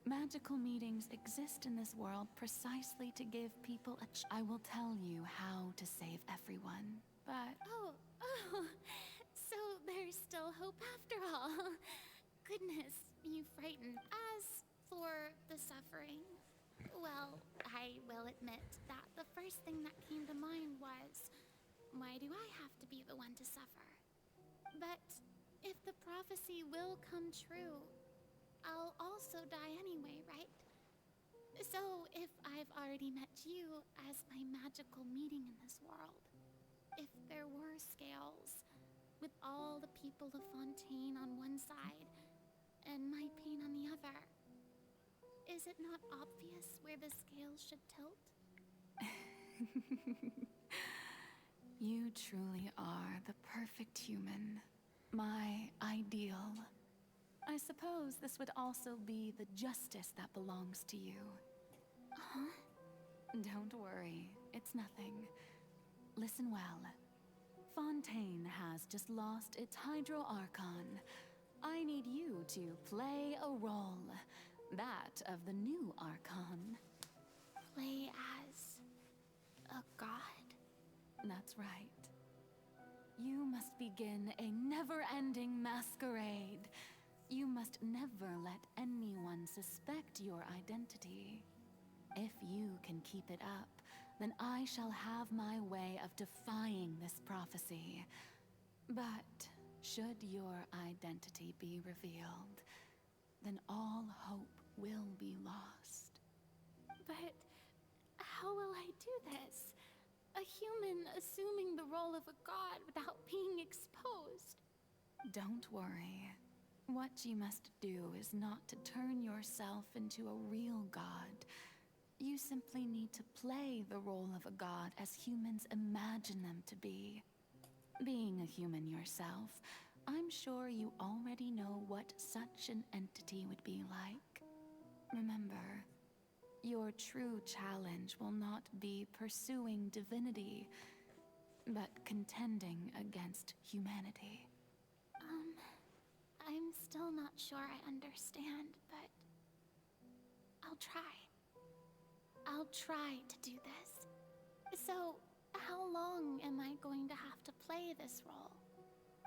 Magical meetings exist in this world precisely to give people I will tell you how to save everyone, but... Oh, so there's still hope after all. Goodness, you frightened. As for the suffering, well, I will admit that the first thing that came to mind was, why do I have to be the one to suffer? But if the prophecy will come true, I'll also die anyway, right? So if I've already met you as my magical meeting in this world, if there were scales, with all the people of Fontaine on one side, and my pain on the other, is it not obvious where the scales should tilt? You truly are the perfect human. My ideal. I suppose this would also be the justice that belongs to you. Huh? Don't worry, it's nothing. Listen well. Fontaine has just lost its Hydro Archon. I need you to play a role. That of the new Archon. Play as a god? That's right. You must begin a never-ending masquerade. You must never let anyone suspect your identity. If you can keep it up, then I shall have my way of defying this prophecy. But should your identity be revealed, then all hope will be lost. But how will I do this? A human assuming the role of a god without being exposed. Don't worry. What you must do is not to turn yourself into a real god. You simply need to play the role of a god as humans imagine them to be. Being a human yourself, I'm sure you already know what such an entity would be like. Remember, your true challenge will not be pursuing divinity, but contending against humanity. I'm still not sure I understand, but I'll try. I'll try to do this. So, how long am I going to have to play this role?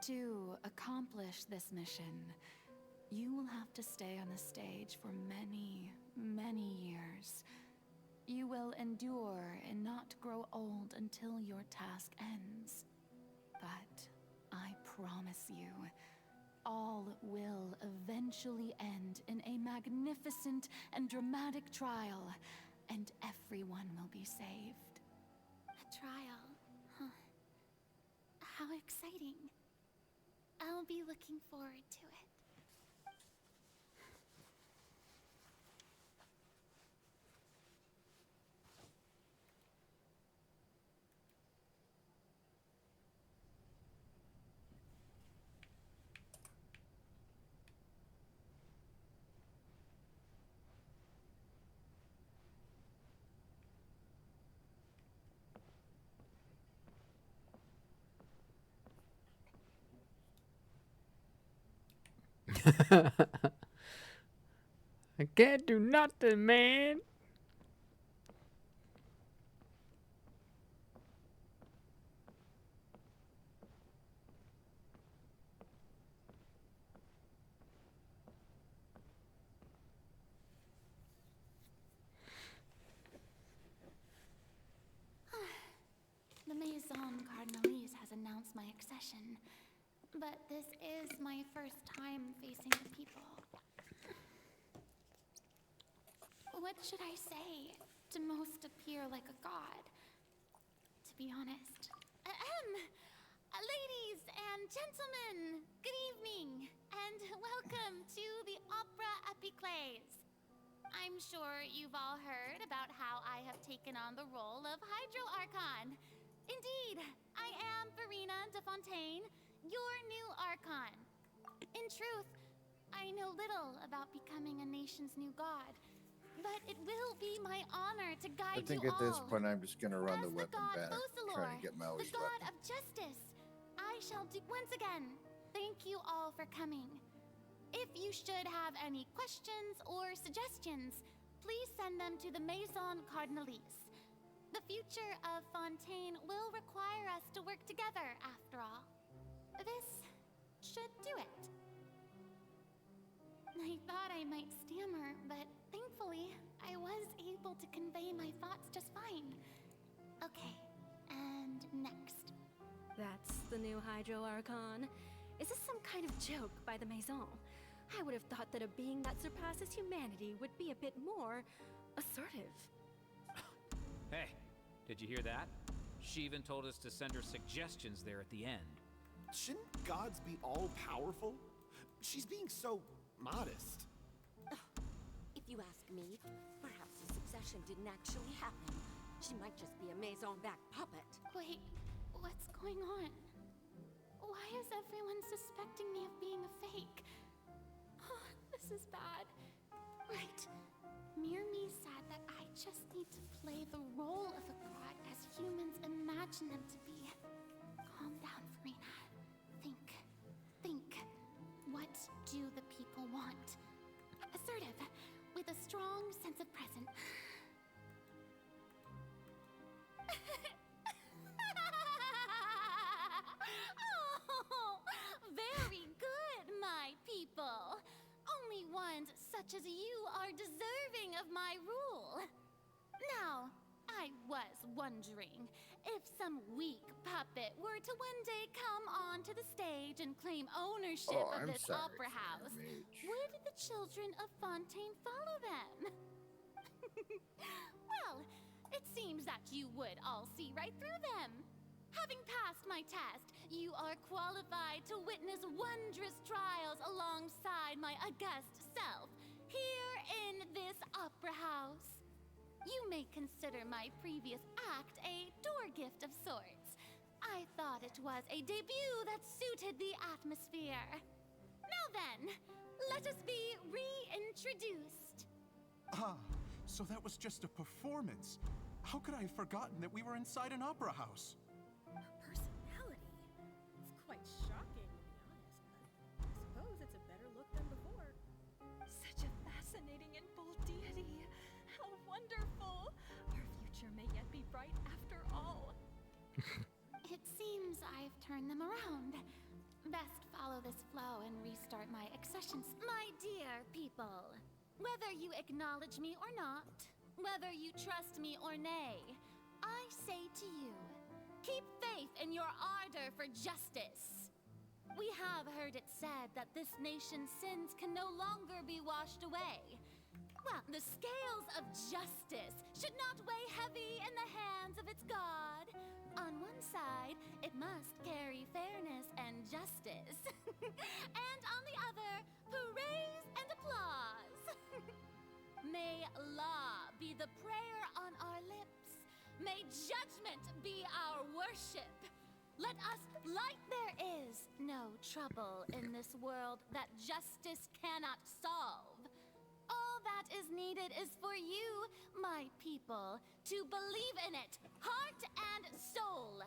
To accomplish this mission, you will have to stay on the stage for many, many years. You will endure and not grow old until your task ends. But I promise you, all will eventually end in a magnificent and dramatic trial, and everyone will be saved. A trial, huh? How exciting. I'll be looking forward to it. I can't do nothing, man. The Maison Cardinalise has announced my accession, but this is my first time facing the people. What should I say to most appear like a god? To be honest. Ladies and gentlemen, good evening, and welcome to the Opera Epiclese. I'm sure you've all heard about how I have taken on the role of Hydro Archon. Indeed, I am Farina de Fontaine, your new Archon. In truth, I know little about becoming a nation's new god, but it will be my honor to I guide think you at this all. point I'm just gonna run the As weapon god back, Focalor, trying to get the Maui's god weapon. of justice, I shall do once again. Thank you all for coming. If you should have any questions or suggestions, please send them to the Maison Cardinalise. The future of Fontaine will require us to work together, after all. This should do it. I thought I might stammer, but thankfully, I was able to convey my thoughts just fine. Okay, and next. That's the new Hydro Archon. Is this some kind of joke by the Maison? I would have thought that a being that surpasses humanity would be a bit more assertive. Hey, did you hear that? She even told us to send her suggestions there at the end. Shouldn't gods be all-powerful? She's being so modest. If you ask me, perhaps the succession didn't actually happen. She might just be a Maison-backed puppet. Wait, what's going on? Why is everyone suspecting me of being a fake? Oh, this is bad. Right. Mirmi said that I just need to play the role of a god as humans imagine them to be. Calm down, Farina. Think. What do the people want? Assertive, with a strong sense of presence. Oh, very good, my people. Only ones such as you are deserving of my rule. Now, I was wondering if some weak puppet were to one day come onto the stage and claim ownership of I'm this sorry, opera house, Mage. would the children of Fontaine follow them? Well, it seems that you would all see right through them. Having passed my test, you are qualified to witness wondrous trials alongside my august self, here in this opera house. You may consider my previous act a door gift of sorts. I thought it was a debut that suited the atmosphere. Now then, let us be reintroduced. Ah, so that was just a performance. How could I have forgotten that we were inside an opera house? Personality? It's quite shocking, to be honest, but I suppose it's a better look than before. Such a fascinating and bold deity. How wonderful! Our future may yet be bright after all. It seems I've turned them around. Best follow this flow and restart my accessions. My dear people, whether you acknowledge me or not, whether you trust me or nay, I say to you, keep faith in your ardor for justice. We have heard it said that this nation's sins can no longer be washed away. Well, the scales of justice should not weigh heavy in the hands of its God. On one side, it must carry fairness and justice. And on the other, praise and applause. May law be the prayer on our lips. May judgment be our worship. Let us light there is no trouble in this world that justice cannot solve. All that is needed is for you, my people, to believe in it, heart and soul.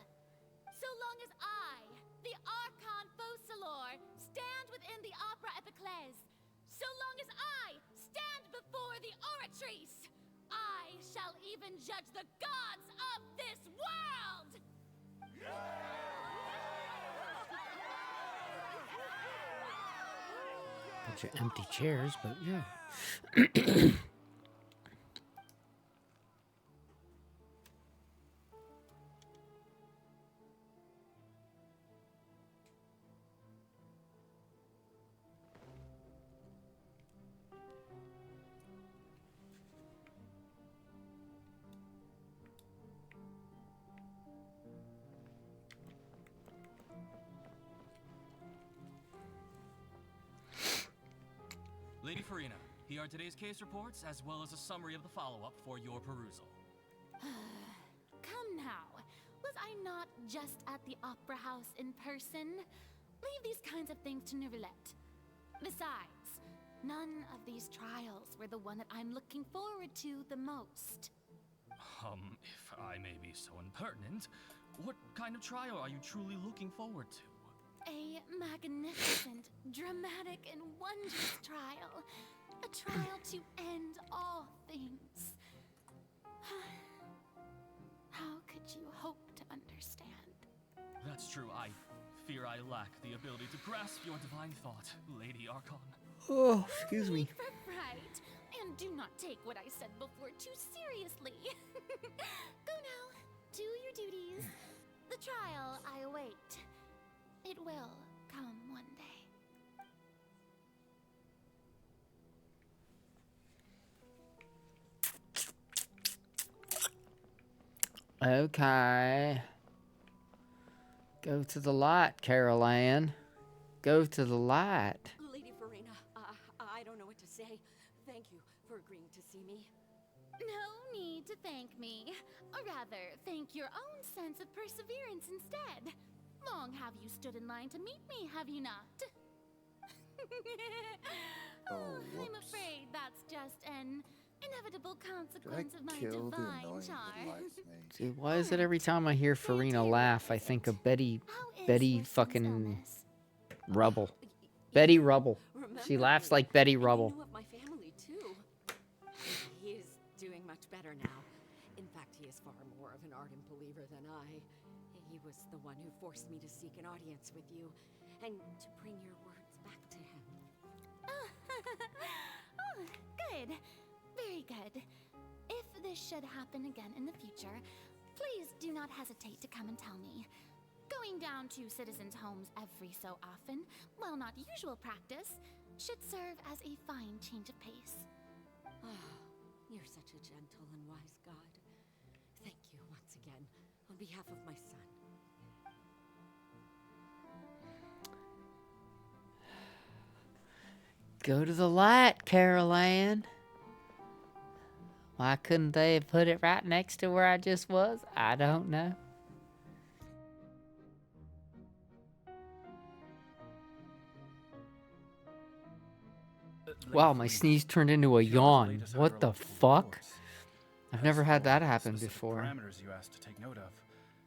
So long as I, the Archon Focalor, stand within the Opera Epiclese, so long as I stand before the Oratrice, I shall even judge the gods of this world! Bunch of empty chairs, but yeah. Lady Farina, here are today's case reports, as well as a summary of the follow-up for your perusal. Come now. Was I not just at the Opera House in person. Leave these kinds of things to Neuvillette. Besides, none of these trials were the one that I'm looking forward to the most. If I may be so impertinent, what kind of trial are you truly looking forward to? A magnificent, dramatic, and wondrous trial. A trial to end all things. How could you hope to understand? That's true. I fear I lack the ability to grasp your divine thought, Lady Archon. Oh, excuse me. Right. And do not take what I said before too seriously. Go now. Do your duties. The trial I await. It will come one day. Okay. Go to the light, Carol Ann. Go to the light. Lady Farina, I don't know what to say. Thank you for agreeing to see me. No need to thank me. Or rather, thank your own sense of perseverance instead. Long have you stood in line to meet me, have you not? I'm afraid that's just an inevitable consequence of my divine charm. Dude, why is it every time I hear Farina laugh, I think of Betty fucking Rubble. Betty Rubble. She laughs like Betty Rubble. You knew of my family too. He is doing much better now. In fact, he is far more of an ardent believer than I. He was the one who forced me to seek an audience with you and to bring your words back to him. Oh, good. Very good. If this should happen again in the future, please do not hesitate to come and tell me. Going down to citizens' homes every so often, while not usual practice, should serve as a fine change of pace. Oh, you're such a gentle and wise god. Thank you once again, on behalf of my son. Go to the light, Carol Ann. Why couldn't they have put it right next to where I just was? I don't know. Wow, my sneeze turned into a yawn. What the fuck? I've never had that happen before. Parameters you asked to take note of.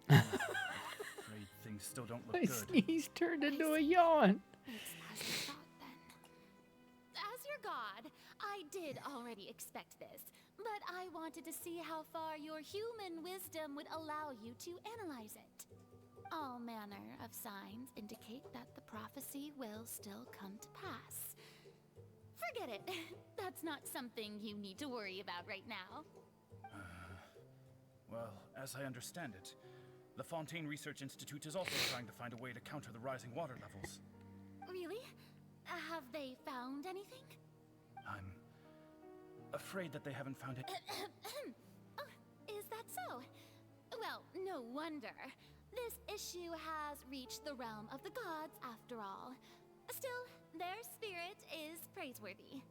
I'm afraid things still don't look My good. sneeze turned into a yawn. As your god, I did already expect this, but I wanted to see how far your human wisdom would allow you to analyze it. All manner of signs indicate that the prophecy will still come to pass. Forget it. That's not something you need to worry about right now. Well, as I understand it, the Fontaine Research Institute is also trying to find a way to counter the rising water levels. Really? Have they found anything? I'm afraid that they haven't found it. Oh, is that so? Well, no wonder. This issue has reached the realm of the gods after all. Still, their spirit is praiseworthy.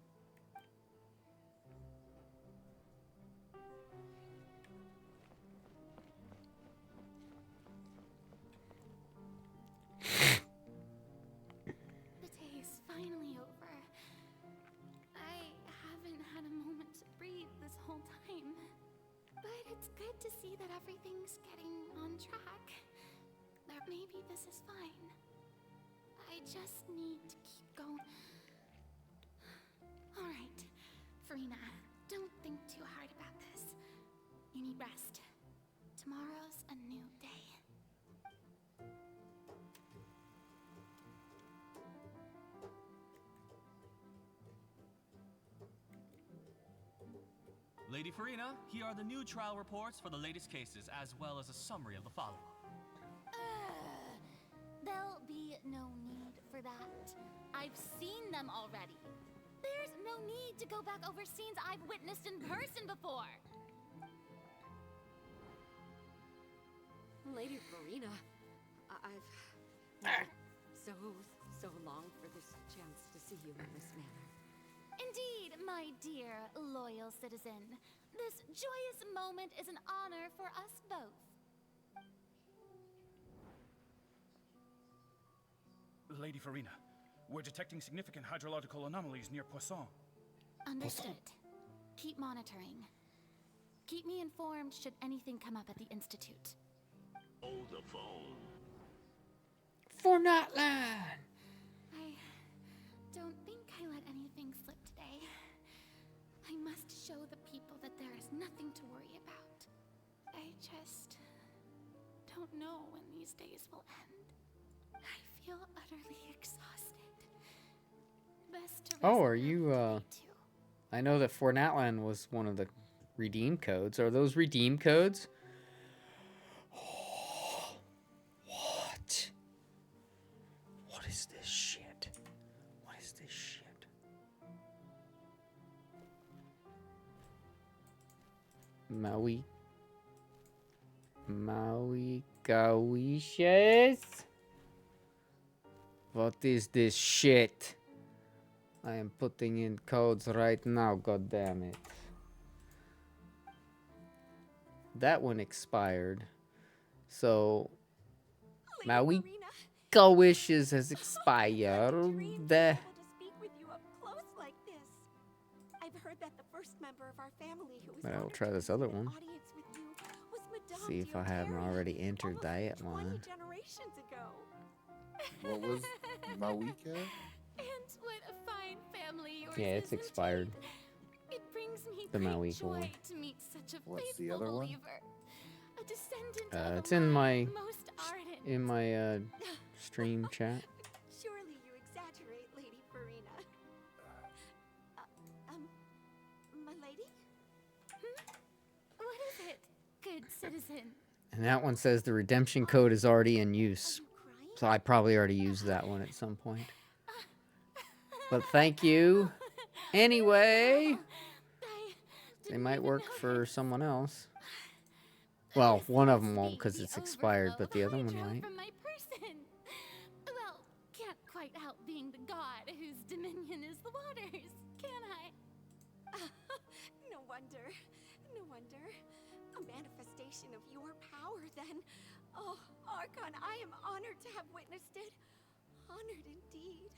The day is finally over. I haven't had a moment to breathe this whole time. But it's good to see that everything's getting on track. That maybe this is fine. I just need to keep going. Alright, Farina, don't think too hard about this. You need rest. Tomorrow's a new day. Lady Farina, here are the new trial reports for the latest cases, as well as a summary of the follow-up. There'll be no need for that. I've seen them already. There's no need to go back over scenes I've witnessed in person before. Lady Farina, I've waited so long for this chance to see you in this manner. Indeed, my dear, loyal citizen. This joyous moment is an honor for us both. Lady Farina. We're detecting significant hydrological anomalies near Poisson. Understood. Keep monitoring. Keep me informed should anything come up at the Institute. Hold the phone. Fortnightline! I don't think I let anything slip today. I must show the people that there is nothing to worry about. I just don't know when these days will end. I feel utterly exhausted. Best to Oh, rest are you, I know that Fortnightline was one of the redeem codes. Are those redeem codes? What? What is this shit? What is this shit? Maui Gawishes? What is this shit? I am putting in codes right now, god damn it. That one expired. So Maui Wishes has expired. The I've heard that the first member of our family who was but I will honored try to this sit other in one. audience with you was Madame See if I haven't already entered that 20 one. generations ago. What was Mawika? And what a fine family yours Yeah, is it's expired. indeed. It brings me The great Mawika joy one. to meet such a What's the faithful other one? believer. A descendant of It's the in line my most ardent. stream chat. Surely you exaggerate, Lady Farina. My lady? What is it, good citizen? And that one says the redemption code is already in use. So I probably already used that one at some point. But thank you. Anyway, they might work for someone else. Well, one of them won't because it's expired, but the other one might. From my person. Well, can't quite help being the god whose dominion is the waters, can I? No wonder. No wonder. A manifestation of your power, then. Oh, Archon, I am honored to have witnessed it. Honored indeed.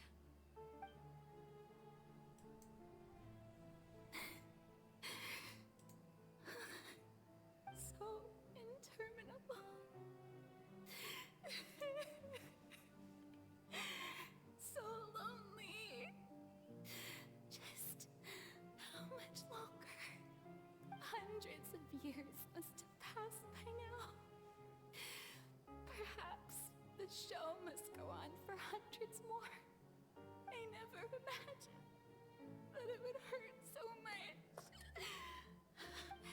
So interminable. So lonely. Just how much longer? Hundreds of years must have passed by now. Perhaps the show must go on for hundreds more. I never imagined that it would hurt so much.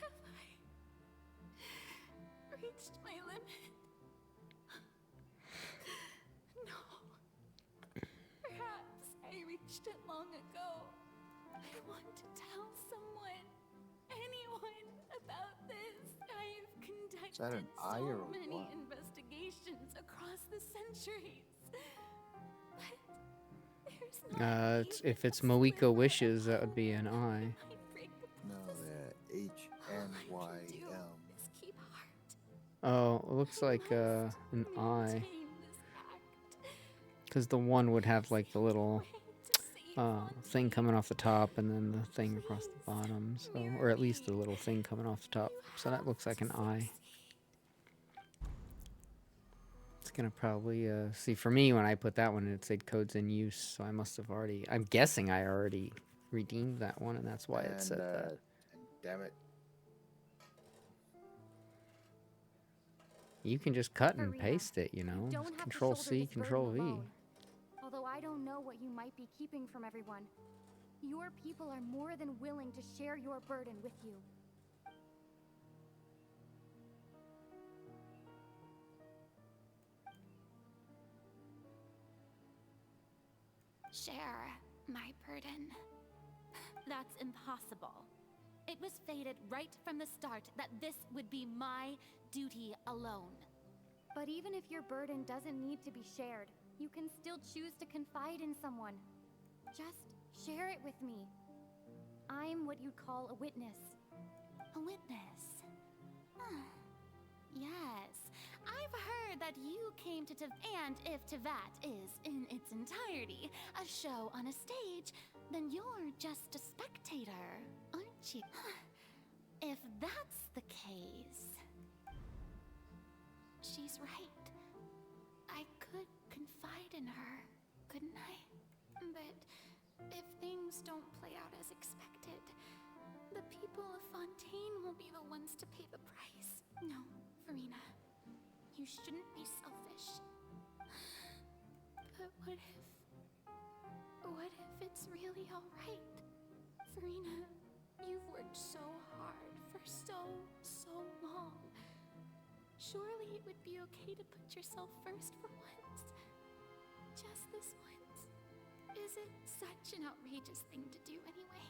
Have I reached my limit? No. Perhaps I reached it long ago. I want to tell someone, anyone, about this. I've conducted that an eye so or many what? investigations across the centuries. But there's If it's Mawika Wishes, that would be an I. No, the HNYM. Oh, it looks like an I. Because the one would have like the little thing coming off the top and then the thing across the bottom. So, or at least the little thing coming off the top. So that looks like an I. It's gonna probably see for me when I put that one it said codes in use, so I must have already, I'm guessing I already redeemed that one and that's why it said that. Damn it. You can just cut and Farina, paste it, you know. don't have to Control shoulder C, this burden Control V. alone. Although I don't know what you might be keeping from everyone, your people are more than willing to share your burden with you. Share my burden. That's impossible. It was fated right from the start that this would be my duty alone. But even if your burden doesn't need to be shared, you can still choose to confide in someone. Just share it with me. I'm what you'd call a witness. A witness? Yes, I've heard that you came to and if Tevat is, in its entirety, a show on a stage, then you're just a spectator, aren't you? If that's the case... She's right. I could confide in her, couldn't I? But if things don't play out as expected, the people of Fontaine will be the ones to pay the price. No, Farina. You shouldn't be selfish. But what if it's really alright? Farina, you've worked so hard for so long. Surely it would be okay to put yourself first for once. Just this once. Is it such an outrageous thing to do anyway?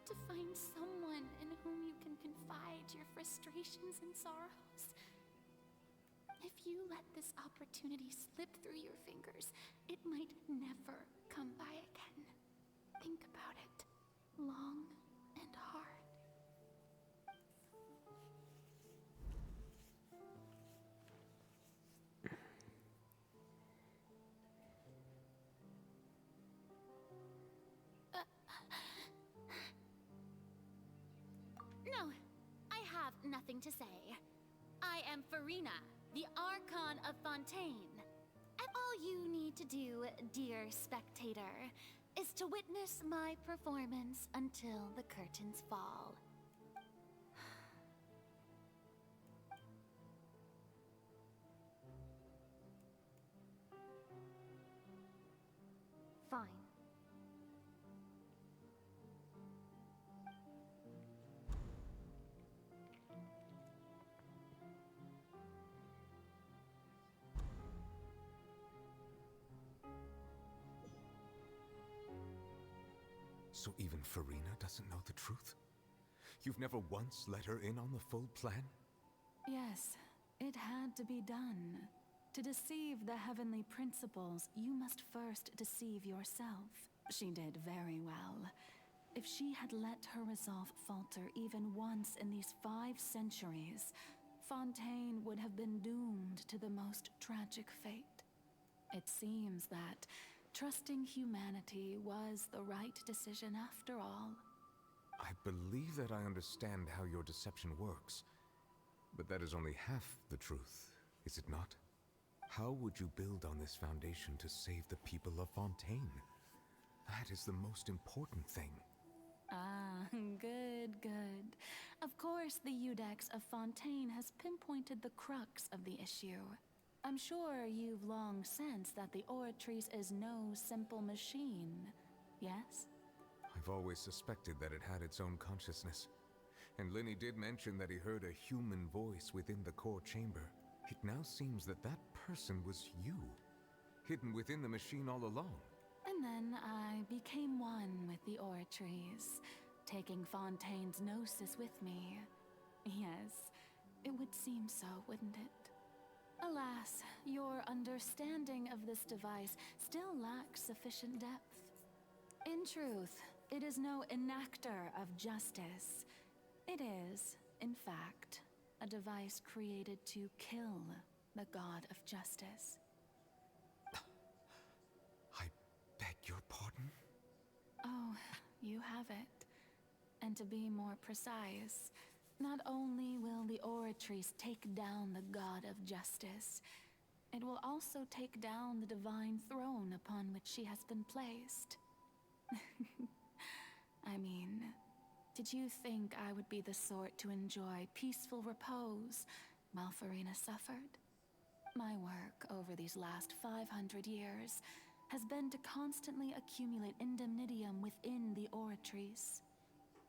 To find someone in whom you can confide your frustrations and sorrows? If you let this opportunity slip through your fingers, it might never come by again. Think about it long and hard. No, I have nothing to say. I am Farina, the Archon of Fontaine. And all you need to do, dear spectator, is to witness my performance until the curtains fall. Fine. So even Farina doesn't know the truth? You've never once let her in on the full plan? Yes, it had to be done. To deceive the heavenly principles, you must first deceive yourself. She did very well. If she had let her resolve falter even once in these 5 centuries, Fontaine would have been doomed to the most tragic fate. It seems that trusting humanity was the right decision after all. I believe that I understand how your deception works. But that is only half the truth, is it not? How would you build on this foundation to save the people of Fontaine? That is the most important thing. Ah, good, good. Of course, the Iudex of Fontaine has pinpointed the crux of the issue. I'm sure you've long sensed that the Oratrice is no simple machine, yes? I've always suspected that it had its own consciousness. And Lenny did mention that he heard a human voice within the core chamber. It now seems that that person was you, hidden within the machine all along. And then I became one with the Oratrice, taking Fontaine's gnosis with me. Yes, it would seem so, wouldn't it? Alas, your understanding of this device still lacks sufficient depth. In truth, it is no enactor of justice. It is, in fact, a device created to kill the god of justice. I beg your pardon? Oh, you have it. And to be more precise, not only will the Oratrice take down the god of justice, it will also take down the divine throne upon which she has been placed. I mean, did you think I would be the sort to enjoy peaceful repose while Farina suffered? My work over these last 500 years has been to constantly accumulate indemnitium within the Oratrice.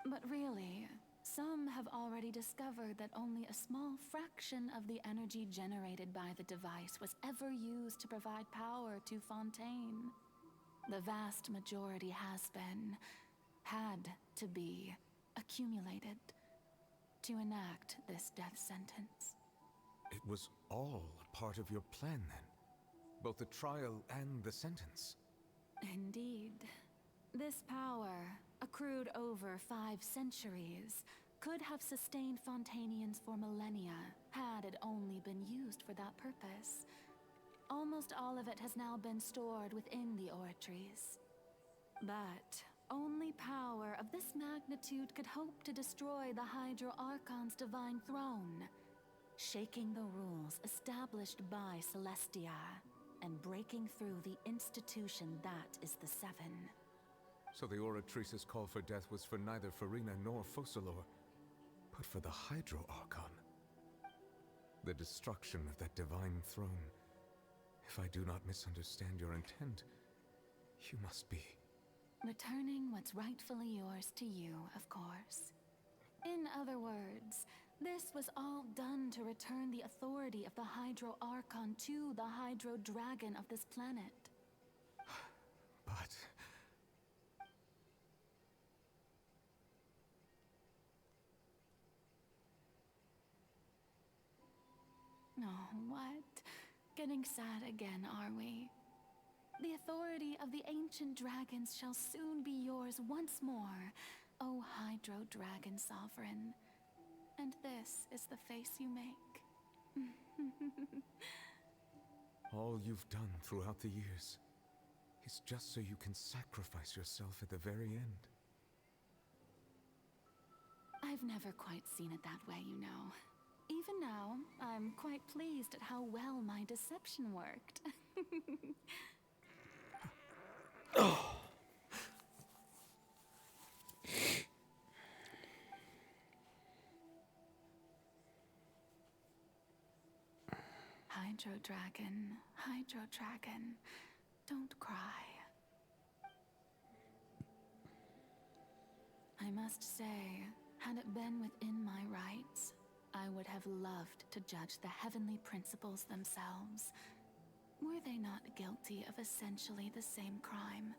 But really, some have already discovered that only a small fraction of the energy generated by the device was ever used to provide power to Fontaine. The vast majority had to be accumulated to enact this death sentence. It was all part of your plan then? Both the trial and the sentence? Indeed. This power, accrued over 5 centuries, could have sustained Fontainians for millennia had it only been used for that purpose. Almost all of it has now been stored within the Oratories. But only power of this magnitude could hope to destroy the Hydro Archon's divine throne, shaking the rules established by Celestia, and breaking through the institution that is the Seven. So the Oratrice's call for death was for neither Farina nor Focalors, but for the Hydro Archon. The destruction of that divine throne. If I do not misunderstand your intent, you must be... Returning what's rightfully yours to you, of course. In other words, this was all done to return the authority of the Hydro Archon to the Hydro Dragon of this planet. But... Oh, what? Getting sad again, are we? The authority of the ancient dragons shall soon be yours once more, O Hydro Dragon Sovereign. And this is the face you make. all you've done throughout the years is just so you can sacrifice yourself at the very end. I've never quite seen it that way, you know. Even now, I'm quite pleased at how well my deception worked. Hydro Dragon, don't cry. I must say, had it been within my rights, I would have loved to judge the heavenly principles themselves. Were they not guilty of essentially the same crime?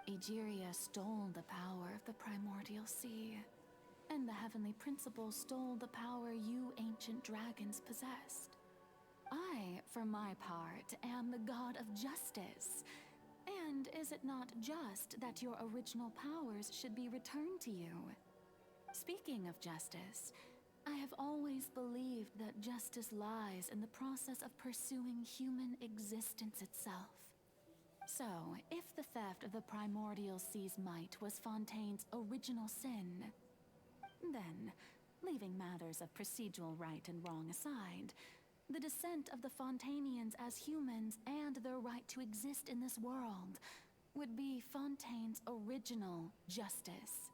Egeria stole the power of the primordial sea, and the heavenly principles stole the power you ancient dragons possessed. I, for my part, am the god of justice. And is it not just that your original powers should be returned to you? Speaking of justice, I have always believed that justice lies in the process of pursuing human existence itself. So, if the theft of the primordial sea's might was Fontaine's original sin, then, leaving matters of procedural right and wrong aside, the descent of the Fontainians as humans and their right to exist in this world would be Fontaine's original justice.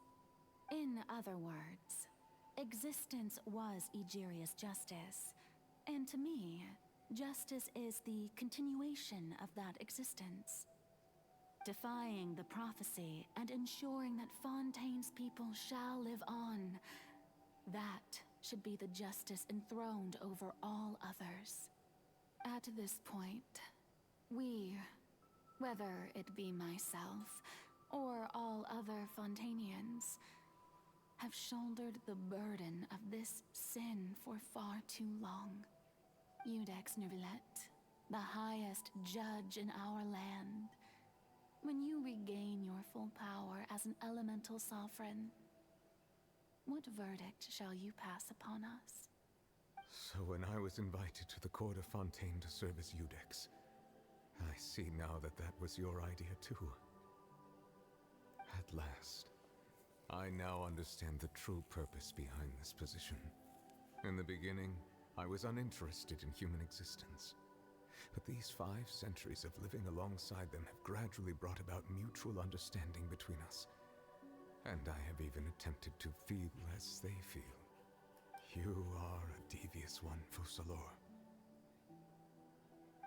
In other words, existence was Egeria's justice, and to me, justice is the continuation of that existence. Defying the prophecy and ensuring that Fontaine's people shall live on, that should be the justice enthroned over all others. At this point, we, whether it be myself or all other Fontainians, have shouldered the burden of this sin for far too long. Iudex Neuvillette, the highest judge in our land, when you regain your full power as an elemental sovereign, what verdict shall you pass upon us? So when I was invited to the court of Fontaine to serve as Iudex, I see now that that was your idea too. At last, I now understand the true purpose behind this position. In the beginning, I was uninterested in human existence. But these 5 centuries of living alongside them have gradually brought about mutual understanding between us. And I have even attempted to feel as they feel. You are a devious one, Focalors.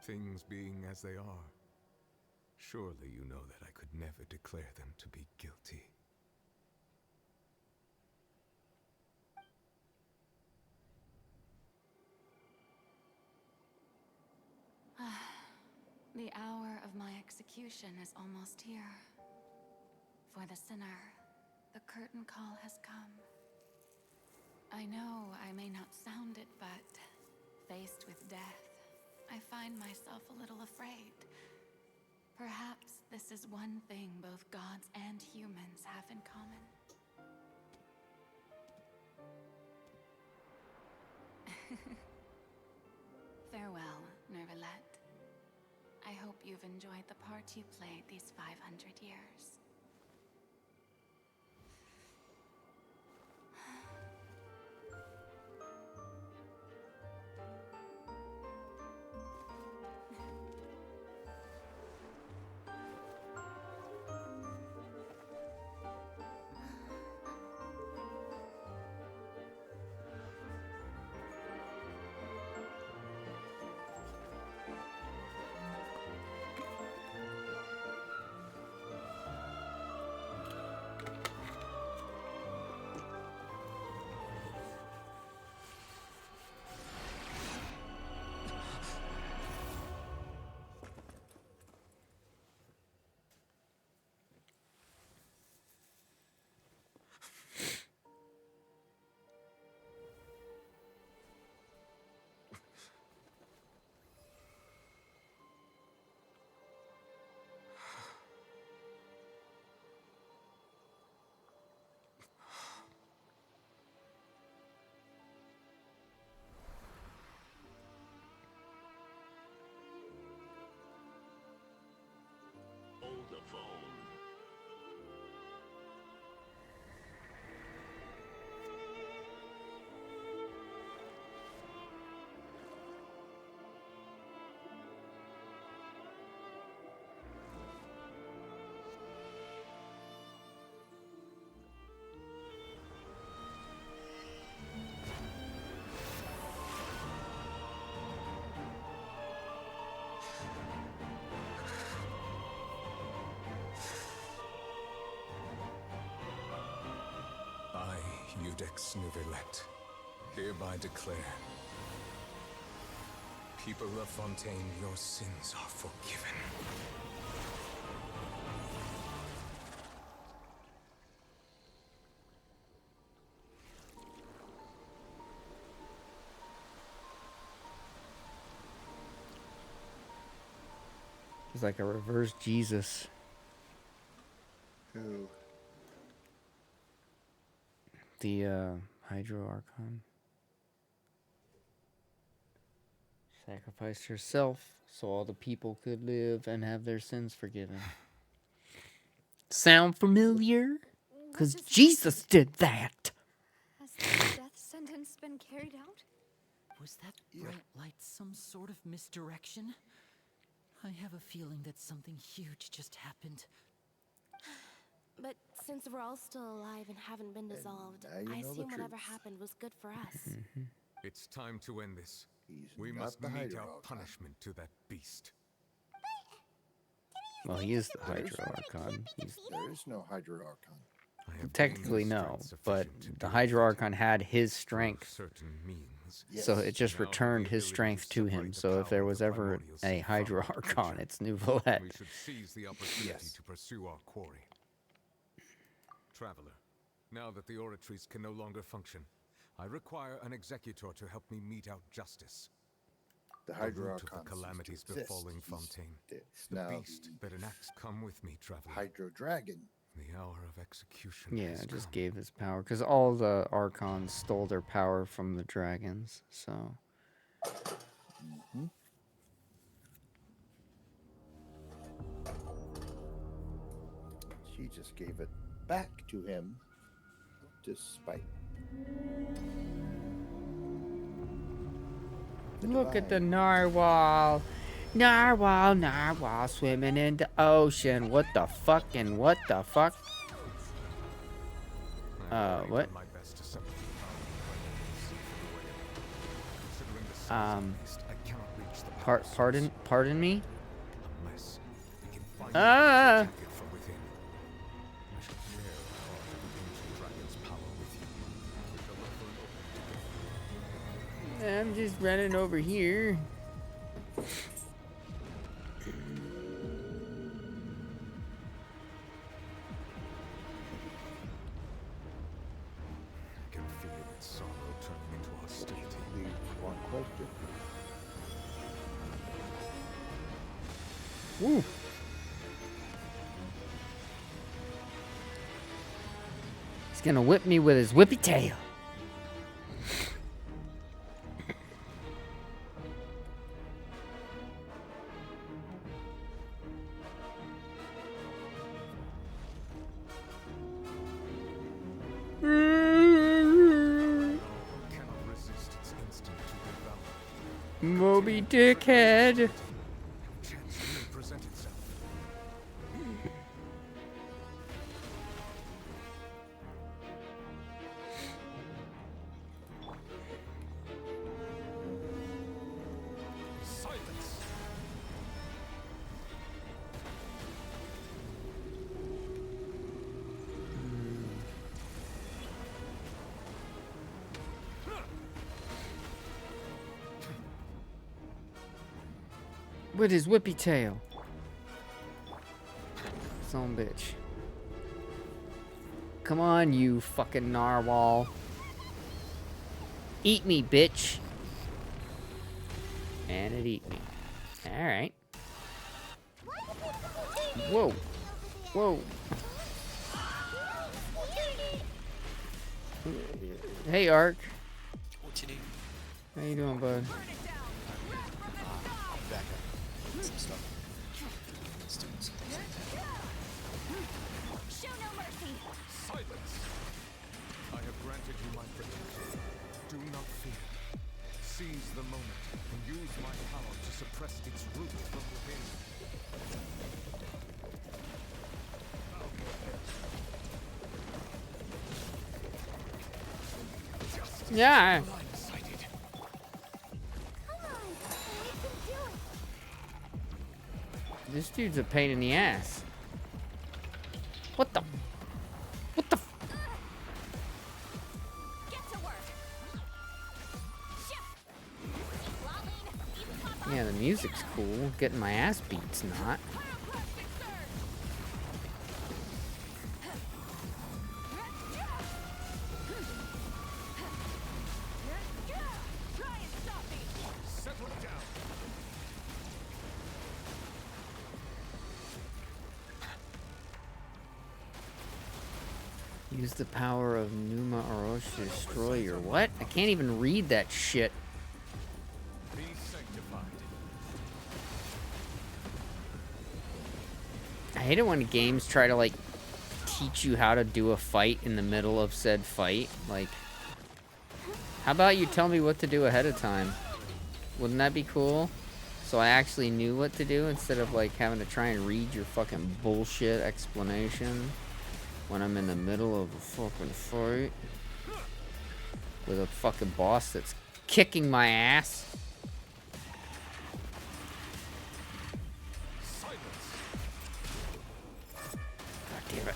Things being as they are, surely you know that I could never declare them to be guilty. The hour of my execution is almost here. For the sinner, the curtain call has come. I know I may not sound it, but faced with death, I find myself a little afraid. Perhaps this is one thing both gods and humans have in common. Farewell. I hope you've enjoyed the part you played these 500 years. Hold the phone. I, Iudex Nouvelet, hereby declare, people of Fontaine, your sins are forgiven. It's like a reverse Jesus. Who? The Hydro Archon sacrificed herself so all the people could live and have their sins forgiven. Sound familiar? Because Jesus did that. Has the death sentence been carried out? Was that bright light some sort of misdirection? I have a feeling that something huge just happened. But since we're all still alive and haven't been dissolved, now you I know the assume whatever truth. happened was good for us. It's time to end this. He's We not must the mete Hydro our Archon. punishment to that beast. Well, he is the Hydro Archon. There is no Hydro Archon. I have Technically, gained the no, strength but sufficient the to Hydro Archon had his through strength, certain means. so it just Now I have returned the his ability to strength to him. separate the So if there power of was the ever primordial a seed from Hydro the Archon, creature. it's Nouvelet. We should seize the opportunity to pursue our quarry. Traveler, now that the oratories can no longer function, I require an executor to help me mete out justice. The The Hydro root of Archon the calamities ceased to exist. befalling He's Fontaine. dead. The Now beast the that enacts, come with me, traveler. Hydro Dragon. The hour of execution Yeah, has it just come. gave his power. Because all the Archons stole their power from the dragons, so... She just gave it back to him to spite. Look at the narwhal. Narwhal, narwhal swimming in the ocean. What the fuck and what the fuck? What? My best to separate the power of the sea from the way of it. Considering the size of the beast, I cannot reach the power source Pardon me? unless we can find Ah! attack it from within. I shall share part of the ancient dragon's power with you. With the level open. I'm just running over here. I can feel its sorrow turning into hostility. Leave one question. Woo. He's gonna whip me with his whippy tail. Moby Dickhead. Chance will present itself. Silence. With his whippy tail. Son of a bitch. Come on, you fucking narwhal. Eat me, bitch. And it eat me. Alright. Whoa. Whoa. Hey, Ark. What you need? How you doing, bud? Back up. Some stuff. Students. Show no mercy. Silence. I have granted you my protection. Do not fear. Seize the moment and use my power to suppress its roots from within. Yeah. This dude's a pain in the ass. What the? What the? Yeah, the music's cool. Getting my ass beat's not. Settle down. Use the power of Numa Orochi to destroy your what? I can't even read that shit. Be sanctified. I hate it when games try to like teach you how to do a fight in the middle of said fight. Like, how about you tell me what to do ahead of time? Wouldn't that be cool? So I actually knew what to do instead of like having to try and read your fucking bullshit explanation when I'm in the middle of a fucking fight with a fucking boss that's kicking my ass. God damn it.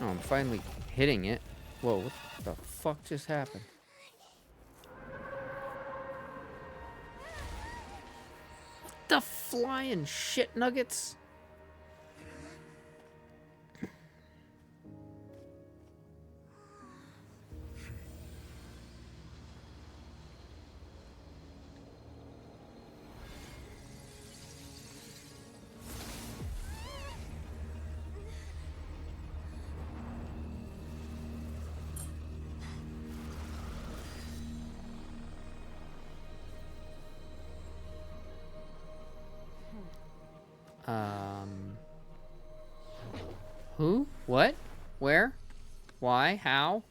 Oh, I'm finally hitting it. Whoa, what the fuck just happened? The flying shit nuggets? Who? What? Where? Why? How?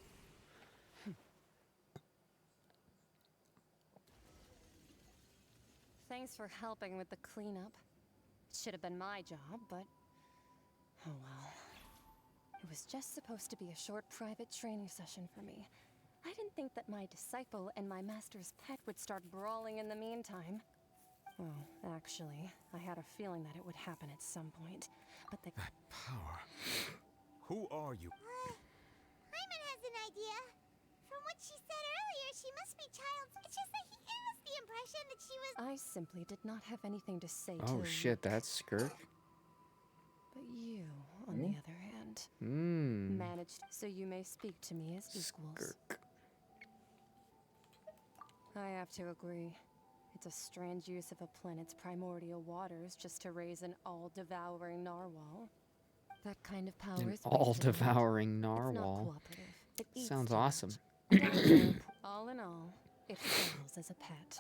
Thanks for helping with the cleanup. It should have been my job, but oh well. It was just supposed to be a short private training session for me. I didn't think that my disciple and my master's pet would start brawling in the meantime. Well, actually, I had a feeling that it would happen at some point, but the Power. Who are you? Hyman has an idea. From what she said earlier, she must be Child's. It's just that he gave us the impression that she was. I simply did not have anything to say to Oh Luke. shit, that's Skirk. But you, on the other hand, Hmm. managed so you may speak to me as equals. I have to agree. It's a strange use of a planet's primordial waters just to raise an all-devouring narwhal. That kind of power An is wasted. all-devouring It's not narwhal. cooperative. It eats Sounds too awesome. much. All in all, it fails as a pet.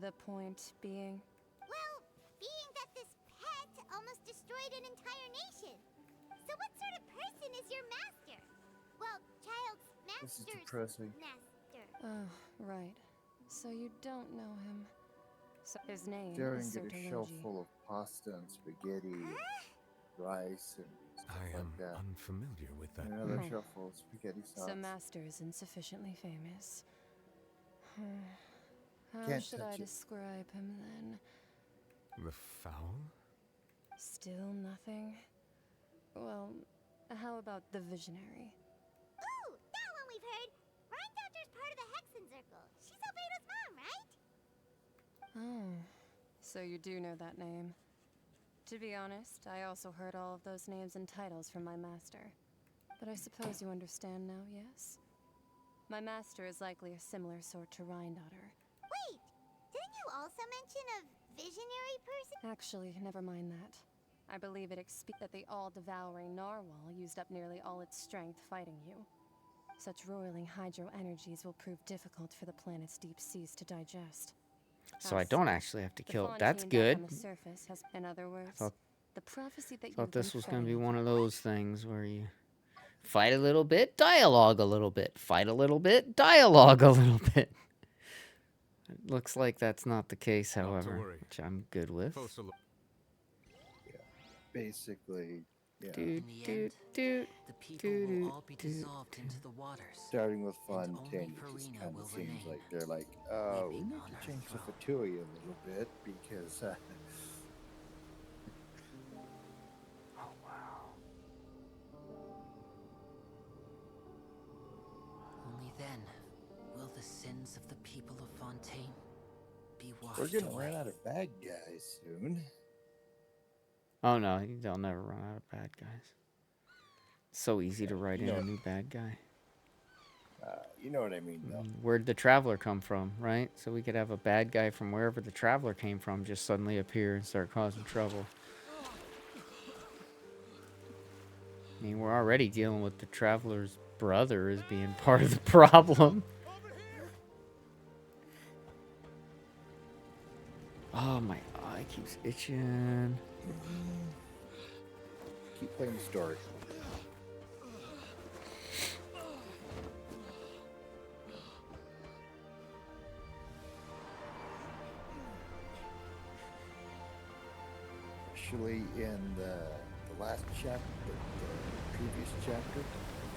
The point being? Well, being that this pet almost destroyed an entire nation. So what sort of person is your master? Well, child's This is master's depressing. master. Oh, right. So you don't know him. So his name Staring is at a shelf Sertology. full of pasta and spaghetti, and rice, and stuff I am like that. unfamiliar with that. Another Hmm. shelf full of spaghetti sauce. So Master is insufficiently famous. How Can't should I touch it. describe him then? The foul? Still nothing? Well, how about the visionary? Ooh, that one we've heard. Rhyme Doctor's part of the Hexen Circle. She's Albedo's mom, right? Oh, so you do know that name. To be honest, I also heard all of those names and titles from my master. But I suppose you understand now, yes? My master is likely a similar sort to Rhindaughter. Wait, didn't you also mention a visionary person? Actually, never mind that. I believe it that the all-devouring narwhal used up nearly all its strength fighting you. Such roiling hydro energies will prove difficult for the planet's deep seas to digest. So I don't actually have to The kill it. Fontaine That's back good. on the surface has, in other words, thought- the prophecy that Thought you've been this was going to be fretting one of those things where you fight a little bit, dialogue a little bit, fight a little bit, dialogue a little bit. It looks like that's not the case, however, worry. which I'm good with. Closer look. Basically, yeah. Doot, In the doot, end, doot, the people will all be dissolved into the waters. Starting with and Fontaine, only it just Farina kind will of seems remain, like they're like, we weeping need on to her change the throne. Fatui a little bit because Only then will the sins of the people of Fontaine be washed we're gonna away. run out of bad guys soon. Oh no, they'll never run out of bad guys. So easy to write You in know a it. new bad guy. You know what I mean, though. Where'd the Traveler come from, right? So we could have a bad guy from wherever the Traveler came from just suddenly appear and start causing trouble. I mean, we're already dealing with the Traveler's brother as being part of the problem. Oh, my eye keeps itching. Keep playing the story. Actually, in the last chapter, the previous chapter,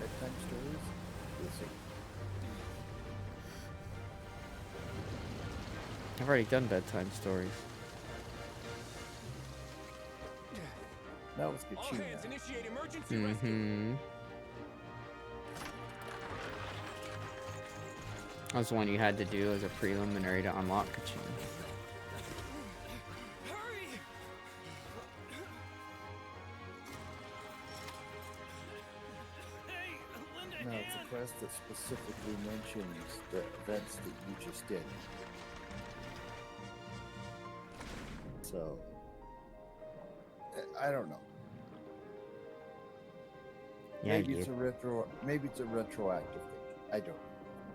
bedtime stories, you'll see. I've already done bedtime stories. Now let's get you. Initiate emergency Mm-hmm. That was the one you had to do as a preliminary to unlock Kachin. Now it's a quest that specifically mentions the events that you just did. So, I don't know. Yeah, Maybe it's a retroactive thing. I don't know.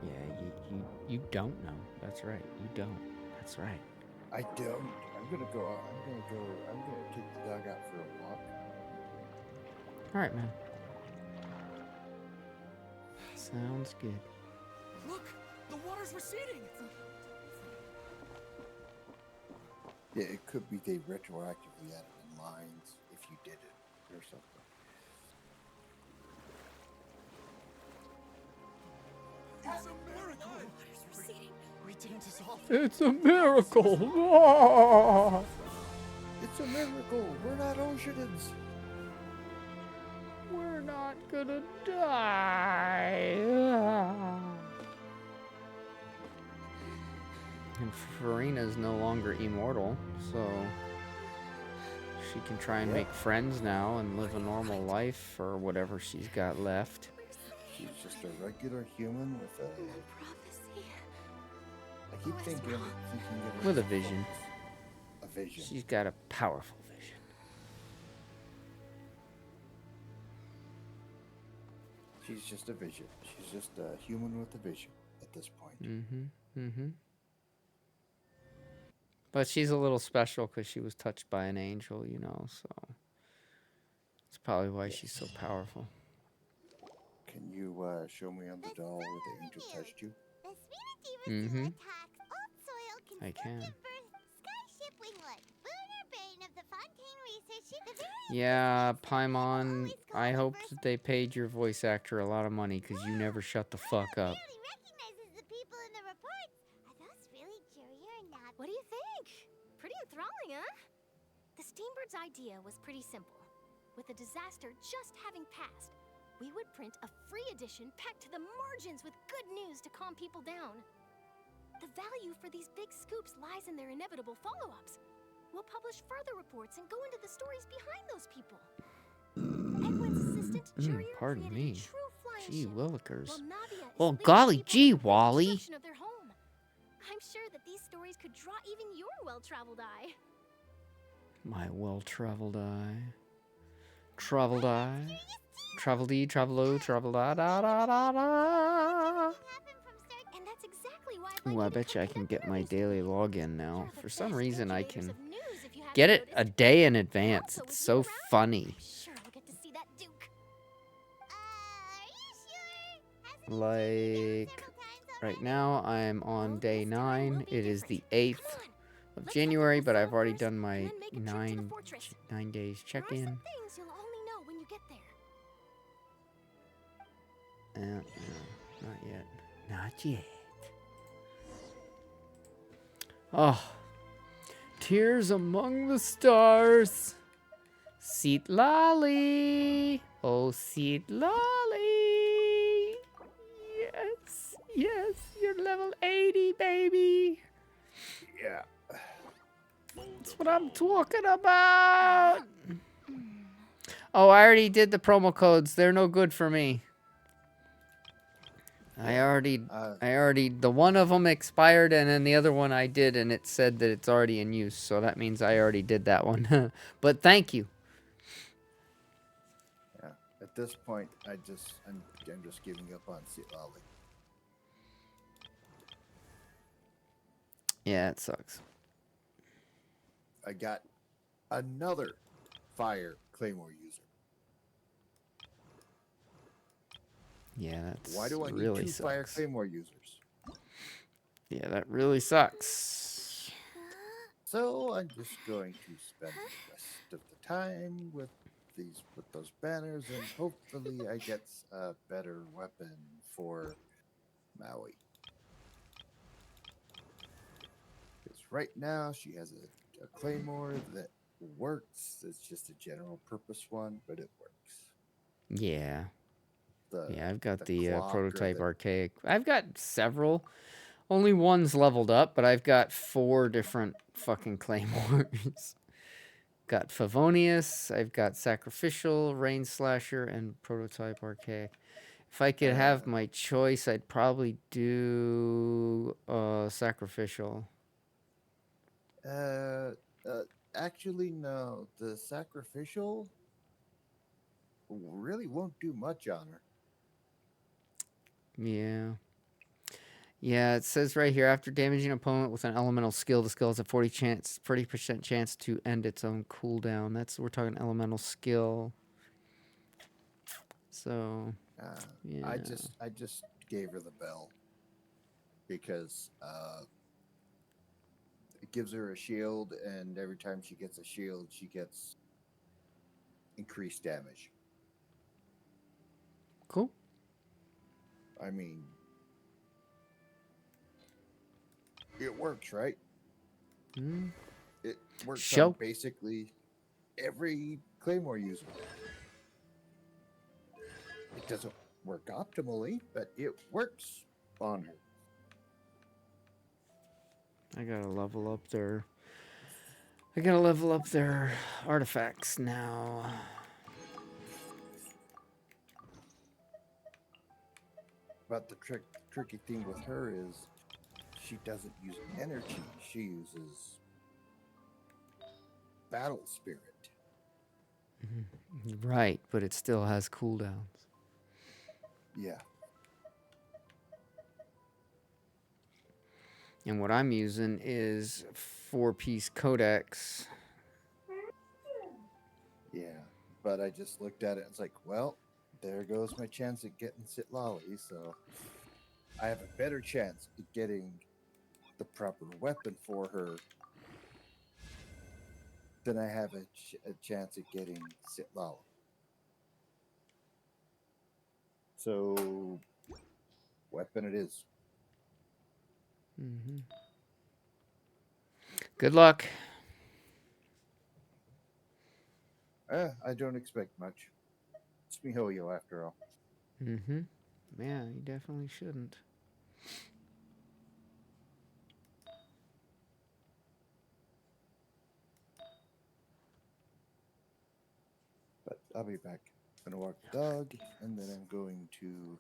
Yeah, you don't know. That's right. You don't. That's right. I don't. I'm gonna take the dog out for a walk. All right, man. Sounds good. Look, the water's receding. Yeah, it could be they retroactively added in lines if you did it or something. It's a miracle. We didn't dissolve. It's a miracle. Ah! It's a miracle. We're not Oceanins. We're not gonna die. Ah. And Farina's no longer immortal, so she can try and make friends now and live a normal life or whatever she's got left. She's just a regular human with a. I keep thinking of her With a vision. A vision. She's got a powerful vision. She's just a vision. She's just a human with a vision at this point. Mm-hmm. Mm-hmm. But she's a little special because she was touched by an angel, you know, so that's probably why she's so powerful. Can you show me on the doll where the angel touched you? The Spiridiva Mm-hmm. attacks old soil I can. Skyship Winglet, Booner Bane of the Fontaine Research. The very Yeah, Paimon, I hope that they paid your voice actor a lot of money because you never shut the fuck up. recognizes the people in the reports. Are those really Jury or not? What do you think? Pretty enthralling, huh? The Steambird's idea was pretty simple. With the disaster just having passed, we would print a free edition packed to the margins with good news to calm people down. The value for these big scoops lies in their inevitable follow-ups. We'll publish further reports and go into the stories behind those people. Edwin's assistant, Jurier, Pardon created me. a true flying Gee ship, willikers. while Navia is Well, leading golly people gee, in the Wally. destruction of their home. I'm sure that these stories could draw even your well-traveled eye. My well-traveled eye. Traveled eye. Traveled-y, travel-o, travel-da-da-da-da-da. And that's exactly why Ooh, I bet you I can get my daily login now. For some reason, I can get it a day in advance. It's so funny. Sure, we'll get to see that Duke. Like, right now, I'm on day 9. It is the 8th of January, but I've already done my 9 days check-in. Things you'll only know when you get there. No, not yet. Not yet. Oh. Tears among the stars. Seat Lolly. Oh, Seat Lolly. Yes, yes, you're level 80, baby. Yeah. That's what I'm talking about. Oh, I already did the promo codes. They're no good for me. I already, the one of them expired, and then the other one I did, and it said that it's already in use. So that means I already did that one. But thank you. Yeah. At this point, I'm just giving up on Lolly. Yeah, it sucks. I got another fire Claymore user. Yeah, that's Why do I need really two fire sucks. Claymore users? Yeah, that really sucks. So I'm just going to spend the rest of the time with those banners, and hopefully I get a better weapon for Maui. Because right now she has a Claymore that works. It's just a general purpose one, but it works. Yeah. Yeah, I've got the clock or prototype the- archaic. I've got several. Only one's leveled up, but I've got 4 different fucking claymores. Got Favonius, I've got Sacrificial, Rain Slasher, and Prototype Archaic. If I could have my choice, I'd probably do Sacrificial. Actually, no. The Sacrificial really won't do much on her. Yeah. Yeah, it says right here, after damaging an opponent with an elemental skill, the skill has a 40% chance to end its own cooldown. We're talking elemental skill. So, yeah. I just gave her the bell because it gives her a shield, and every time she gets a shield, she gets increased damage. Cool. I mean, it works, right? Mm. It works Show. on basically every Claymore user. It doesn't work optimally, but it works on her. I gotta level up their artifacts now. But the tricky thing with her is she doesn't use energy. She uses battle spirit. Right, but it still has cooldowns. Yeah. And what I'm using is 4-piece codex. Yeah, but I just looked at it and it's like, well, there goes my chance at getting Sitlali, so I have a better chance at getting the proper weapon for her than I have a chance at getting Sitlali. So, weapon it is. Mm-hmm. Good luck. I don't expect much. It's MiHoYo after all. Mm-hmm. Yeah, you definitely shouldn't. But I'll be back. I'm gonna walk the dog, and then I'm going to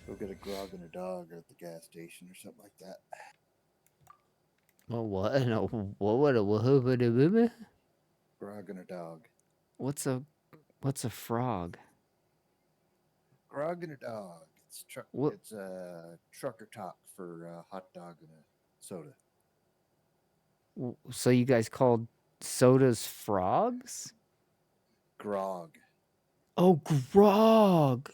go get a grog and a dog at the gas station or something like that. Oh, what? No, what? Grog and a dog. What's a frog? Grog and a dog. What? It's a trucker talk for a hot dog and a soda. So you guys called sodas frogs? Grog. Oh, grog.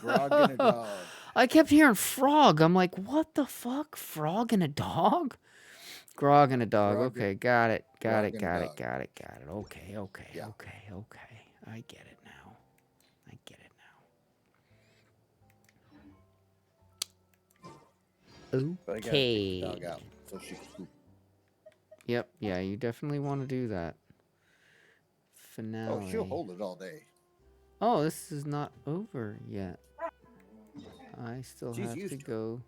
Grog and a dog. I kept hearing frog. I'm like, what the fuck? Frog and a dog? Grog and a dog. Grog Okay, got it. Got grog it. and a Got it. dog. Got it. Got it. Okay. Okay. Yeah. Okay. Okay. I get it now. I get it now. But I gotta Okay. take the dog out so she can poop. Yep. Yeah, you definitely want to do that. Finale. Oh, she'll hold it all day. Oh, this is not over yet. I still She's have used to to it. go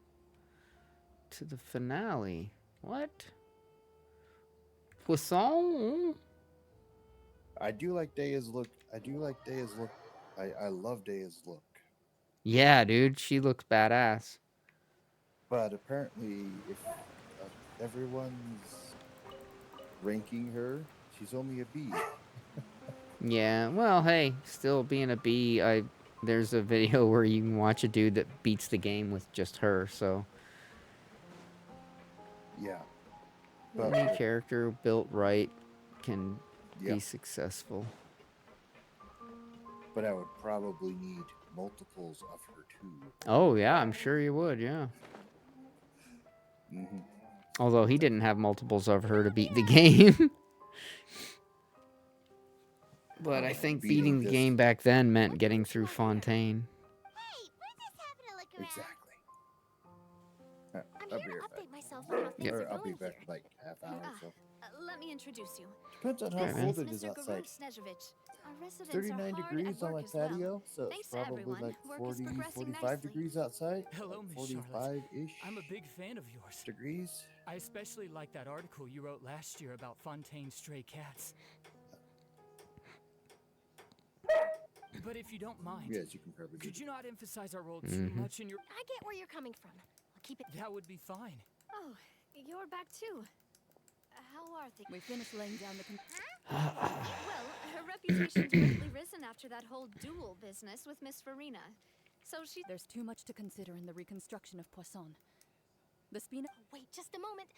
to the finale. What? Poisson? I do like Daya's look. I love Daya's look. Yeah, dude, she looks badass. But apparently, if everyone's ranking her, she's only a B. Yeah, well, hey, still being a B, there's a video where you can watch a dude that beats the game with just her, so. Yeah. Any character built right can Yeah. be successful. But I would probably need multiples of her too. Oh, yeah, I'm sure you would, yeah. Mm-hmm. Although he didn't have multiples of her to beat the game. But I think beating the game back then meant getting through Fontaine. Exactly. I'm I'll here be to right back. update myself on how things Or are I'll be going back here. in like half hour or so. Let me introduce you. Depends on how Okay, man. cold This it is Mr. outside. Garud Snežević. Our residents 39 are hard degrees at on my work as well. patio, so it's Thanks to probably everyone. like Work 40, is progressing 45 nicely. degrees outside. Hello, like Miss Charlotte. 45-ish I'm a big fan of yours. degrees. I especially like that article you wrote last year about Fontaine's stray cats. But if you don't mind, Yes, you can probably do could you not emphasize our role too Mhm. much in your... I get where you're coming from. I'll keep it. That would be fine. Oh, you're back too. How are things? We finished laying down the. Well, her reputation's greatly risen after that whole duel business with Miss Farina. So she. There's too much to consider in the reconstruction of Poisson. The Spina. Oh, wait just a moment.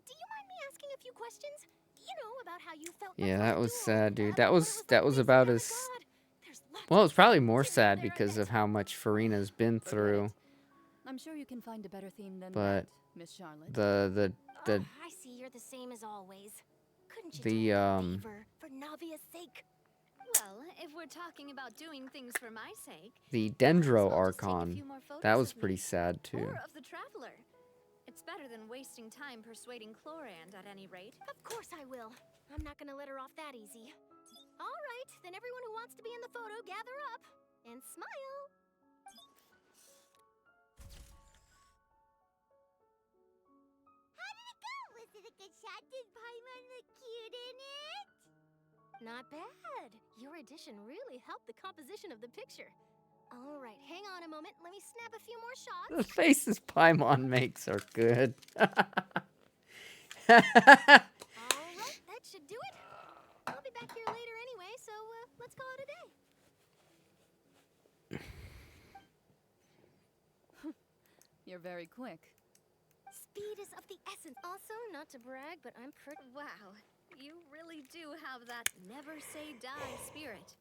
Do you mind me asking a few questions? You know, about how you felt. Yeah, before that the was duel, sad, dude. about That what it was like was facing about another as god. There's lots well. of It's probably things more to sad there, because and of how much Farina's been through. I'm sure you can find a better theme than But that, Miss Charlotte. the I see you're the same as always. Couldn't you The, do me a um, favor for Navia's sake? Well, if we're talking about doing things for my sake, the Dendro I'll just take a Archon, few more photos that was of me. pretty sad too. Or of the traveler. It's better than wasting time persuading Chlorand at any rate. Of course I will. I'm not gonna let her off that easy. All right, then everyone who wants to be in the photo, gather up and smile. How did it go? Was it a good shot? Did Paimon look cute in it? Not bad. Your addition really helped the composition of the picture. All right, hang on a moment. Let me snap a few more The shots. faces Paimon makes are good. All right, that should do it. I'll be back here later anyway, so let's call it a day. You're very quick. Speed is of the essence. Also, not to brag, but I'm pretty. Wow, you really do have that never say die spirit.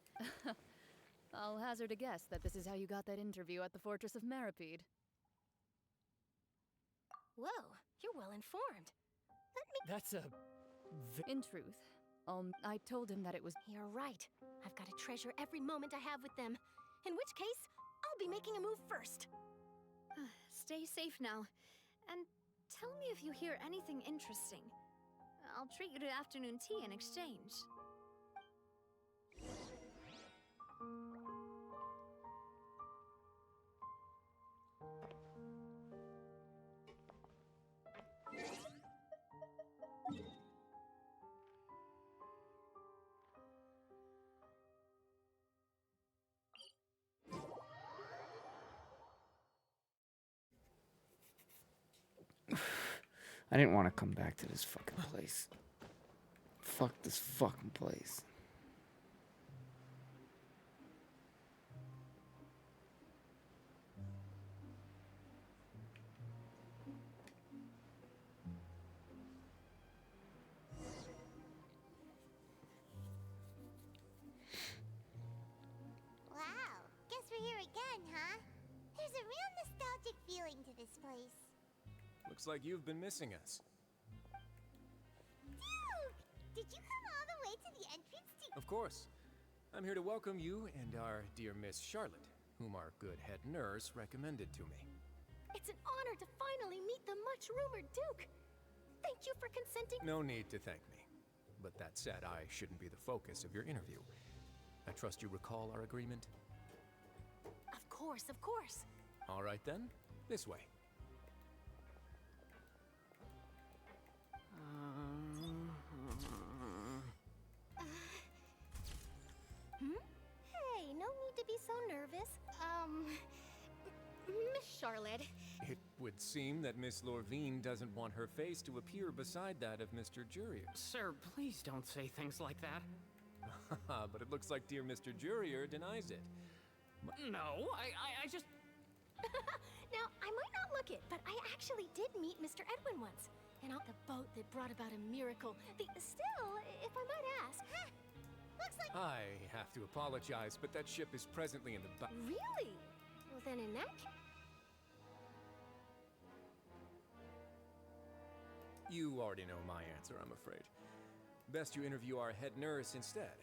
I'll hazard a guess that this is how you got that interview at the Fortress of Meripede. Whoa, you're well informed. That's a. In truth, I told him that it was. You're right. I've got to treasure every moment I have with them. In which case, I'll be making a move first. Stay safe now, and tell me if you hear anything interesting. I'll treat you to afternoon tea in exchange. I didn't want to come back to this fucking place. Fuck this fucking place. Wow, guess we're here again, huh? There's a real nostalgic feeling to this place. Looks like you've been missing us. Duke! Did you come all the way to the entrance to... Of course. I'm here to welcome you and our dear Miss Charlotte, whom our good head nurse recommended to me. It's an honor to finally meet the much-rumored Duke. Thank you for consenting. No need to thank me. But that said, I shouldn't be the focus of your interview. I trust you recall our agreement? Of course, of course. All right then, this way. Hey, no need to be so nervous. Miss Charlotte. It would seem that Miss Lorvine doesn't want her face to appear beside that of Mr. Jurier. Sir, please don't say things like that. But it looks like dear Mr. Jurier denies it. No, I just... Now, I might not look it, but I actually did meet Mr. Edwin once. And on the boat that brought about a miracle. Still, if I might ask... Looks like... I have to apologize, but that ship is presently in the Really? Well, then in that case... You already know my answer, I'm afraid. Best you interview our head nurse instead.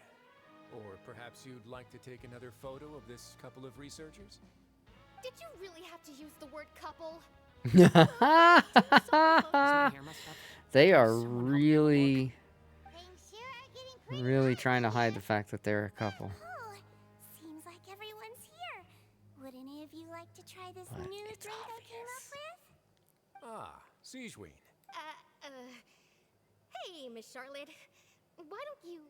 Or perhaps you'd like to take another photo of this couple of researchers? Did you really have to use the word couple? They are really trying to hide the fact that they're a couple. Seems like everyone's here. Would any of you like to try this new drink I came up with? Ah, Sigewinne. Hey, Miss Charlotte. Why don't you,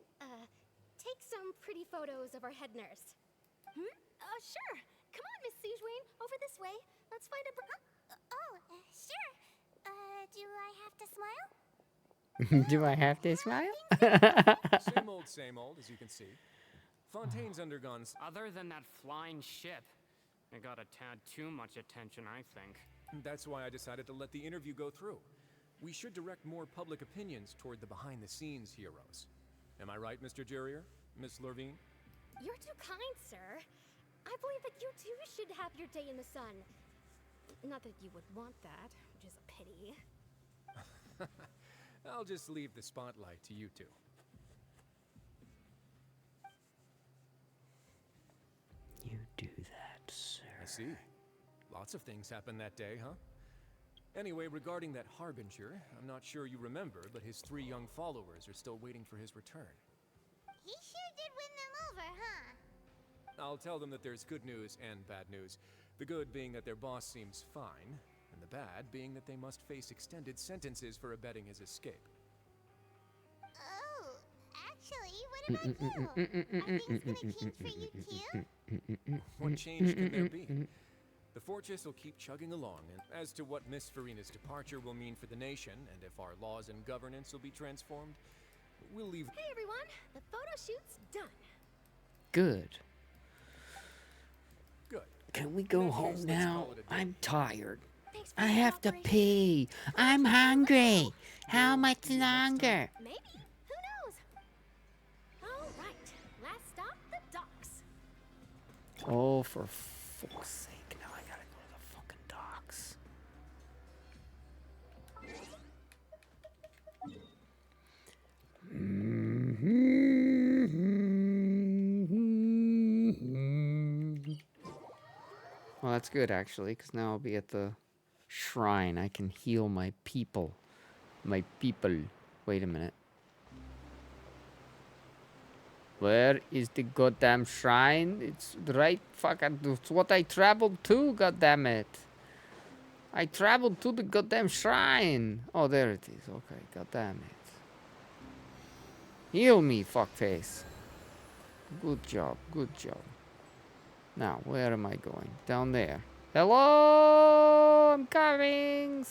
take some pretty photos of our head nurse? Sure. Come on, Miss Sigewinne. Over this way. Let's find a... Sure. Do I have to smile? Do I have to smile? Same old, as you can see. Fontaine's undergone... Other than that flying ship, it got a tad too much attention, I think. That's why I decided to let the interview go through. We should direct more public opinions toward the behind-the-scenes heroes. Am I right, Mr. Jurier? Miss Lorvine? You're too kind, sir. I believe that you too should have your day in the sun. Not that you would want that, which is a pity. I'll just leave the spotlight to you two. You do that, sir. I see. Lots of things happened that day, huh? Anyway, regarding that Harbinger, I'm not sure you remember, but his 3 young followers are still waiting for his return. He sure did win them over, huh? I'll tell them that there's good news and bad news. The good being that their boss seems fine, and the bad being that they must face extended sentences for abetting his escape. Oh, actually, what about you? Are things gonna change for you too? What change can there be? The fortress will keep chugging along, and as to what Miss Furina's departure will mean for the nation, and if our laws and governance will be transformed, we'll leave... Hey everyone, the photo shoot's done. Good. Good. Can we go home now? I'm tired. I have to pee. I'm hungry. How much longer? Maybe. Who knows? All right. Last stop, the docks. Oh, for fuck's sake. Now I gotta go to the fucking docks. Well, that's good, actually, because now I'll be at the shrine. I can heal my people. My people. Wait a minute. Where is the goddamn shrine? It's right fucking... It's what I traveled to, goddammit. I traveled to the goddamn shrine. Oh, there it is. Okay, goddammit. Heal me, fuckface. Good job, good job. Now, where am I going? Down there. Hello, I'm coming.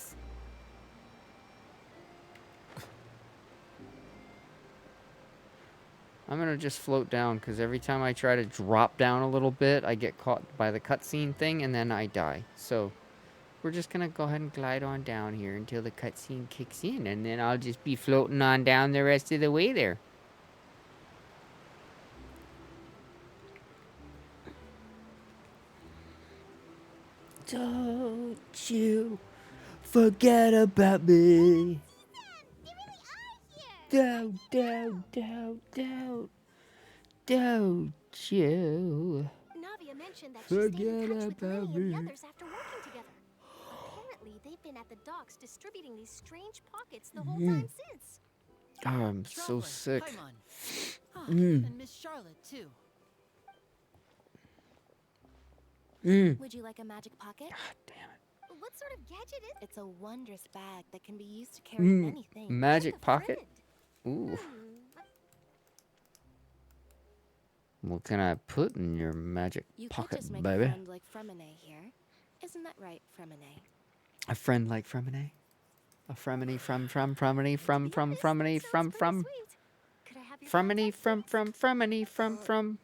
I'm gonna just float down because every time I try to drop down a little bit, I get caught by the cutscene thing and then I die. So, we're just gonna go ahead and glide on down here until the cutscene kicks in, and then I'll just be floating on down the rest of the way there. Don't you forget about me. Don't you Navia mentioned that she stayed forget in touch with about Lily and me. the others after working together. Apparently, they've been at the docks distributing these strange pockets the whole time since. Oh, I'm so Traveler, sick. Paimon. Ah, Mm. And Miss Charlotte, too. Would you like a magic pocket? God damn it. What sort of gadget is it? It's a wondrous bag that can be used to carry Mm, many things. magic like a pocket? friend. Ooh. What can I put in your magic You could pocket, just make baby? a friend like Fremine here. Isn't that right, Fremine? A friend like Fremine? A Fremine from Fremine from Fremine from Could I have your Fremine from Fremine from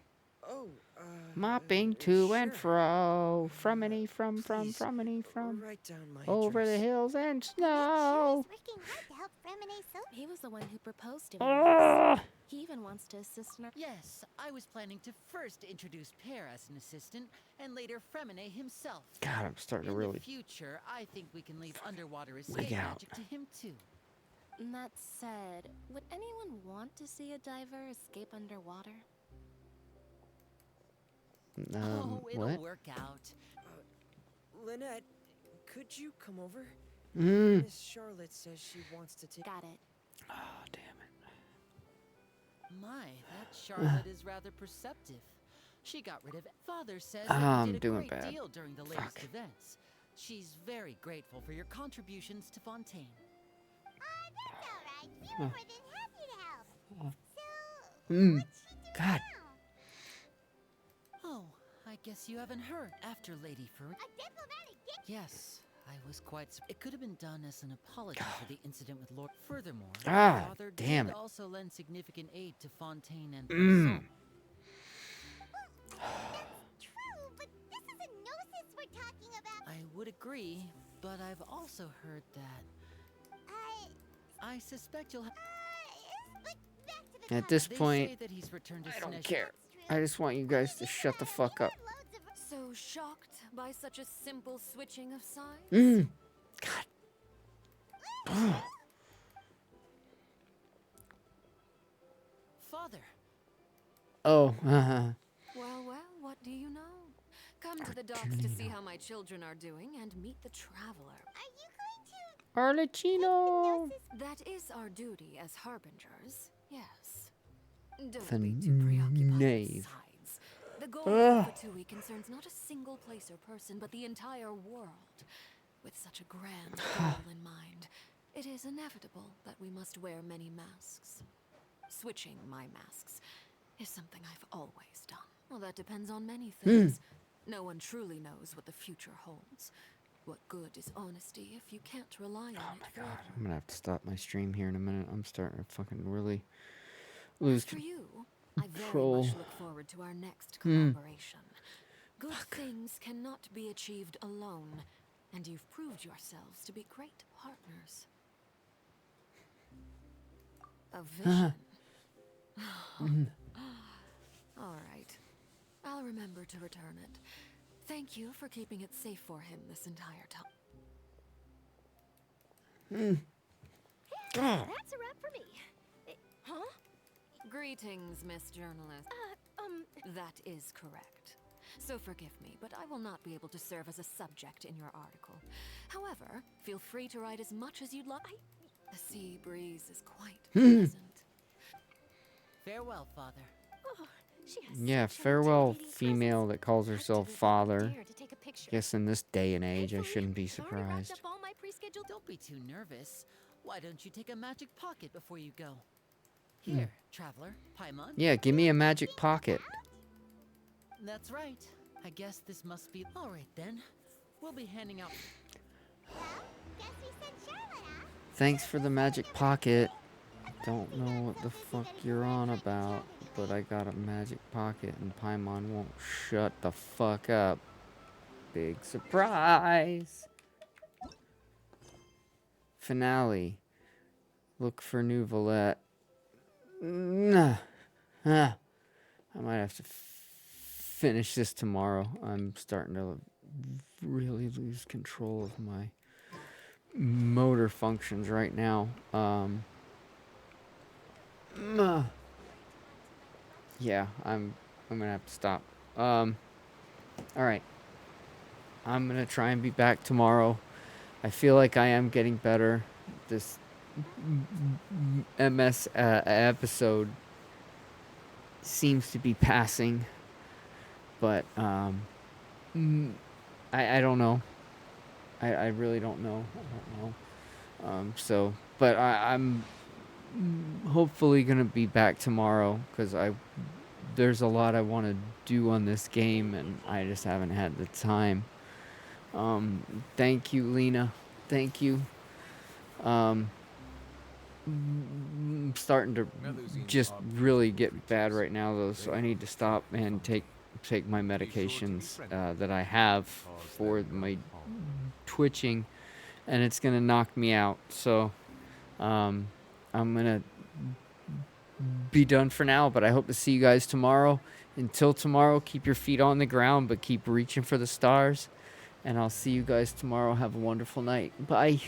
mopping to and fro. Fremine from Fremine from Write down my over the hills and snow. Working hard to help Fremine so. He was the one who proposed to me. Ah! He even wants to assist in our... Yes, I was planning to first introduce Pear as an assistant, and later Fremine himself. God, I'm starting to In really the future, I think we can leave underwater wig escape out. magic to him too. That said, would anyone want to see a diver escape underwater? Oh, it'll what? work out. Lynette, could you come over? Mm. Miss Charlotte says she wants to take. Got it. Oh, damn it. My, that Charlotte is rather perceptive. She got rid of it. Father says Ah, that I'm you did a doing great bad. deal during the latest Fuck. events. She's very grateful for your contributions to Fontaine. That's alright. We were more than happy to help. Mm. God. Oh, I guess you haven't heard. After Lady Fur. A diplomatic gift. Yes, I was quite. It could have been done as an apology for the incident with Lord. Furthermore, Ah, Father damn did it. also lend significant aid to Fontaine and Mm. Poisson. True, but this isn't Gnosis we're talking about. I would agree, but I've also heard that. I suspect you'll have. At this They point, say that he's returned to I don't Sinesh- care. I just want you guys to shut the fuck up. So shocked by such a simple switching of sides? Mm. God. Ugh. Father. Oh, Well, what do you know? Come to the docks to see how my children are doing and meet the traveler. Arlecchino. That is our duty as harbingers, yes. Don't be too The preoccupied knave. with sides. The goal Ugh. of Fatui concerns not a single place or person, but the entire world. With such a grand goal in mind, it is inevitable that we must wear many masks. Switching my masks is something I've always done. Well, that depends on many things. No one truly knows what the future holds. What good is honesty if you can't rely on it forever? I'm gonna have to stop my stream here in a minute. I'm starting to fucking really lose For you, I very control. much look forward to our next Hmm. collaboration. Good things cannot be achieved alone, and you've proved yourselves to be great partners. A vision. All right. I'll remember to return it. Thank you for keeping it safe for him this entire time. That's a wrap for me. Huh? Greetings, Miss Journalist. That is correct. So forgive me, but I will not be able to serve as a subject in your article. However, feel free to write as much as you'd like. The sea breeze is quite pleasant. Farewell, Father. Oh, she has Yeah, such farewell intimidating female that calls herself presence. father. Dare to take a picture. Guess in this day and age, I shouldn't be Already wrapped surprised. up all my pre-scheduled. Don't be too nervous. Why don't you take a magic pocket before you go? Here, traveler, Paimon. Yeah, give me a magic pocket. That's right. I guess this must be all right then. We'll be handing out. Guess we sent Charlotte off. Thanks for the magic pocket. Don't know what the fuck you're on about, but I got a magic pocket and Paimon won't shut the fuck up. Big surprise. Finale. Look for new Valette. I might have to finish this tomorrow. I'm starting to really lose control of my motor functions right now. Yeah, I'm gonna have to stop. All right. I'm gonna try and be back tomorrow. I feel like I am getting better. This MS episode seems to be passing, but I don't know. I really don't know. I don't know. So, but I'm hopefully gonna be back tomorrow because there's a lot I want to do on this game and I just haven't had the time. Thank you, Lena. Thank you. I'm starting to just really get bad right now though, so I need to stop and take my medications that I have for my twitching, and it's gonna knock me out. So I'm gonna be done for now, but I hope to see you guys tomorrow. Until tomorrow, keep your feet on the ground, but keep reaching for the stars. And I'll see you guys tomorrow. Have a wonderful night. Bye.